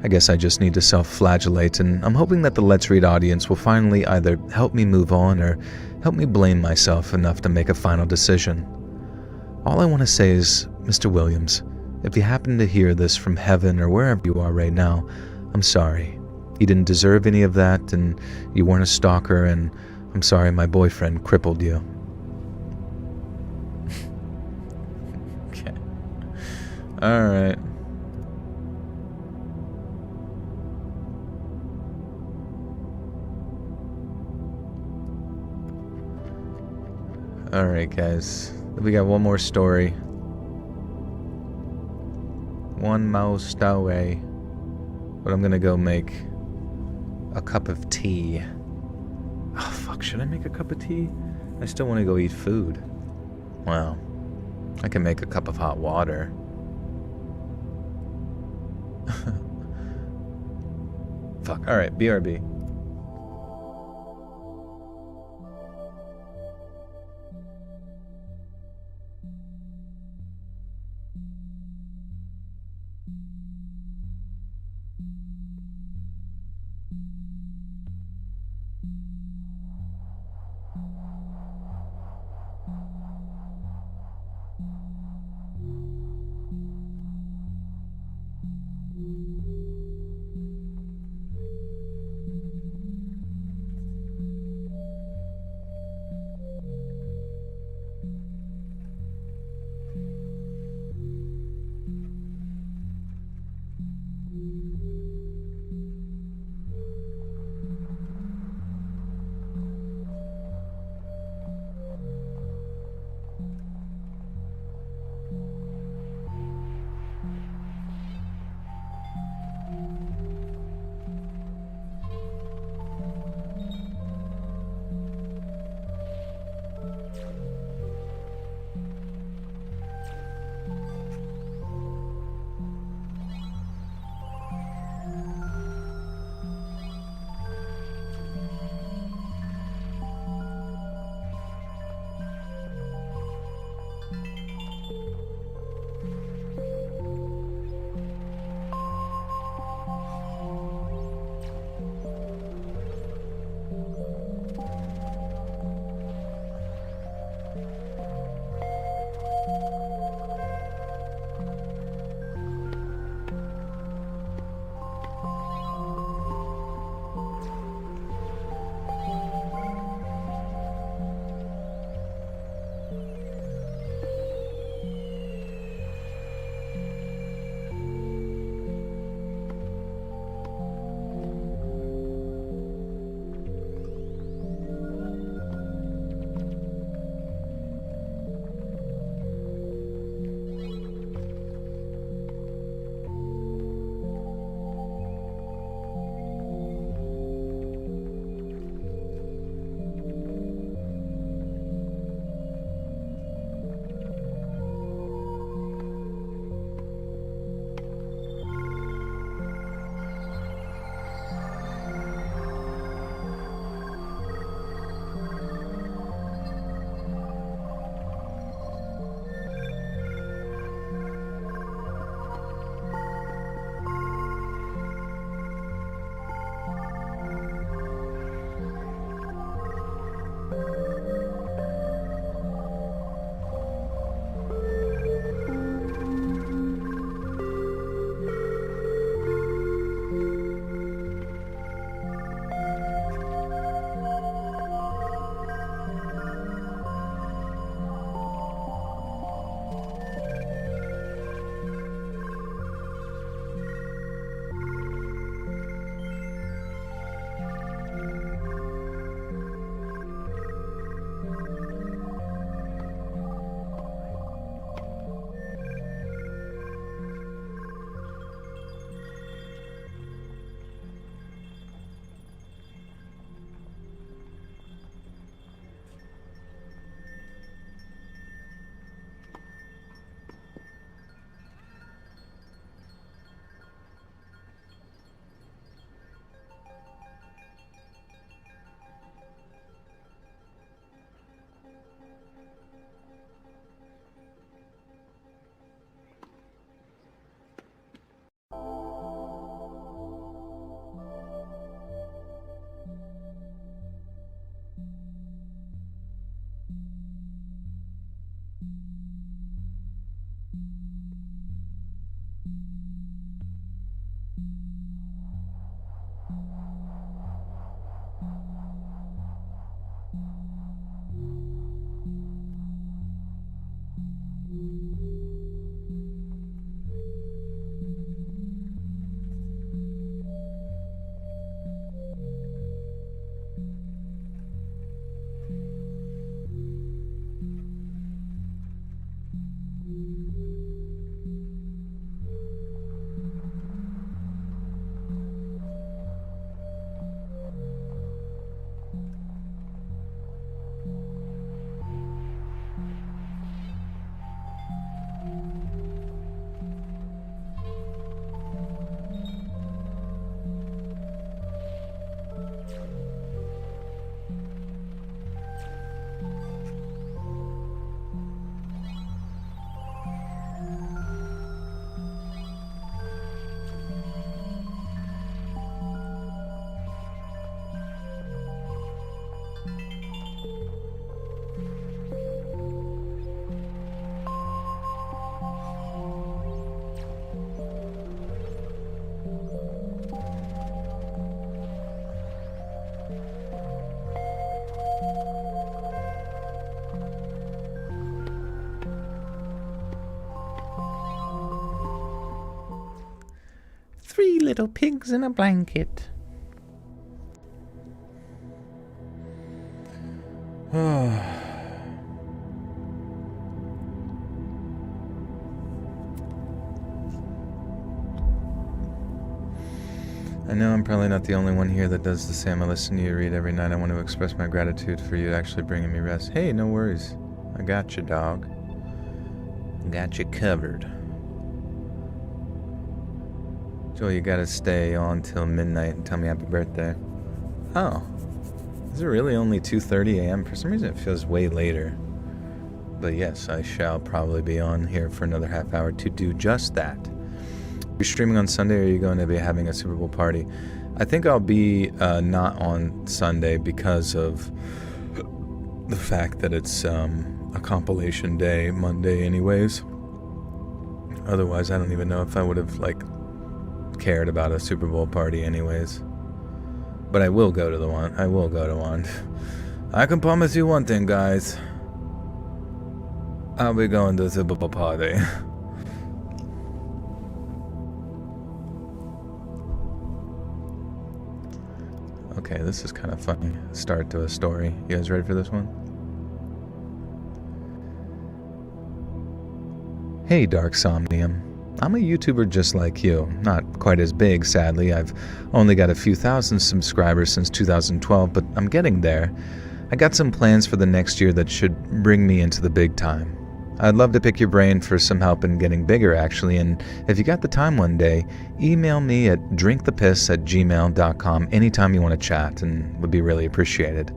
I guess I just need to self-flagellate, and I'm hoping that the Let's Read audience will finally either help me move on or help me blame myself enough to make a final decision. All I want to say is, Mr. Williams, if you happen to hear this from heaven or wherever you are right now, I'm sorry. You didn't deserve any of that, and you weren't a stalker, and I'm sorry my boyfriend crippled you. Okay. Alright. Alright, guys. We got one more story. One more story. But I'm gonna go make a cup of tea. Oh, fuck. Should I make a cup of tea? I still want to go eat food. Well, I can make a cup of hot water. Fuck. Alright, BRB. little pigs in a blanket. I know I'm probably not the only one here that does the same. I listen to you read every night. I want to express my gratitude for you actually bringing me rest. Hey, no worries. I got you, dog. Got you covered. Joel, you gotta stay on till midnight and tell me happy birthday. Oh. Is it really only 2:30 a.m.? For some reason it feels way later. But yes, I shall probably be on here for another half hour to do just that. You're streaming on Sunday, or are you going to be having a Super Bowl party? I think I'll be not on Sunday because of the fact that it's a compilation day Monday anyways. Otherwise, I don't even know if I would have cared about a Super Bowl party anyways. But I will go to the one. I will go to one. I can promise you one thing, guys. I'll be going to the Super Bowl party. Okay, this is kind of funny. Start to a story. You guys ready for this one? Hey, Dark Somnium. I'm a YouTuber just like you. Not quite as big, sadly. I've only got a few thousand subscribers since 2012, but I'm getting there. I got some plans for the next year that should bring me into the big time. I'd love to pick your brain for some help in getting bigger, actually, and if you got the time one day, email me at drinkthepiss@gmail.com anytime you want to chat, and would be really appreciated.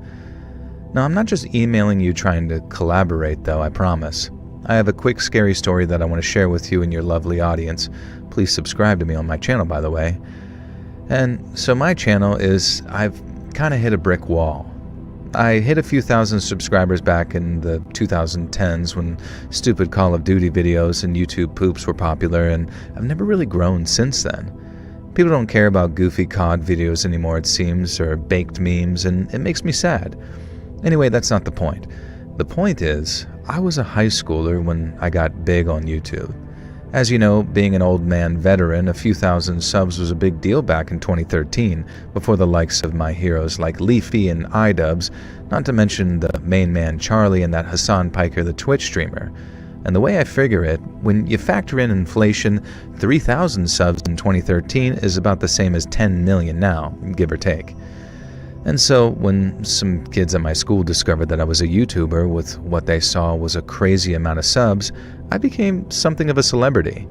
Now, I'm not just emailing you trying to collaborate, though, I promise. I have a quick, scary story that I want to share with you and your lovely audience. Please subscribe to me on my channel, by the way. And so my channel is, I've kind of hit a brick wall. I hit a few thousand subscribers back in the 2010s when stupid Call of Duty videos and YouTube poops were popular, and I've never really grown since then. People don't care about goofy COD videos anymore, it seems, or baked memes, and it makes me sad. Anyway, that's not the point. The point is, I was a high schooler when I got big on YouTube. As you know, being an old man veteran, a few thousand subs was a big deal back in 2013, before the likes of my heroes like Leafy and iDubbbz, not to mention the main man Charlie and that Hassan Piker the Twitch streamer. And the way I figure it, when you factor in inflation, 3,000 subs in 2013 is about the same as 10 million now, give or take. And so, when some kids at my school discovered that I was a YouTuber with what they saw was a crazy amount of subs, I became something of a celebrity.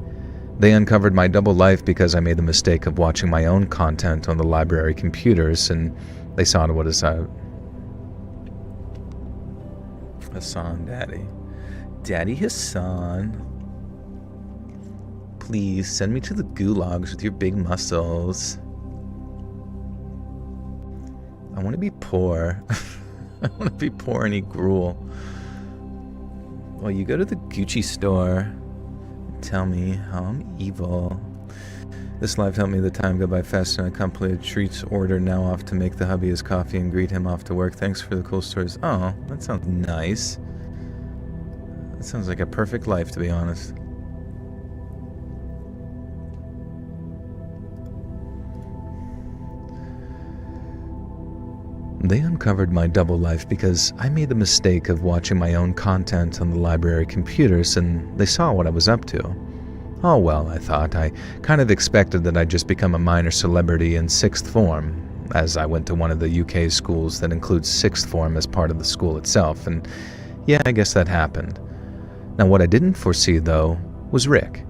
They uncovered my double life because I made the mistake of watching my own content on the library computers, and they saw what is Hassan, Daddy. Daddy Hassan. Please, send me to the gulags with your big muscles. I want to be poor. I want to be poor and eat gruel. Well, you go to the Gucci store and tell me how I'm evil. This life helped me the time go by fast, and I completed treats order. Now off to make the hubby his coffee and greet him off to work. Thanks for the cool stories. Oh, that sounds nice. That sounds like a perfect life, to be honest. They uncovered my double life because I made the mistake of watching my own content on the library computers, and they saw what I was up to. Oh well, I thought. I kind of expected that I'd just become a minor celebrity in sixth form, as I went to one of the UK schools that includes sixth form as part of the school itself, and yeah, I guess that happened. Now what I didn't foresee, though, was Rick.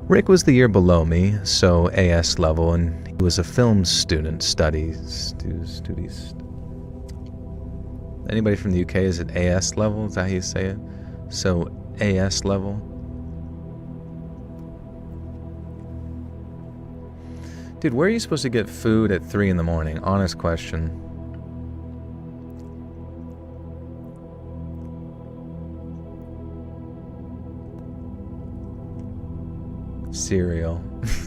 Rick was the year below me, so AS level, and he was a film student studies. Anybody from the UK, is it AS level? Is that how you say it? So, AS level? Dude, where are you supposed to get food at 3 in the morning? Honest question. Cereal.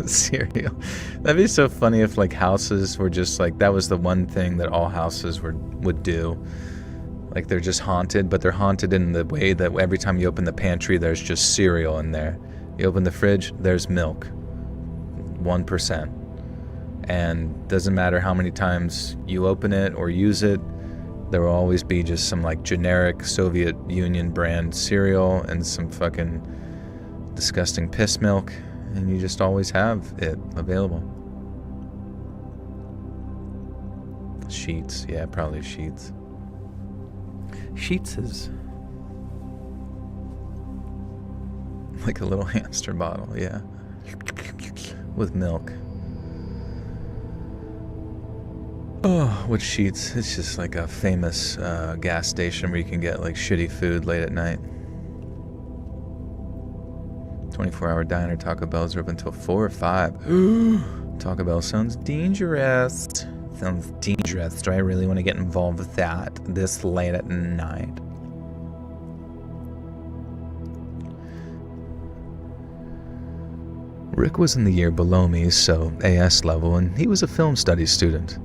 Cereal. That'd be so funny if, houses were just, that was the one thing that all houses would do. They're just haunted, but they're haunted in the way that every time you open the pantry, there's just cereal in there. You open the fridge, there's milk. 1%. And doesn't matter how many times you open it or use it, there will always be just some like generic Soviet Union brand cereal and some fucking disgusting piss milk, and you just always have it available. Sheets, yeah, probably Sheets. Sheets is like a little hamster bottle, yeah, with milk. Oh, what Sheets? It's just like a famous gas station where you can get like shitty food late at night. 24-hour diner. Taco Bell's are open until 4 or 5. Taco Bell sounds dangerous. Sounds dangerous. Do I really want to get involved with that this late at night? Rick was in the year below me, so AS level, and he was a film studies student.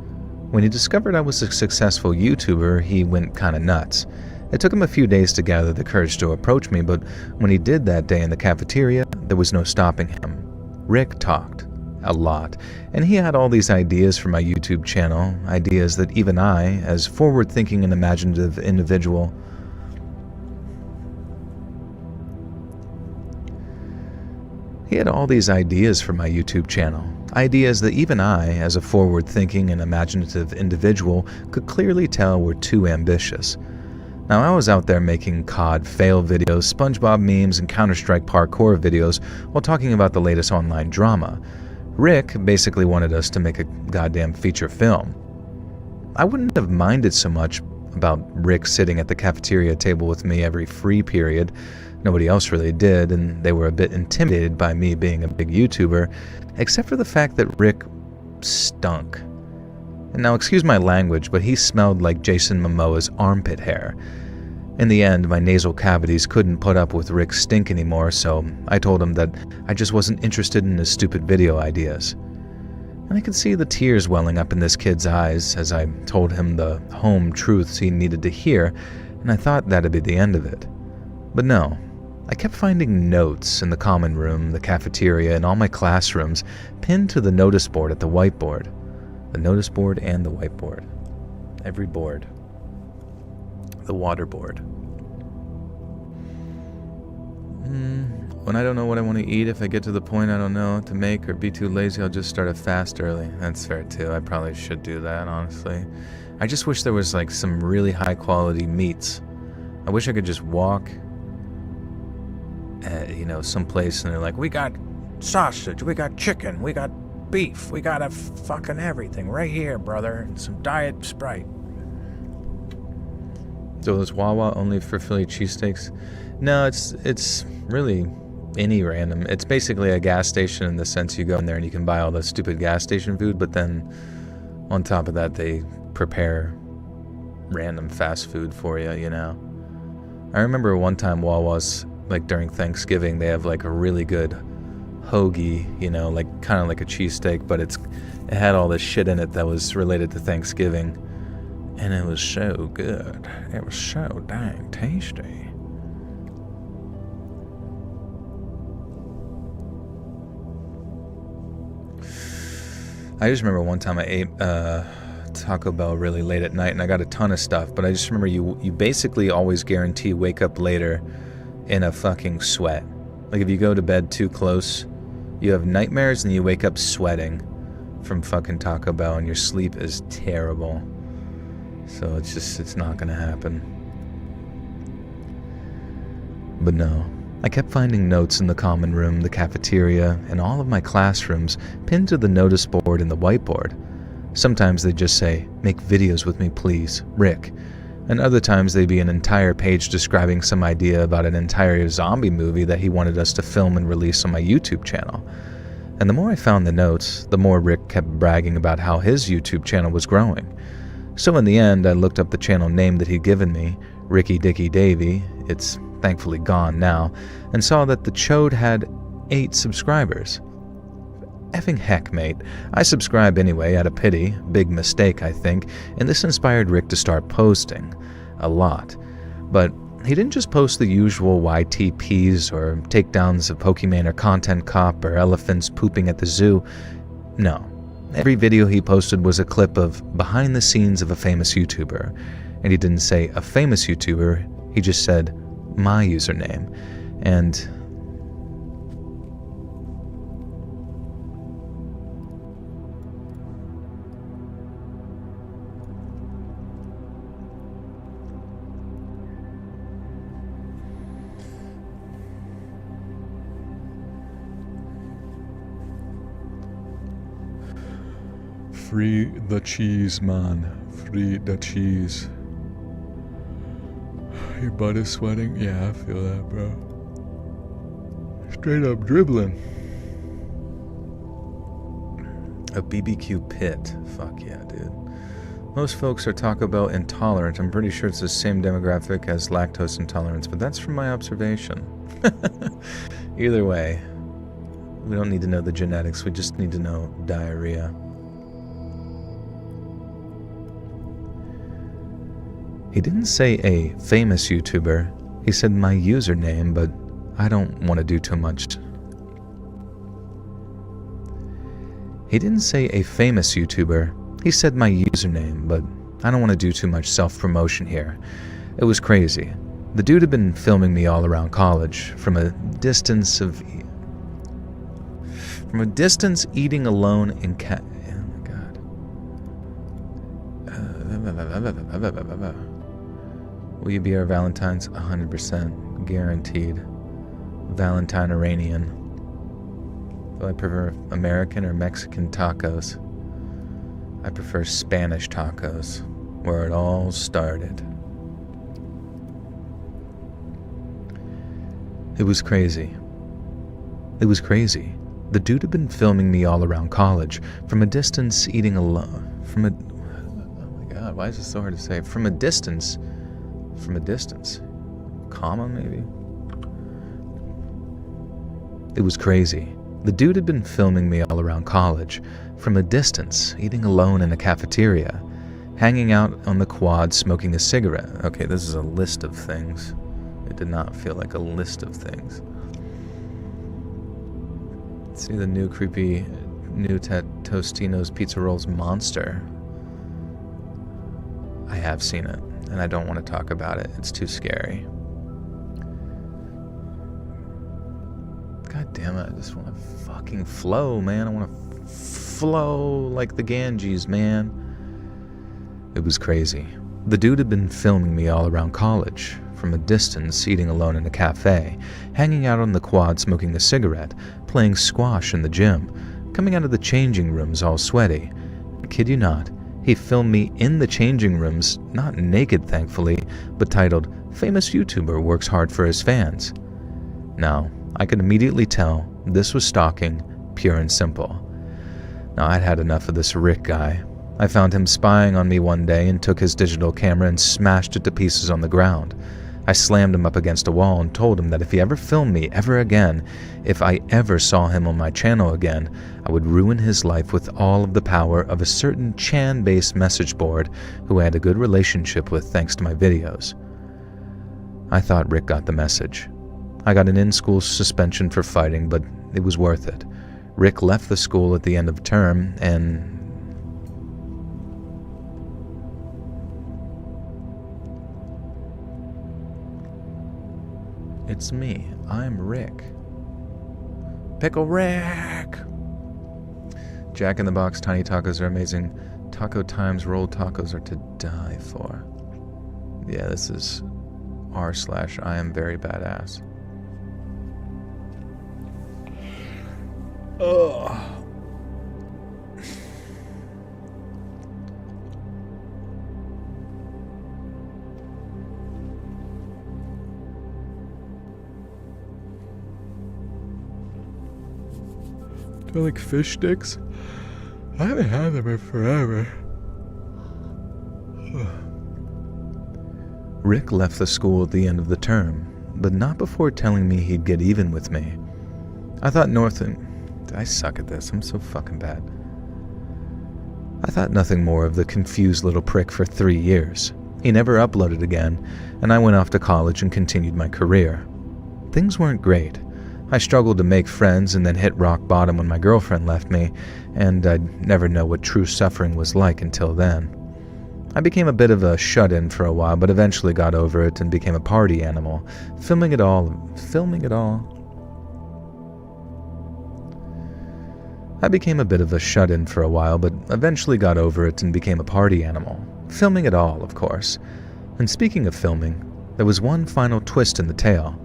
When he discovered I was a successful YouTuber, he went kinda nuts. It took him a few days to gather the courage to approach me, but when he did that day in the cafeteria, there was no stopping him. Rick talked. A lot. And he had all these ideas for my YouTube channel, ideas that even I, as forward-thinking and imaginative individual, He had all these ideas for my YouTube channel, ideas that even I, as a forward-thinking and imaginative individual, could clearly tell were too ambitious. Now, I was out there making COD fail videos, SpongeBob memes, and Counter-Strike parkour videos while talking about the latest online drama. Rick basically wanted us to make a goddamn feature film. I wouldn't have minded so much about Rick sitting at the cafeteria table with me every free period. Nobody else really did, and they were a bit intimidated by me being a big YouTuber, except for the fact that Rick stunk. And now, excuse my language, but he smelled like Jason Momoa's armpit hair. In the end, my nasal cavities couldn't put up with Rick's stink anymore, so I told him that I just wasn't interested in his stupid video ideas. And I could see the tears welling up in this kid's eyes as I told him the home truths he needed to hear, and I thought that'd be the end of it. But no. I kept finding notes in the common room, the cafeteria, and all my classrooms pinned to the notice board at the whiteboard. The notice board and the whiteboard. Every board. The water board. When I don't know what I want to eat, if I get to the point I don't know what to make or be too lazy, I'll just start a fast early. That's fair too. I probably should do that, honestly. I just wish there was like some really high quality meats. I wish I could just walk someplace and they're like, we got sausage, we got chicken, we got beef, we got a fucking everything right here, brother, and some Diet Sprite. So this Wawa only for Philly cheesesteaks? No, it's really any random. It's basically a gas station in the sense you go in there and you can buy all the stupid gas station food, but then on top of that they prepare random fast food for you, you know. I remember one time Wawa's, like during Thanksgiving, they have like a really good hoagie, you know, like kind of like a cheesesteak, but it had all this shit in it that was related to Thanksgiving, and it was so good. It was so dang tasty. I just remember one time I ate Taco Bell really late at night, and I got a ton of stuff, but I just remember you basically always guarantee wake up later in a fucking sweat. Like if you go to bed too close, you have nightmares and you wake up sweating from fucking Taco Bell and your sleep is terrible. So it's not gonna happen. But no, I kept finding notes in the common room, the cafeteria, and all of my classrooms pinned to the notice board and the whiteboard. Sometimes they'd just say, make videos with me please, Rick. And other times they'd be an entire page describing some idea about an entire zombie movie that he wanted us to film and release on my YouTube channel. And the more I found the notes, the more Rick kept bragging about how his YouTube channel was growing. So in the end, I looked up the channel name that he'd given me, Ricky Dicky Davy, it's thankfully gone now, and saw that the chode had 8 subscribers. Effing heck, mate. I subscribe anyway, out of pity. Big mistake, I think, and this inspired Rick to start posting. A lot. But he didn't just post the usual YTPs or takedowns of Pokemon or Content Cop or elephants pooping at the zoo. No. Every video he posted was a clip of behind the scenes of a famous YouTuber. And he didn't say a famous YouTuber, he just said my username. And Free the cheese, man. Free the cheese. Your butt is sweating? Yeah, I feel that, bro. Straight up dribbling. a BBQ pit. Fuck yeah, dude. Most folks are Taco Bell intolerant. I'm pretty sure it's the same demographic as lactose intolerance, but that's from my observation. Either way, we don't need to know the genetics, we just need to know diarrhea. He didn't say a famous YouTuber, he said my username, but I don't want to do too much. He didn't say a famous YouTuber, he said my username, but I don't want to do too much self-promotion here. It was crazy. The dude had been filming me all around college, from a distance eating alone in oh my god. Will you be our Valentine's? 100%. Guaranteed. Valentine Iranian. Do I prefer American or Mexican tacos? I prefer Spanish tacos, where it all started. It was crazy. It was crazy. The dude had been filming me all around college, from a distance eating alone. Oh my god, why is this so hard to say? From a distance. Comma, maybe? It was crazy. The dude had been filming me all around college, from a distance, eating alone in a cafeteria, hanging out on the quad smoking a cigarette. Okay, this is a list of things. It did not feel like a list of things. See the new creepy Tostino's Pizza Rolls monster. I have seen it, and I don't want to talk about it. It's too scary. God damn it, I just want to fucking flow, man. I want to flow like the Ganges, man. It was crazy. The dude had been filming me all around college, from a distance, eating alone in a cafe, hanging out on the quad smoking a cigarette, playing squash in the gym, coming out of the changing rooms all sweaty. I kid you not, he filmed me in the changing rooms, not naked thankfully, but titled, "Famous YouTuber Works Hard for His Fans." Now, I could immediately tell this was stalking, pure and simple. Now, I'd had enough of this Rick guy. I found him spying on me one day and took his digital camera and smashed it to pieces on the ground. I slammed him up against a wall and told him that if he ever filmed me ever again, if I ever saw him on my channel again, I would ruin his life with all of the power of a certain Chan-based message board who I had a good relationship with thanks to my videos. I thought Rick got the message. I got an in-school suspension for fighting, but it was worth it. Rick left the school at the end of term, and it's me. I'm Rick. Pickle Rick! Jack in the Box tiny tacos are amazing. Taco Times rolled tacos are to die for. Yeah, this is r/I am very badass. Ugh. Do I like fish sticks? I haven't had them in forever. Rick left the school at the end of the term, but not before telling me he'd get even with me. I thought I suck at this, I'm so fucking bad. I thought nothing more of the confused little prick for 3 years. He never uploaded again, and I went off to college and continued my career. Things weren't great. I struggled to make friends and then hit rock bottom when my girlfriend left me, and I'd never know what true suffering was like until then. I became a bit of a shut-in for a while, but eventually got over it and became a party animal, filming it all. I became a bit of a shut-in for a while, but eventually got over it and became a party animal, filming it all, of course. And speaking of filming, there was one final twist in the tale.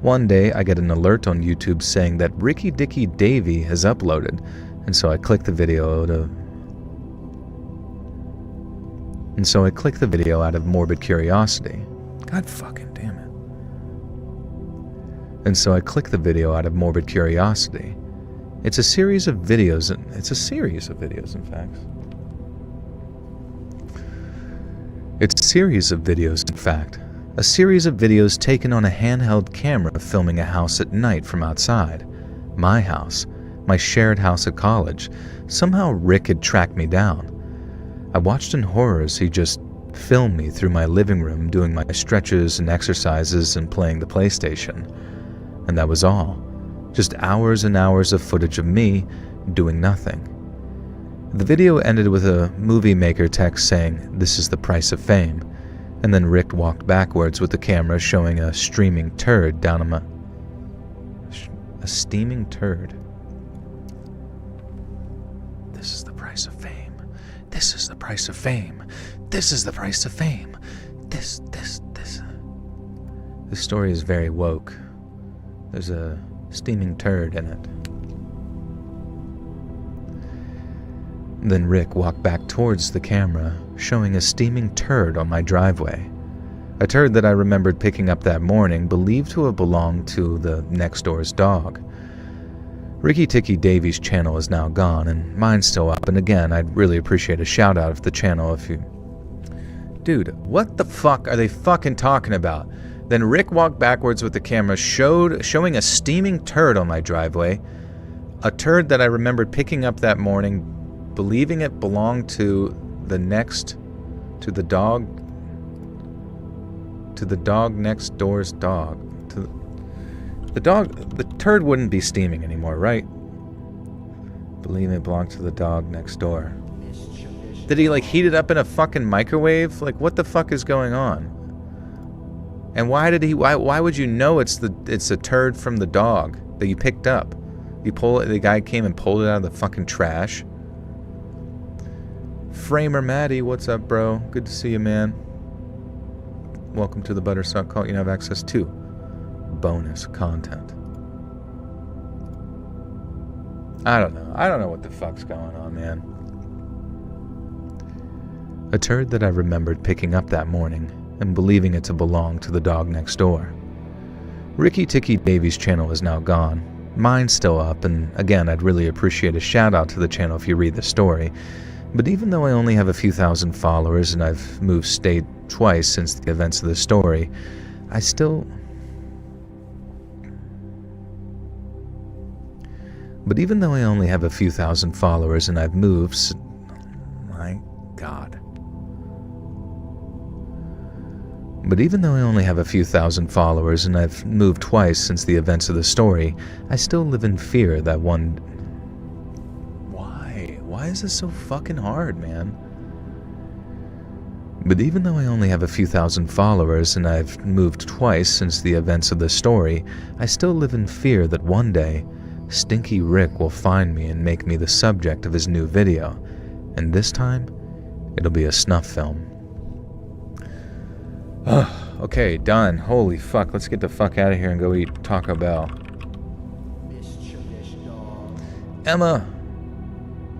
One day, I get an alert on YouTube saying that Ricky Dicky Davey has uploaded, and so I click the video out of morbid curiosity. God fucking damn it. And so I click the video out of morbid curiosity. It's a series of videos, in fact. A series of videos taken on a handheld camera filming a house at night from outside. My house. My shared house at college. Somehow Rick had tracked me down. I watched in horror as he just filmed me through my living room doing my stretches and exercises and playing the PlayStation. And that was all. Just hours and hours of footage of me doing nothing. The video ended with a movie maker text saying, "This is the price of fame." And then Rick walked backwards with the camera showing a streaming turd down on a steaming turd. This is the price of fame. This is the price of fame. This is the price of fame. This. This story is very woke. There's a steaming turd in it. Then Rick walked back towards the camera, showing a steaming turd on my driveway. A turd that I remembered picking up that morning, believed to have belonged to the next door's dog. Ricky Ticky Davey's channel is now gone, and mine's still up, and again, I'd really appreciate a shout out of the channel if you... Dude, what the fuck are they fucking talking about? Then Rick walked backwards with the camera, showing a steaming turd on my driveway. A turd that I remembered picking up that morning, believing it belonged to the dog next door's dog. The turd wouldn't be steaming anymore, right? Believing it belonged to the dog next door. Did he heat it up in a fucking microwave? What the fuck is going on? And why would you know it's a turd from the dog that you picked up? The guy came and pulled it out of the fucking trash. Framer Maddie, what's up, bro? Good to see you, man. Welcome to the Buttersuck Cult. You now have access to bonus content. I don't know what the fuck's going on, man. A turd that I remembered picking up that morning and believing it to belong to the dog next door. Ricky Ticky Davey's channel is now gone. Mine's still up, and again, I'd really appreciate a shout out to the channel if you read the story. But even though I only have a few thousand followers and I've moved state twice since the events of the story, I still... But even though I only have a few thousand followers and I've moved... My God. But even though I only have a few thousand followers and I've moved twice since the events of the story, I still live in fear that one... Why is this so fucking hard, man? But even though I only have a few thousand followers and I've moved twice since the events of the story, I still live in fear that one day, Stinky Rick will find me and make me the subject of his new video. And this time, it'll be a snuff film. Okay, done. Holy fuck, let's get the fuck out of here and go eat Taco Bell. Emma!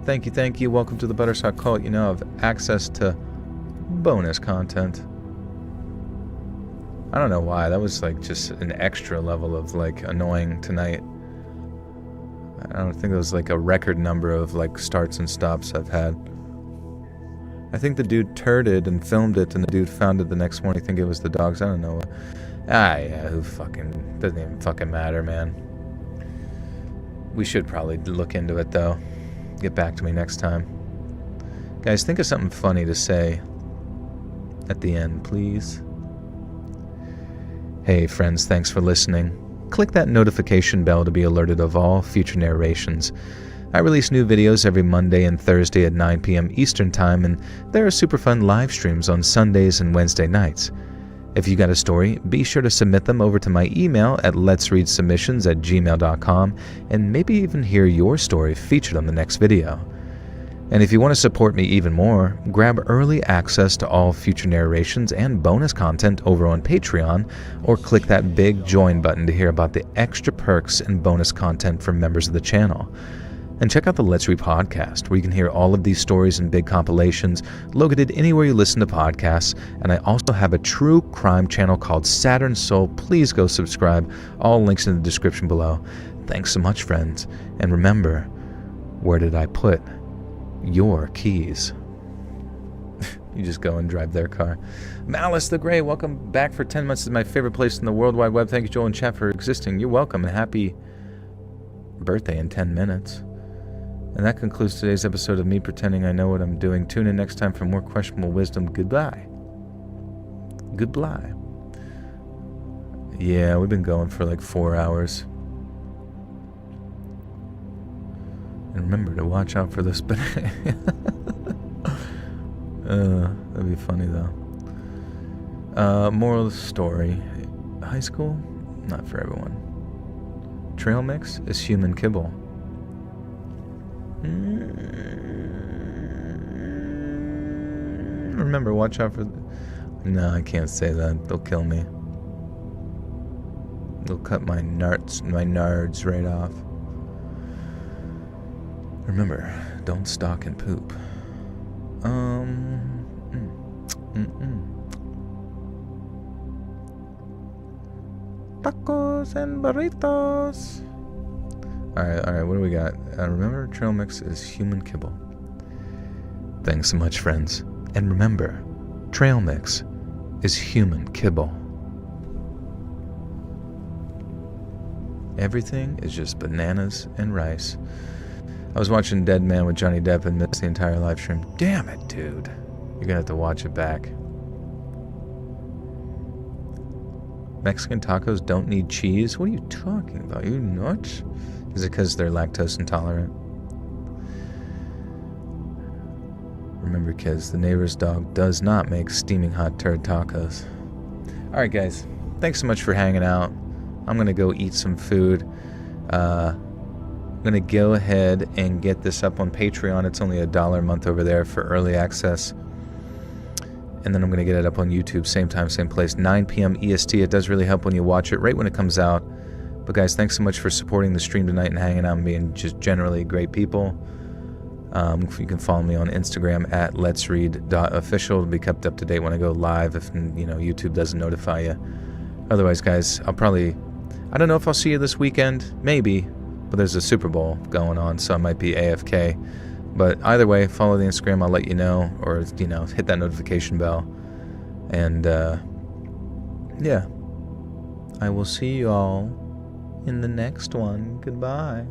Thank you. Welcome to the Buttersuck Cult. You now have access to bonus content. I don't know why. That was just an extra level of annoying tonight. I don't think it was a record number of starts and stops I've had. I think the dude turded and filmed it, and the dude found it the next morning. I think it was the dogs. I don't know. Yeah, who fucking... Doesn't even fucking matter, man. We should probably look into it, though. Get back to me next time. Guys, think of something funny to say at the end, please. Hey, friends, thanks for listening. click that notification bell to be alerted of all future narrations. I release new videos every Monday and Thursday at 9 p.m. Eastern Time, and there are super fun live streams on Sundays and Wednesday nights. If you got a story, be sure to submit them over to my email at letsreadsubmissions@gmail.com and maybe even hear your story featured on the next video. And if you want to support me even more, grab early access to all future narrations and bonus content over on Patreon, or click that big join button to hear about the extra perks and bonus content from members of the channel. And check out the Let's Read podcast, where you can hear all of these stories and big compilations located anywhere you listen to podcasts. And I also have a true crime channel called Saturn Soul. Please go subscribe. All links in the description below. Thanks so much, friends. And remember, where did I put your keys? You just go and drive their car. Malice the Grey, welcome back for 10 months. This is my favorite place in the World Wide Web. Thank you, Joel and chat, for existing. You're welcome, and happy birthday in 10 minutes. And that concludes today's episode of me pretending I know what I'm doing. Tune in next time for more questionable wisdom. Goodbye. Goodbye. Yeah, we've been going for like 4 hours. And remember to watch out for this banana. That'd be funny though. Moral of the story. High school? Not for everyone. Trail mix is human kibble. Remember, watch out for... No, I can't say that. They'll kill me. They'll cut my nards right off. Remember, don't stalk and poop. Tacos and burritos. Alright, what do we got? Remember, trail mix is human kibble. Thanks so much, friends. And remember, trail mix is human kibble. Everything is just bananas and rice. I was watching Dead Man with Johnny Depp and missed the entire live stream. Damn it, dude. You're gonna have to watch it back. Mexican tacos don't need cheese? What are you talking about? You nuts? Is it because they're lactose intolerant? Remember, kids, the neighbor's dog does not make steaming hot turd tacos. Alright, guys. Thanks so much for hanging out. I'm going to go eat some food. I'm going to go ahead and get this up on Patreon. It's only $1 a month over there for early access. And then I'm going to get it up on YouTube, same time, same place, 9 p.m. EST. It does really help when you watch it right when it comes out. But guys, thanks so much for supporting the stream tonight and hanging out and being just generally great people. You can follow me on Instagram at letsread.official to be kept up to date when I go live if YouTube doesn't notify you. Otherwise, guys, I don't know if I'll see you this weekend, maybe, but there's a Super Bowl going on, so I might be AFK. But either way, follow the Instagram, I'll let you know, or hit that notification bell. And yeah, I will see you all in the next one. Goodbye.